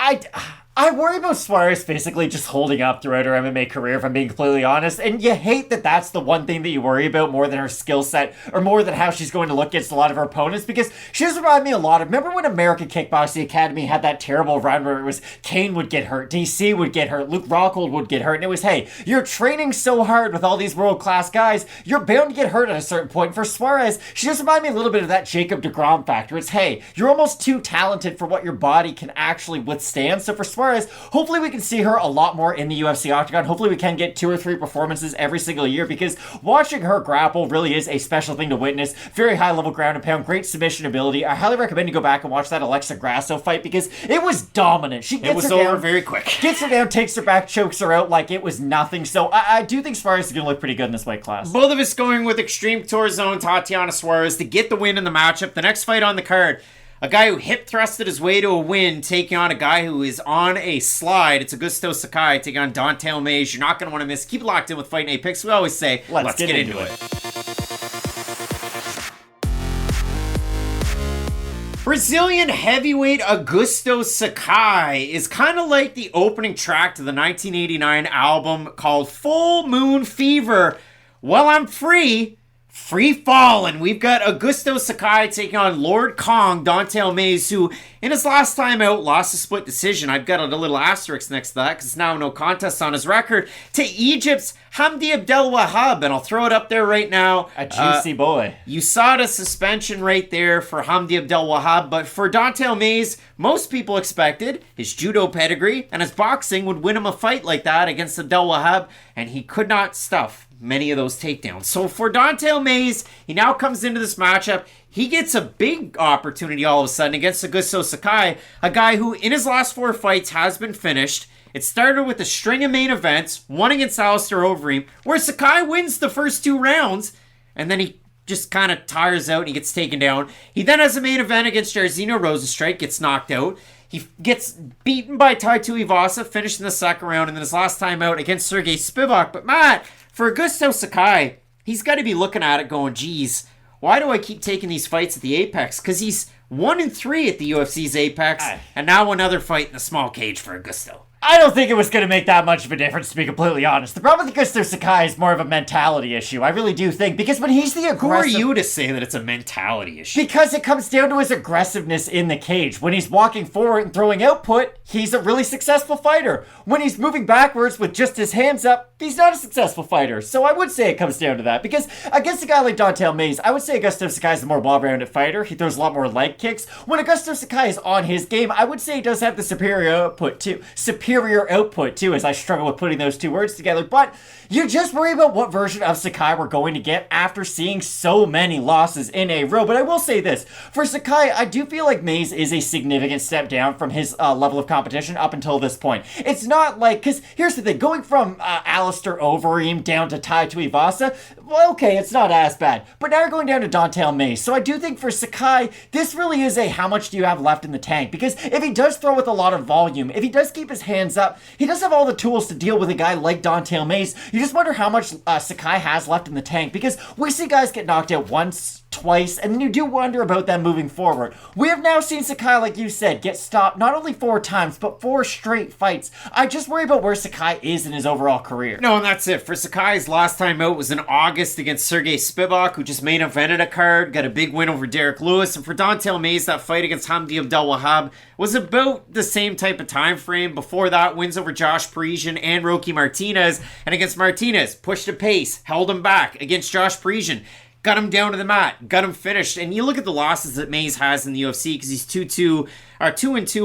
I worry about Suarez basically just holding up throughout her MMA career, if I'm being completely honest. And you hate that that's the one thing that you worry about more than her skill set or more than how she's going to look against a lot of her opponents, because she does remind me a lot of, remember when American Kickboxing Academy had that terrible run where it was Kane would get hurt, DC would get hurt, Luke Rockhold would get hurt, and it was, hey, you're training so hard with all these world-class guys, you're bound to get hurt at a certain point. For Suarez, she does remind me a little bit of that Jacob deGrom factor. It's, hey, you're almost too talented for what your body can actually withstand. So for Suarez, hopefully we can see her a lot more in the UFC octagon. Hopefully we can get 2 or 3 performances every single year, because watching her grapple really is a special thing to witness. Very high level ground and pound, great submission ability. I highly recommend you go back and watch that Alexa Grasso fight because it was dominant. She gets her down very quick. Gets her down, takes her back, chokes her out like it was nothing. So I do think Suarez is going to look pretty good in this weight class. Both of us going with Extreme Couture Zone Tatiana Suarez to get the win in the matchup. The next fight on the card, a guy who hip thrusted his way to a win, taking on a guy who is on a slide. It's Augusto Sakai taking on Dante Almeida. You're not going to want to miss. Keep it locked in with Fight Night Picks. We always say, let's get into it. Brazilian heavyweight Augusto Sakai is kind of like the opening track to the 1989 album called Full Moon Fever. Well, I'm free falling. We've got Augusto Sakai taking on Lord Kong, Dante Almeida, who in his last time out lost a split decision. I've got a little asterisk next to that because it's now no contest on his record, to Egypt's Hamdi Abdelwahab, and I'll throw it up there right now. A juicy boy. You saw the suspension right there for Hamdi Abdelwahab, but for Dante Almeida, most people expected his judo pedigree and his boxing would win him a fight like that against Abdelwahab, and he could not stuff many of those takedowns. So for Dante Almeida, he now comes into this matchup. He gets a big opportunity all of a sudden against Augusto Sakai, a guy who in his last 4 fights has been finished. It started with a string of main events, one against Alistair Overeem, where Sakai wins the first 2 rounds, and then he just kind of tires out and he gets taken down. He then has a main event against Jairzinho Rosenstrike, gets knocked out. He gets beaten by Taito Ivasa, finished in the second round, and then his last time out against Sergey Spivak. But Matt, for Augusto Sakai, he's got to be looking at it going, geez, why do I keep taking these fights at the Apex? Because he's 1-3 at the UFC's Apex, and now another fight in the small cage for Augusto. I don't think it was going to make that much of a difference, to be completely honest. The problem with Augusto Sakai is more of a mentality issue. I really do think, because when he's the aggressive... Who are you to say that it's a mentality issue? Because it comes down to his aggressiveness in the cage. When he's walking forward and throwing output, he's a really successful fighter. When he's moving backwards with just his hands up, he's not a successful fighter. So I would say it comes down to that. Because against a guy like Don'Tale Mayes, I would say Augusto Sakai is the more well-rounded fighter. He throws a lot more leg kicks. When Augusto Sakai is on his game, I would say he does have the superior output too, as I struggle with putting those two words together. But you just worry about what version of Sakai we're going to get after seeing so many losses in a row. But I will say this. For Sakai, I do feel like Mayes is a significant step down from his level of competition up until this point. It's not like, because here's the thing, going from Alistair Overeem down to Tai Tuivasa, well, okay, it's not as bad. But now you're going down to Don'Tale Mayes. So I do think for Sakai, this really is a how much do you have left in the tank? Because if he does throw with a lot of volume, if he does keep his hands up, he does have all the tools to deal with a guy like Don'Tale Mayes. You just wonder how much Sakai has left in the tank, because we see guys get knocked out once, twice, and then you do wonder about them moving forward. We have now seen Sakai, like you said, get stopped not only 4 times, but 4 straight fights. I just worry about where Sakai is in his overall career. No, and that's it. For Sakai's last time out was in August against Sergey Spivak, who just main evented a card, got a big win over Derek Lewis. And for Don'Tale Mayes, that fight against Hamdi Abdelwahab was about the same type of time frame. Before that, wins over Josh Parisian and Roque Martinez. And against Martinez, pushed the pace, held him back. Against Josh Parisian, got him down to the mat, got him finished. And you look at the losses that Mayes has in the UFC, because he's 2-2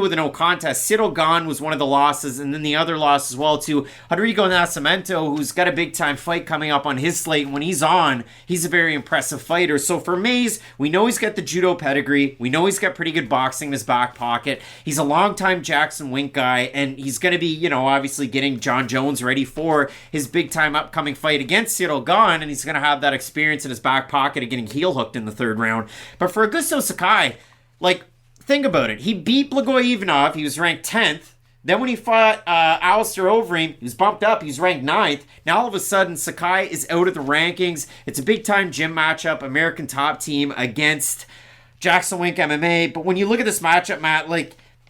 with a no contest. Cyril Gane was one of the losses, and then the other loss as well to Rodrigo Nascimento, who's got a big time fight coming up on his slate. When he's on, he's a very impressive fighter. So for Mayes, we know he's got the judo pedigree. We know he's got pretty good boxing in his back pocket. He's a long-time Jackson Wink guy, and he's going to be, obviously getting John Jones ready for his big time upcoming fight against Cyril Gane, and he's going to have that experience in his back pocket of getting heel hooked in the 3rd round. But for Augusto Sakai, think about it. He beat Blagoy Ivanov. He was ranked 10th. Then when he fought Alistair Overeem, he was bumped up. He was ranked 9th. Now all of a sudden, Sakai is out of the rankings. It's a big-time gym matchup. American top team against Jackson Wink MMA. But when you look at this matchup, Matt,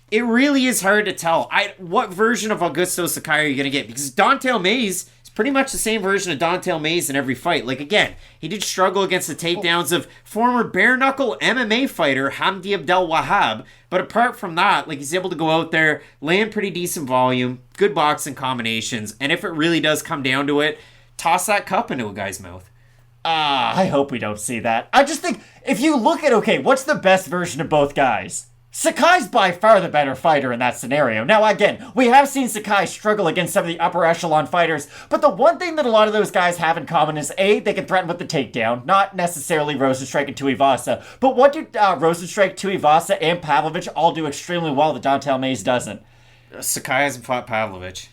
it really is hard to tell. What version of Augusto Sakai are you going to get? Because Don'Tale Mayes is pretty much the same version of Don'Tale Mayes in every fight. Again, he did struggle against the takedowns of former bare-knuckle MMA fighter Hamdi Abdelwahab. But apart from that, he's able to go out there, land pretty decent volume, good boxing combinations, and if it really does come down to it, toss that cup into a guy's mouth. I hope we don't see that. I just think, if you look at, what's the best version of both guys? Sakai's by far the better fighter in that scenario. Now, again, we have seen Sakai struggle against some of the upper echelon fighters, but the one thing that a lot of those guys have in common is, A, they can threaten with the takedown, not necessarily Rosenstrike and Tuivasa. But what do Rosenstrike, Tuivasa, and Pavlovich all do extremely well that Don'Tale Mayes doesn't? Sakai hasn't fought Pavlovich.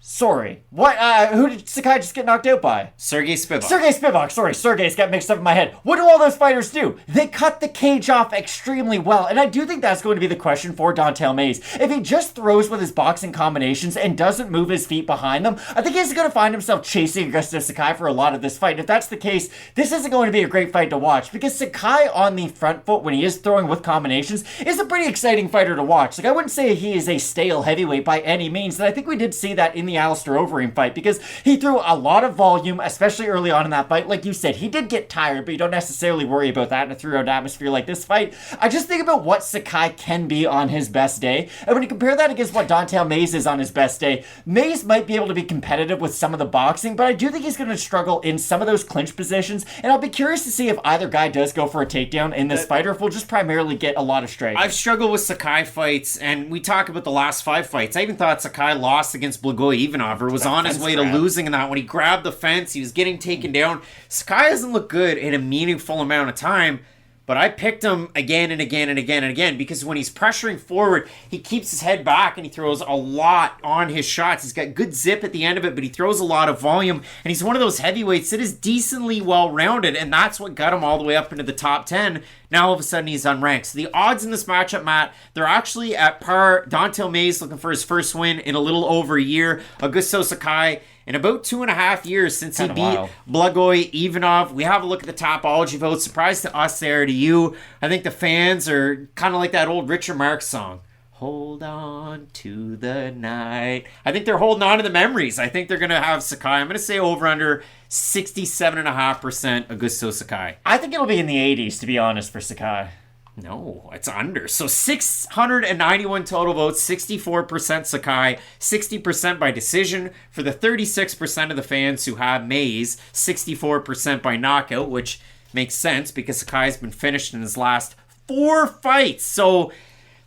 Sorry. What? Who did Sakai just get knocked out by? Sergey Spivak. Sorry, Sergey's got mixed up in my head. What do all those fighters do? They cut the cage off extremely well, and I do think that's going to be the question for Don'Tale Mayes. If he just throws with his boxing combinations and doesn't move his feet behind them, I think he's going to find himself chasing Augusto Sakai for a lot of this fight. And if that's the case, this isn't going to be a great fight to watch, because Sakai on the front foot, when he is throwing with combinations, is a pretty exciting fighter to watch. I wouldn't say he is a stale heavyweight by any means, and I think we did see that in the Alistair Overeem fight, because he threw a lot of volume, especially early on in that fight. Like you said, he did get tired, but you don't necessarily worry about that in a 3-round atmosphere like this fight. I just think about what Sakai can be on his best day, and when you compare that against what Don'Tale Mayes is on his best day, Mayes might be able to be competitive with some of the boxing, but I do think he's going to struggle in some of those clinch positions, and I'll be curious to see if either guy does go for a takedown in this fight, or if we'll just primarily get a lot of strikes. I've struggled with Sakai fights, and we talk about the last 5 fights. I even thought Sakai lost against Blagoy Ivanov, or was on his way to losing in that. When he grabbed the fence, he was getting taken down. Sakai doesn't look good in a meaningful amount of time, but I picked him again and again and again and again, because when he's pressuring forward, he keeps his head back and he throws a lot on his shots. He's got good zip at the end of it, but he throws a lot of volume, and he's one of those heavyweights that is decently well-rounded, and that's what got him all the way up into the top 10. Now all of a sudden he's unranked. So the odds in this matchup, Matt, they're actually at par. Don'Tale Mayes looking for his first win in a little over a year. Augusto Sakai in about 2.5 years since he beat Blagoy Ivanov. We have a look at the Topology votes. Surprise to us there, to you. I think the fans are kind of like that old Richard Marx song. hold on to the night. I think they're holding on to the memories. I think they're going to have Sakai. I'm going to say over under 67.5% Augusto Sakai. I think it'll be in the 80s, to be honest, for Sakai. No, it's under. So 691 total votes, 64% Sakai, 60% by decision. For the 36% of the fans who have Mays, 64% by knockout, which makes sense because Sakai's been finished in his last 4 fights. So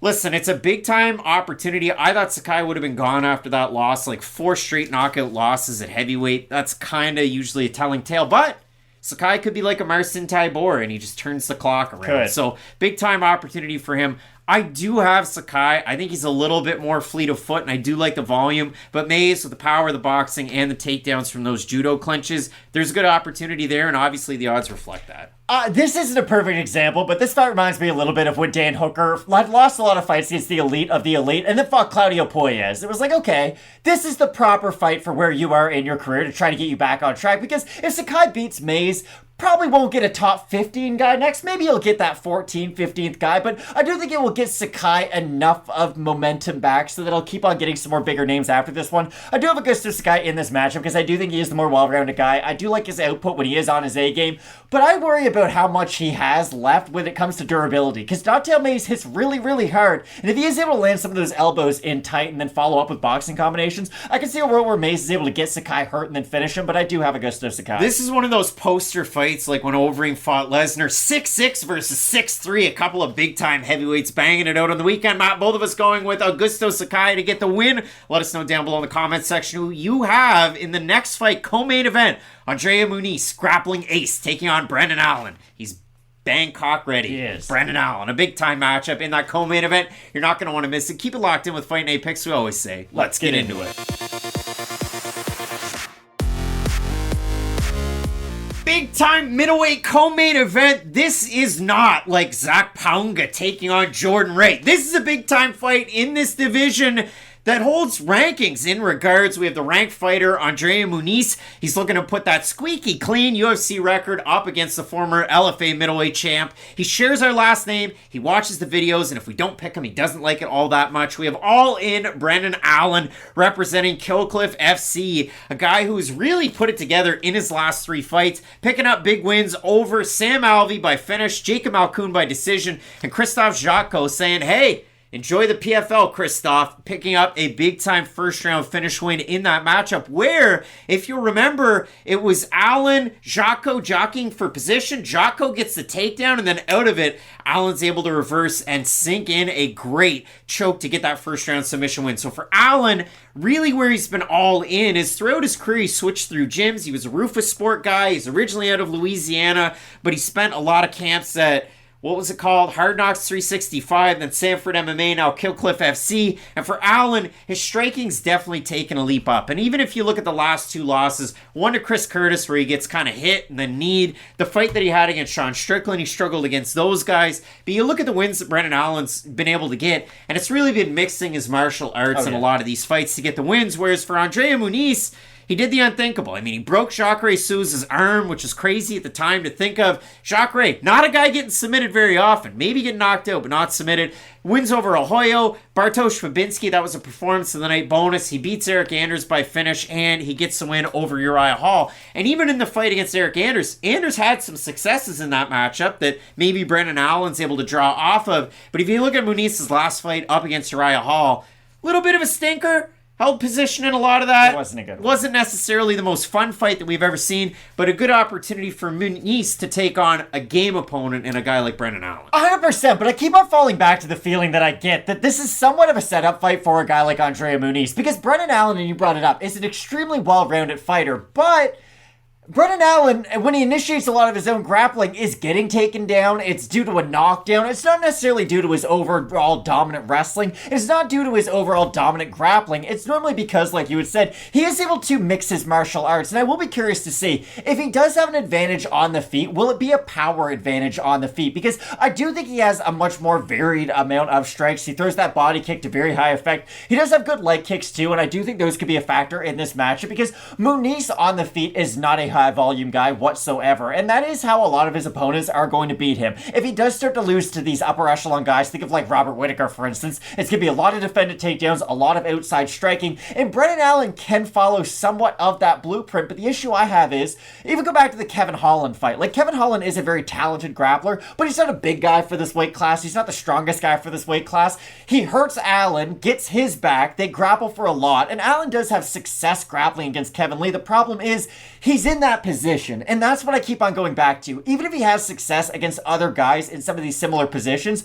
listen, it's a big-time opportunity. I thought Sakai would have been gone after that loss, like 4 straight knockout losses at heavyweight. That's kind of usually a telling tale, but Sakai could be like a Marcin Tybor, and he just turns the clock around. Could. So big-time opportunity for him. I do have Sakai. I think he's a little bit more fleet of foot, and I do like the volume. But Mays, with the power of the boxing and the takedowns from those judo clinches, there's a good opportunity there, and obviously the odds reflect that. This isn't a perfect example, but this fight reminds me a little bit of when Dan Hooker lost a lot of fights against the elite of the elite and then fought Claudio Puelles. It was like, okay, this is the proper fight for where you are in your career to try to get you back on track, because if Sakai beats Mays, probably won't get a top 15 guy next. Maybe he'll get that 14th, 15th guy, but I do think it will get Sakai enough of momentum back so that he'll keep on getting some more bigger names after this one. I do have Augusto Sakai in this matchup because I do think he is the more well-rounded guy. I do like his output when he is on his A game, but I worry about how much he has left when it comes to durability, because Don'Tale Mays hits really, really hard, and if he is able to land some of those elbows in tight and then follow up with boxing combinations, I can see a world where Mays is able to get Sakai hurt and then finish him, but I do have Augusto Sakai. This is one of those poster fights like when Overeem fought Lesnar, 6'6 versus 6'3, a couple of big-time heavyweights banging it out on the weekend. Matt, both of us going with Augusto Sakai to get the win. Let us know down below in the comments section who you have in the next fight, co-main event. Andrea Muniz, grappling ace, taking on Brendan Allen. He's Bangkok ready. He is. Brendan Allen, a big-time matchup in that co-main event. You're not going to want to miss it. Keep it locked in with Fight Night Picks, we always say. Let's get into it. Big-time middleweight co-main event. This is not like Zach Paunga taking on Jordan Ray. This is a big-time fight in this division that holds rankings in regards. We have the ranked fighter, Andrea Muniz. He's looking to put that squeaky clean UFC record up against the former LFA middleweight champ. He shares our last name. He watches the videos, and if we don't pick him, he doesn't like it all that much. We have all in Brendan Allen representing Killcliff FC, a guy who's really put it together in his last 3 fights, picking up big wins over Sam Alvey by finish, Jacob Malkoun by decision, and Christophe Jotko saying, hey, enjoy the PFL, Christoph, picking up a big-time first-round finish win in that matchup where, if you remember, it was Allen, Jotko jockeying for position. Jotko gets the takedown, and then out of it, Allen's able to reverse and sink in a great choke to get that first-round submission win. So for Allen, really where he's been all in is throughout his career, he switched through gyms. He was a Rufus Sport guy. He's originally out of Louisiana, but he spent a lot of camps at, what was it called? Hard Knocks 365, then Sanford MMA, now Killcliff FC. And for Allen, his striking's definitely taken a leap up. And even if you look at the last 2 losses, one to Chris Curtis where he gets kind of hit and then kneed, the fight that he had against Sean Strickland, he struggled against those guys. But you look at the wins that Brendan Allen's been able to get, and it's really been mixing his martial arts in a lot of these fights to get the wins, whereas for Andrea Muniz, he did the unthinkable. I mean, he broke Jacare Souza's arm, which was crazy at the time to think of. Jacare, not a guy getting submitted very often. Maybe getting knocked out, but not submitted. Wins over Ahoyo. Bartosz Fabinski, that was a performance of the night bonus. He beats Eric Anders by finish, and he gets the win over Uriah Hall. And even in the fight against Eric Anders, Anders had some successes in that matchup that maybe Brendan Allen's able to draw off of. But if you look at Muniz's last fight up against Uriah Hall, a little bit of a stinker. Held position in a lot of that. It wasn't a good one. Wasn't necessarily the most fun fight that we've ever seen, but a good opportunity for Muniz to take on a game opponent in a guy like Brendan Allen. 100%, but I keep on falling back to the feeling that I get that this is somewhat of a setup fight for a guy like Andrea Muniz, because Brendan Allen, and you brought it up, is an extremely well-rounded fighter, but Brendan Allen, when he initiates a lot of his own grappling, is getting taken down. It's due to a knockdown. It's not necessarily due to his overall dominant wrestling. It's not due to his overall dominant grappling. It's normally because, like you had said, he is able to mix his martial arts. And I will be curious to see if he does have an advantage on the feet, will it be a power advantage on the feet? Because I do think he has a much more varied amount of strikes. He throws that body kick to very high effect. He does have good leg kicks too, and I do think those could be a factor in this matchup because Muniz on the feet is not a high volume guy whatsoever, and that is how a lot of his opponents are going to beat him. If he does start to lose to these upper echelon guys, think of like Robert Whittaker, for instance, it's going to be a lot of defended takedowns, a lot of outside striking, and Brendan Allen can follow somewhat of that blueprint, but the issue I have is, even go back to the Kevin Holland fight. Like, Kevin Holland is a very talented grappler, but he's not a big guy for this weight class. He's not the strongest guy for this weight class. He hurts Allen, gets his back, they grapple for a lot, and Allen does have success grappling against Kevin Lee. The problem is, he's in that position, and that's what I keep on going back to. Even if he has success against other guys in some of these similar positions,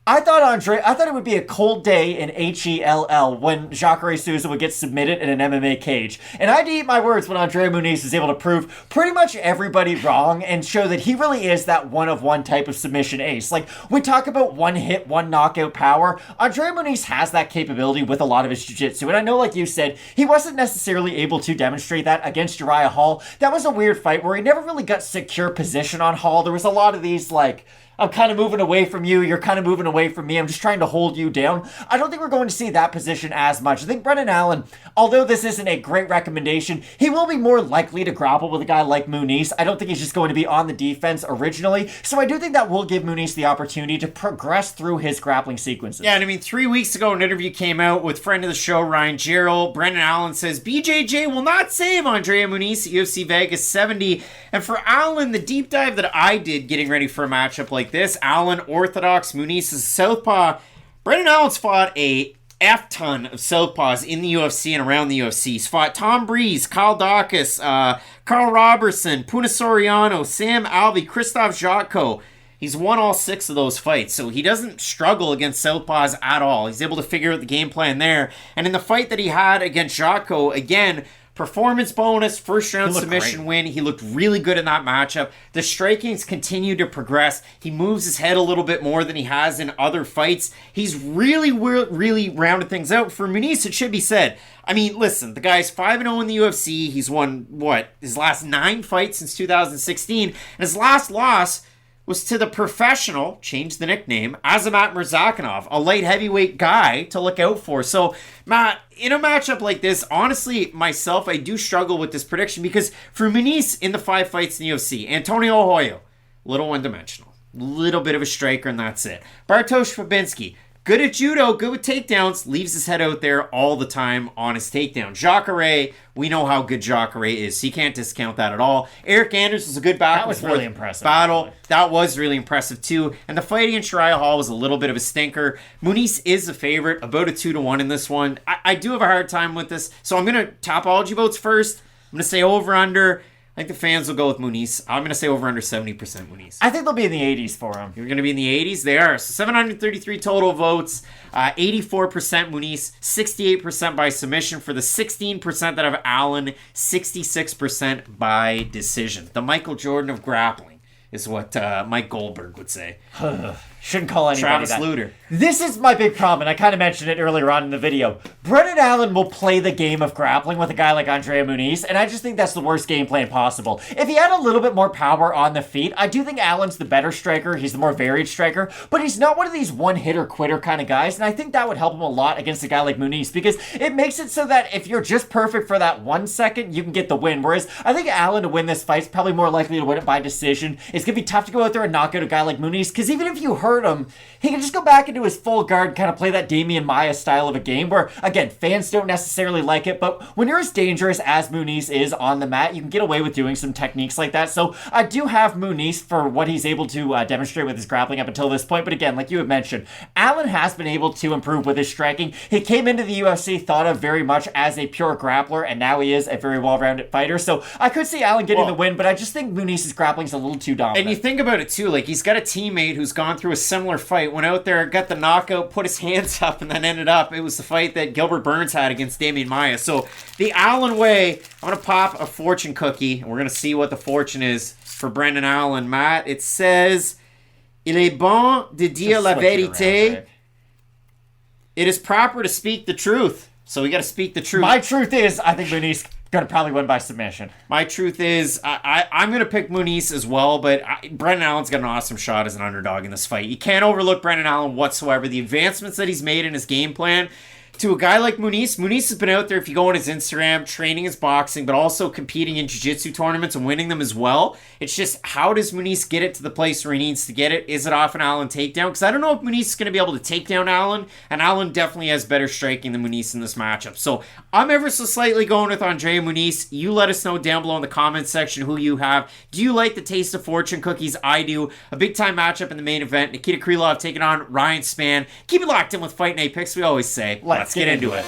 I thought it would be a cold day in HELL when Jacare Souza would get submitted in an MMA cage. And I had to eat my words when Andre Muniz was able to prove pretty much everybody wrong and show that he really is that one-of-one type of submission ace. Like, we talk about one hit, one knockout power. Andre Muniz has that capability with a lot of his jiu-jitsu. And I know, like you said, he wasn't necessarily able to demonstrate that against Uriah Hall. That was a weird fight where he never really got secure position on Hall. There was a lot of these, like, I'm kind of moving away from you, you're kind of moving away from me, I'm just trying to hold you down. I don't think we're going to see that position as much. I think Brendan Allen, although this isn't a great recommendation, he will be more likely to grapple with a guy like Muniz. I don't think he's just going to be on the defense originally, so I do think that will give Muniz the opportunity to progress through his grappling sequences. Yeah, and I mean, 3 weeks ago, an interview came out with friend of the show, Ryan Gerald. Brendan Allen says, BJJ will not save Andrea Muniz at UFC Vegas 70. And for Allen, the deep dive that I did getting ready for a matchup like this, Allen orthodox, Muniz is southpaw. Brendan Allen's fought a F-ton of southpaws in the UFC and around the UFC. He's fought Tom Breeze, Kyle Dawkins, Carl Robertson, Puna Soriano, Sam Alvey, Christoph Jotko. He's won all 6 of those fights, so he doesn't struggle against southpaws at all. He's able to figure out the game plan there. And in the fight that he had against Jotko, again, performance bonus, first round submission win. He looked really good in that matchup. The strikings continue to progress. He moves his head a little bit more than he has in other fights. He's really rounded things out. For Muniz, it should be said, I mean, listen, the guy's 5-0 in the UFC. He's won, his last 9 fights since 2016. And his last loss was to the professional, change the nickname, Azamat Murzakanov, a light heavyweight guy to look out for. So, Matt, in a matchup like this, honestly, myself, I do struggle with this prediction because for Muniz in the 5 fights in the UFC, Antonio Hoyo, little one-dimensional, little bit of a striker, and that's it. Bartosz Fabinski, good at judo, good with takedowns, leaves his head out there all the time on his takedown. Jacare, we know how good Jacare is, so you can't discount that at all. Eric Anders was a good back. That was really impressive. Battle. That was really impressive too. And the fight against Uriah Hall was a little bit of a stinker. Muniz is a favorite, about a 2-1 in this one. I do have a hard time with this, so I'm going to topology votes first. I'm going to say over-under. I think the fans will go with Muniz. I'm going to say over under 70% Muniz. I think they'll be in the 80s for him. You're going to be in the 80s? They are. So 733 total votes, 84% Muniz, 68% by submission for the 16% that have Allen, 66% by decision. The Michael Jordan of grappling is what Mike Goldberg would say. Shouldn't call anybody Travis that. Luter. This is my big problem, and I kind of mentioned it earlier on in the video. Brendan Allen will play the game of grappling with a guy like Andrea Muniz, and I just think that's the worst game plan possible. If he had a little bit more power on the feet, I do think Allen's the better striker. He's the more varied striker, but he's not one of these one-hitter-quitter kind of guys, and I think that would help him a lot against a guy like Muniz, because it makes it so that if you're just perfect for that 1 second, you can get the win, whereas I think Allen to win this fight is probably more likely to win it by decision. It's going to be tough to go out there and knock out a guy like Muniz, because even if you hurt him, he can just go back into his full guard, kind of play that Damian Maia style of a game where, again, fans don't necessarily like it, but when you're as dangerous as Muniz is on the mat, you can get away with doing some techniques like that. So I do have Muniz for what he's able to demonstrate with his grappling up until this point, but again, like you had mentioned, Allen has been able to improve with his striking. He came into the UFC thought of very much as a pure grappler, and now he is a very well-rounded fighter, so I could see Allen getting the win, but I just think Muniz's grappling is a little too dominant. And you think about it too, like he's got a teammate who's gone through a similar fight, went out there, got the knockout, put his hands up, and then ended up, it was the fight that Gilbert Burns had against Damian Maia. So the Allen way, I'm going to pop a fortune cookie, and we're going to see what the fortune is for Brendan Allen. Matt, it says, Il est bon de dire la vérité. It is proper to speak the truth. So we got to speak the truth. My truth is, I think Muniz going to probably win by submission. My truth is, I'm going to pick Muniz as well, but Brendan Allen's got an awesome shot as an underdog in this fight. You can't overlook Brendan Allen whatsoever. The advancements that he's made in his game plan, to a guy like Muniz. Muniz has been out there, if you go on his Instagram, training his boxing, but also competing in jiu-jitsu tournaments and winning them as well. It's just, how does Muniz get it to the place where he needs to get it? Is it off an Ailin takedown? Because I don't know if Muniz is going to be able to take down Ailin, and Ailin definitely has better striking than Muniz in this matchup. So I'm ever so slightly going with Andrea Muniz. You let us know down below in the comments section who you have. Do you like the Taste of Fortune cookies? I do. A big-time matchup in the main event. Nikita Krylov taking on Ryan Spann. Keep it locked in with Fight Night Picks, we always say. Let's get into it.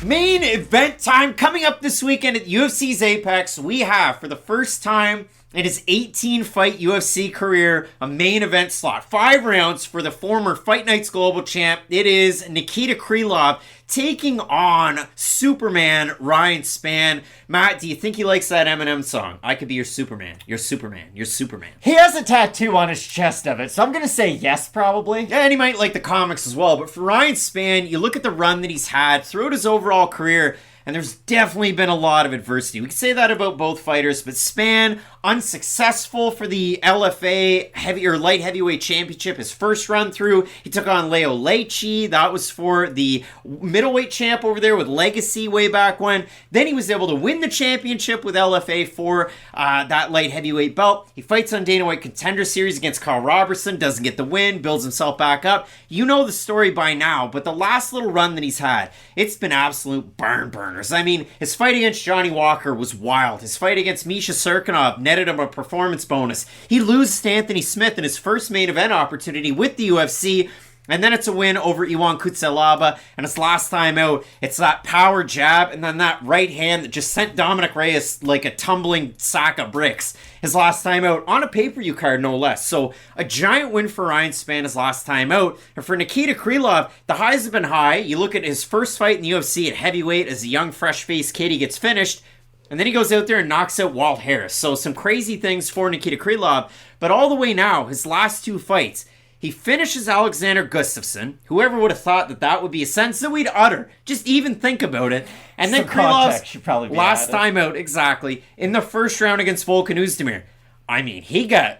Main event time coming up this weekend at UFC's Apex. We have, for the first time in his 18-fight UFC career, a main event slot. 5 rounds for the former Fight Night's global champ. It is Nikita Krylov taking on Superman Ryan Spann. Matt, do you think he likes that Eminem song? I could be your Superman. You're Superman. You're Superman. He has a tattoo on his chest of it, so I'm going to say yes, probably. Yeah, and he might like the comics as well. But for Ryan Spann, you look at the run that he's had throughout his overall career, and there's definitely been a lot of adversity. We can say that about both fighters, but Spann, unsuccessful for the LFA light heavyweight championship. His first run through, he took on Leo Leichi. That was for the middleweight champ over there with Legacy way back when. Then he was able to win the championship with LFA for that light heavyweight belt. He fights on Dana White Contender Series against Carl Robertson, doesn't get the win, builds himself back up. You know the story by now, but the last little run that he's had, it's been absolute barn burners. I mean, his fight against Johnny Walker was wild. His fight against Misha Serkinov netted him a performance bonus. He loses to Anthony Smith in his first main event opportunity with the UFC, and then it's a win over Iwan Kutselaba, and his last time out, it's that power jab, and then that right hand that just sent Dominic Reyes like a tumbling sack of bricks. His last time out, on a pay-per-view card no less. So a giant win for Ryan Spann his last time out. And for Nikita Krylov, the highs have been high. You look at his first fight in the UFC at heavyweight as a young, fresh-faced kid, he gets finished. And then he goes out there and knocks out Walt Harris. So some crazy things for Nikita Krylov. But all the way now, his last 2 fights, he finishes Alexander Gustafsson. Whoever would have thought that that would be a sentence that we'd utter. Just even think about it. And then Krylov's last time out, exactly, in the first round against Volkan Oezdemir. I mean, he got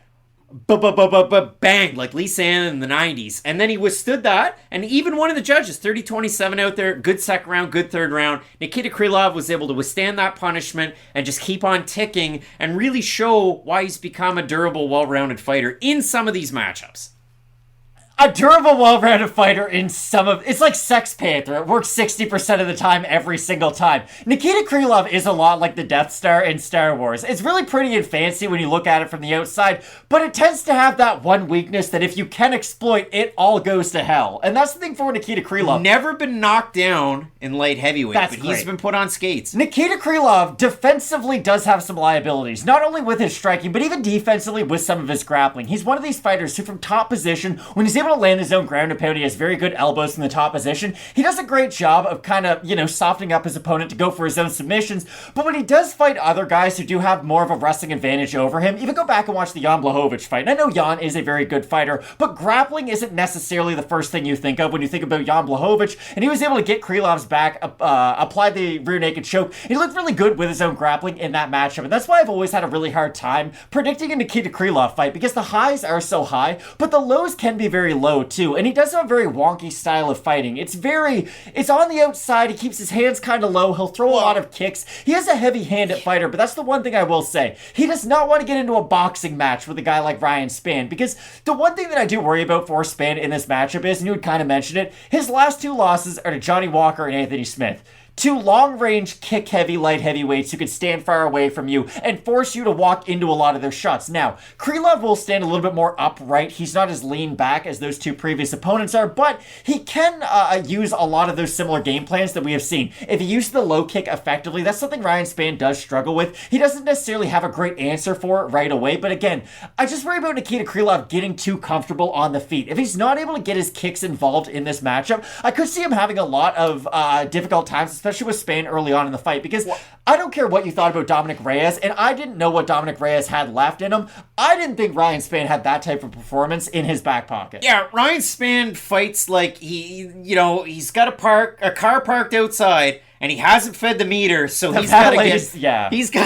banged like Lisa Ann in the 90s. And then he withstood that. And even one of the judges, 30-27 out there, good second round, good third round. Nikita Krylov was able to withstand that punishment and just keep on ticking and really show why he's become a durable, well-rounded fighter in some of these matchups. A durable, well-rounded fighter in some of... It's like Sex Panther. It works 60% of the time, every single time. Nikita Krylov is a lot like the Death Star in Star Wars. It's really pretty and fancy when you look at it from the outside, but it tends to have that one weakness that if you can exploit, it all goes to hell. And that's the thing for Nikita Krylov. Never been knocked down in light heavyweight, That's but great. He's been put on skates. Nikita Krylov defensively does have some liabilities, not only with his striking, but even defensively with some of his grappling. He's one of these fighters who, from top position, when he's able to land his own ground and pound, he has very good elbows in the top position. He does a great job of kind of, softening up his opponent to go for his own submissions. But when he does fight other guys who do have more of a wrestling advantage over him, even go back and watch the Jan Blachowicz fight. And I know Jan is a very good fighter, but grappling isn't necessarily the first thing you think of when you think about Jan Blachowicz. And he was able to get Krylov's back, apply the rear naked choke. He looked really good with his own grappling in that matchup. And that's why I've always had a really hard time predicting a Nikita Krylov fight, because the highs are so high, but the lows can be very low too. And he does have a very wonky style of fighting. It's on the outside. He keeps his hands kind of low. He'll throw a lot of kicks. He is a heavy-handed fighter, but that's the one thing I will say. He does not want to get into a boxing match with a guy like Ryan Spann, because the one thing that I do worry about for Spann in this matchup is, and you would kind of mention it, his last 2 losses are to Johnny Walker and Anthony Smith. 2 long-range, kick-heavy light heavyweights who can stand far away from you and force you to walk into a lot of their shots. Now, Krylov will stand a little bit more upright. He's not as lean back as those 2 previous opponents are, but he can use a lot of those similar game plans that we have seen. If he uses the low kick effectively, that's something Ryan Spann does struggle with. He doesn't necessarily have a great answer for it right away, but again, I just worry about Nikita Krylov getting too comfortable on the feet. If he's not able to get his kicks involved in this matchup, I could see him having a lot of difficult times, especially with Spann early on in the fight, because I don't care what you thought about Dominic Reyes, and I didn't know what Dominic Reyes had left in him. I didn't think Ryan Spann had that type of performance in his back pocket. Yeah, Ryan Spann fights like he's got a car parked outside, and he hasn't fed the meter, so he's got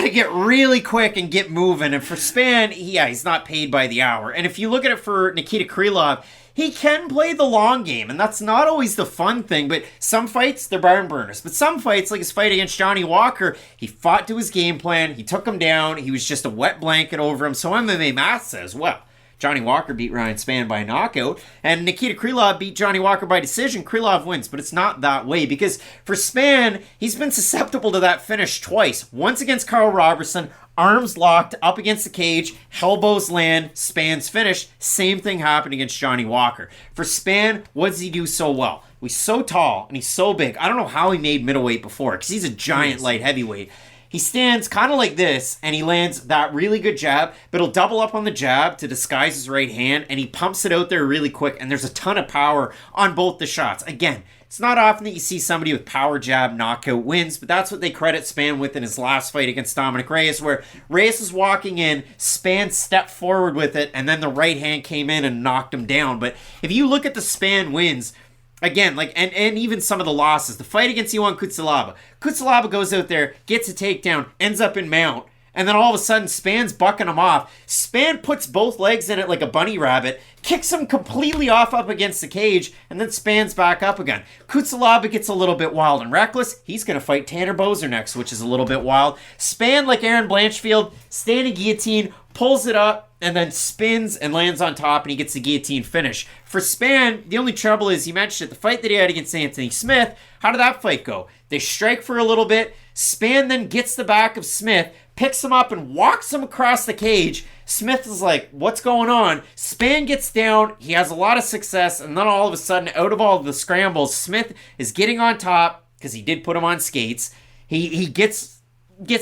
to get really quick and get moving. And for Spann, he's not paid by the hour. And if you look at it for Nikita Krylov, he can play the long game, and that's not always the fun thing, but some fights, they're barn burners. But some fights, like his fight against Johnny Walker, he fought to his game plan, he took him down, he was just a wet blanket over him, so MMA math says, well, Johnny Walker beat Ryan Spann by knockout, and Nikita Krylov beat Johnny Walker by decision. Krylov wins, but it's not that way, because for Spann, he's been susceptible to that finish twice. Once against Carl Robertson, arms locked, up against the cage, elbows land, Spann's finished. Same thing happened against Johnny Walker. For Spann, what does he do so well? He's so tall, and he's so big. I don't know how he made middleweight before, because he's a giant light heavyweight. He stands kind of like this, and he lands that really good jab, but he'll double up on the jab to disguise his right hand, and he pumps it out there really quick, and there's a ton of power on both the shots. Again, it's not often that you see somebody with power jab knockout wins, but that's what they credit Spann with in his last fight against Dominic Reyes, where Reyes was walking in, Spann stepped forward with it, and then the right hand came in and knocked him down. But if you look at the Spann wins, again, and even some of the losses, the fight against Yohan Kucalaba goes out there, gets a takedown, ends up in mount, and then all of a sudden Spann's bucking him off. Spann puts both legs in it like a bunny rabbit, kicks him completely off up against the cage, and then Spann's back up again. Kucalaba gets a little bit wild and reckless. He's going to fight Tanner Boser next, which is a little bit wild. Spann, like Aaron Blanchfield, standing guillotine, pulls it up, and then spins and lands on top, and he gets the guillotine finish. For Spann, the only trouble is, you mentioned it, the fight that he had against Anthony Smith, how did that fight go? They strike for a little bit, Spann then gets the back of Smith, picks him up and walks him across the cage. Smith is like, what's going on? Spann gets down, he has a lot of success, and then all of a sudden, out of all of the scrambles, Smith is getting on top, because he did put him on skates. He gets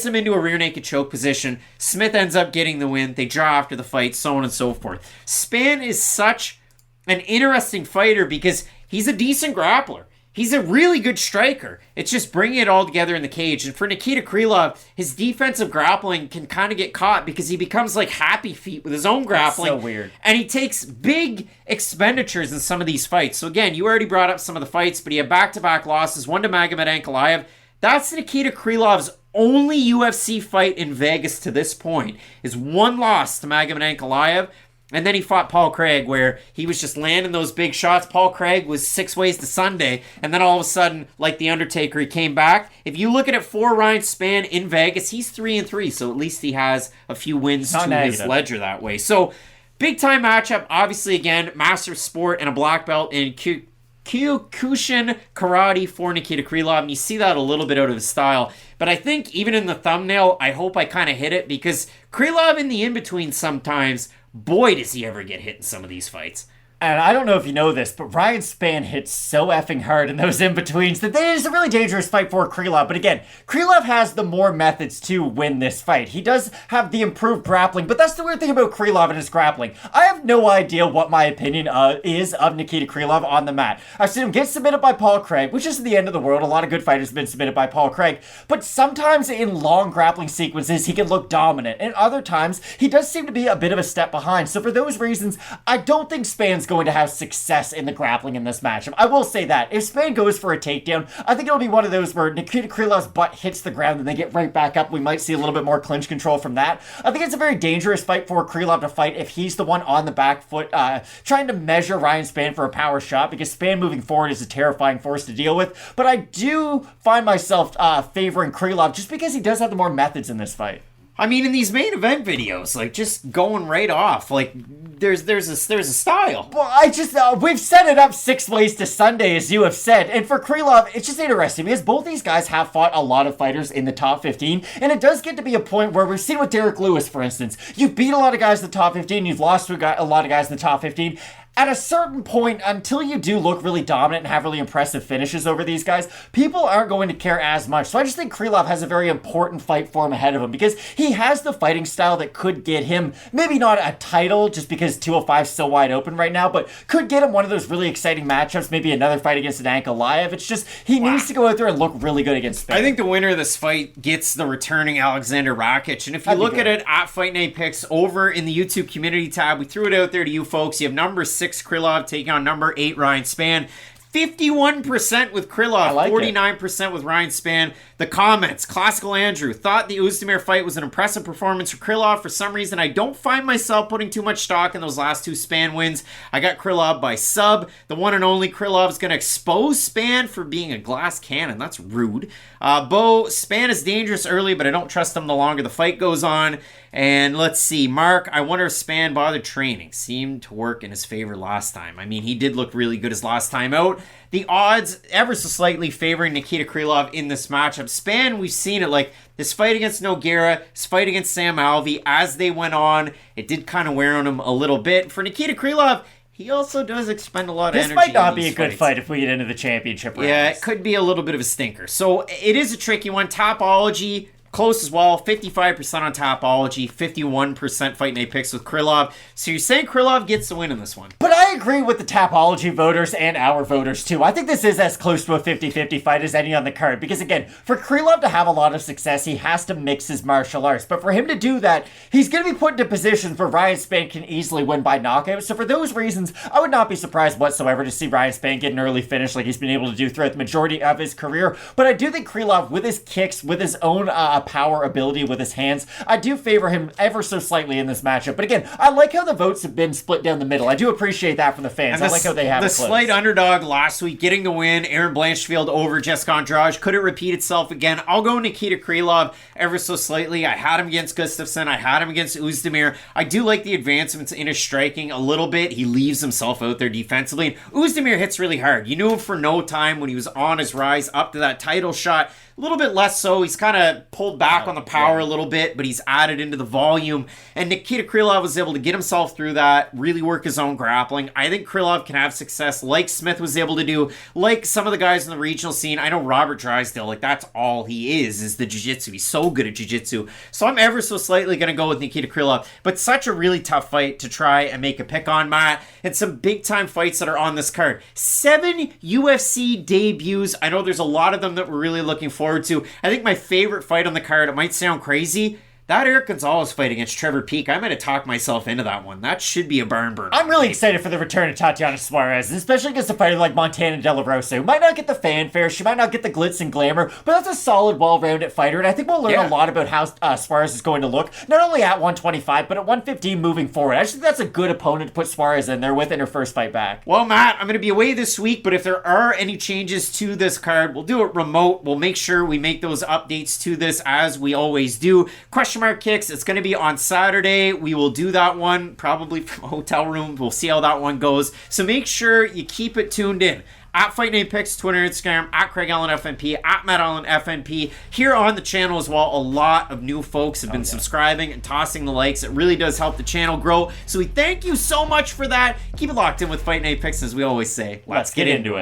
him into a rear naked choke position. Smith ends up getting the win. They draw after the fight, so on and so forth. Spann is such an interesting fighter because he's a decent grappler. He's a really good striker. It's just bringing it all together in the cage. And for Nikita Krylov, his defensive grappling can kind of get caught because he becomes like Happy Feet with his own grappling. That's so weird. And he takes big expenditures in some of these fights. So again, you already brought up some of the fights, but he had back-to-back losses, one to Magomed Ankalaev. That's Nikita Krylov's only UFC fight in Vegas to this point, is one loss to Magomed Ankalaev. And then he fought Paul Craig, where he was just landing those big shots. Paul Craig was 6 ways to Sunday, and then all of a sudden, like The Undertaker, he came back. If you look at it for Ryan Spann in Vegas, he's 3-3, so at least he has a few wins to his ledger that way. So, big-time matchup. Obviously, again, master sport and a black belt in Kyokushin karate for Nikita Krylov, and you see that a little bit out of his style. But I think even in the thumbnail, I hope I kind of hit it, because Krylov in the in-between sometimes, boy, does he ever get hit in some of these fights. And I don't know if you know this, but Ryan Spann hits so effing hard in those in-betweens that it is a really dangerous fight for Krylov. But again, Krylov has the more methods to win this fight. He does have the improved grappling, but that's the weird thing about Krylov and his grappling. I have no idea what my opinion is of Nikita Krylov on the mat. I've seen him get submitted by Paul Craig, which isn't the end of the world. A lot of good fighters have been submitted by Paul Craig. But sometimes in long grappling sequences, he can look dominant. And other times, he does seem to be a bit of a step behind. So for those reasons, I don't think Spann's going to have success in the grappling in this matchup. I will say that. If Spann goes for a takedown, I think it'll be one of those where Nikita Krylov's butt hits the ground and they get right back up. We might see a little bit more clinch control from that. I think it's a very dangerous fight for Krylov to fight if he's the one on the back foot trying to measure Ryan Spann for a power shot, because Spann moving forward is a terrifying force to deal with. But I do find myself favoring Krylov just because he does have the more methods in this fight. I mean, in these main event videos, like, just going right off, like, there's a style. Well, we've set it up 6 ways to Sunday, as you have said, and for Krylov, it's just interesting, because both these guys have fought a lot of fighters in the top 15, and it does get to be a point where we've seen with Derek Lewis, for instance, you've beat a lot of guys in the top 15, you've lost to a lot of guys in the top 15, at a certain point, until you do look really dominant and have really impressive finishes over these guys, people aren't going to care as much. So I just think Krylov has a very important fight for him ahead of him, because he has the fighting style that could get him, maybe not a title, just because 205 is so wide open right now, but could get him one of those really exciting matchups, maybe another fight against an Ankalaev. It's just, he needs to go out there and look really good against Spann. I think the winner of this fight gets the returning Alexander Rakic. And if you look at it at Fight Night Picks over in the YouTube community tab, we threw it out there to you folks. You have number 6 Krylov taking on number 8 Ryan Spann. 51% with Krylov, 49% with Ryan Spann. The comments. Classical Andrew thought the Ozdemir fight was an impressive performance for Krylov. For some reason, I don't find myself putting too much stock in those last 2 Spann wins. I got Krylov by sub. The one and only Krylov is going to expose Spann for being a glass cannon. That's rude. Spann is dangerous early, but I don't trust him the longer the fight goes on. And let's see, Mark, I wonder if Spann bothered training. Seemed to work in his favor last time. I mean, he did look really good his last time out. The odds ever so slightly favoring Nikita Krylov in this matchup. Spann, we've seen it, like this fight against Nogueira, this fight against Sam Alvey, as they went on, it did kind of wear on him a little bit. For Nikita Krylov, he also does expend a lot of energy. This might not be a good fight if we get into the championship rounds. Yeah, it could be a little bit of a stinker. So it is a tricky one. Topology, close as well. 55% on Topology, 51% Fight Night picks with Krylov. So you're saying Krylov gets the win in this one? But I agree with the Topology voters and our voters too. I think this is as close to a 50-50 fight as any on the card. Because again, for Krylov to have a lot of success, he has to mix his martial arts. But for him to do that, he's going to be put into positions where Ryan Spann can easily win by knockout. So for those reasons, I would not be surprised whatsoever to see Ryan Spann get an early finish like he's been able to do throughout the majority of his career. But I do think Krylov, with his kicks, with his own power ability with his hands, I do favor him ever so slightly in this matchup. But again, I like how the votes have been split down the middle. I do appreciate that from the fans. I like how they have the it close. slight underdog last week getting the win, Aaron Blanchfield over Jessica Andrade. Could it repeat itself again? I'll go Nikita Krylov ever so slightly. I had him against Gustafsson. I had him against Ozdemir. I do like the advancements in his striking a little bit. He leaves himself out there defensively. And Ozdemir hits really hard. You knew him for no time when he was on his rise up to that title shot. A little bit less so. He's kind of pulled back on the power a little bit, but he's added into the volume. And Nikita Krylov was able to get himself through that, really work his own grappling. I think Krylov can have success like Smith was able to do, like some of the guys in the regional scene. I know Robert Drysdale, like that's all he is the jiu-jitsu. He's so good at jiu-jitsu. So I'm ever so slightly going to go with Nikita Krylov. But such a really tough fight to try and make a pick on, Matt. And some big-time fights that are on this card. 7 UFC debuts. I know there's a lot of them that we're really looking forward to. I think my favorite fight on the card, it might sound crazy, that Erick Gonzalez fight against Trevor Peek, I might have talked myself into that one. That should be a barn burner. I'm really excited for the return of Tatiana Suarez, especially against a fighter like Montana De La Rosa, who might not get the fanfare, she might not get the glitz and glamour, but that's a solid, well-rounded fighter, and I think we'll learn a lot about how Suarez is going to look, not only at 125, but at 115 moving forward. I just think that's a good opponent to put Suarez in there with in her first fight back. Well, Matt, I'm going to be away this week, but if there are any changes to this card, we'll do it remote. We'll make sure we make those updates to this as we always do. Question mark kicks, it's going to be on Saturday. We will do that one probably from a hotel room. We'll see how that one goes. So make sure you keep it tuned in. At Fight Night Picks, Twitter, Instagram, at Craig Allen FNP, at Matt Allen FNP. Here on the channel as well, a lot of new folks have been subscribing and tossing the likes. It really does help the channel grow. So we thank you so much for that. Keep it locked in with Fight Night Picks, as we always say. Let's get into it.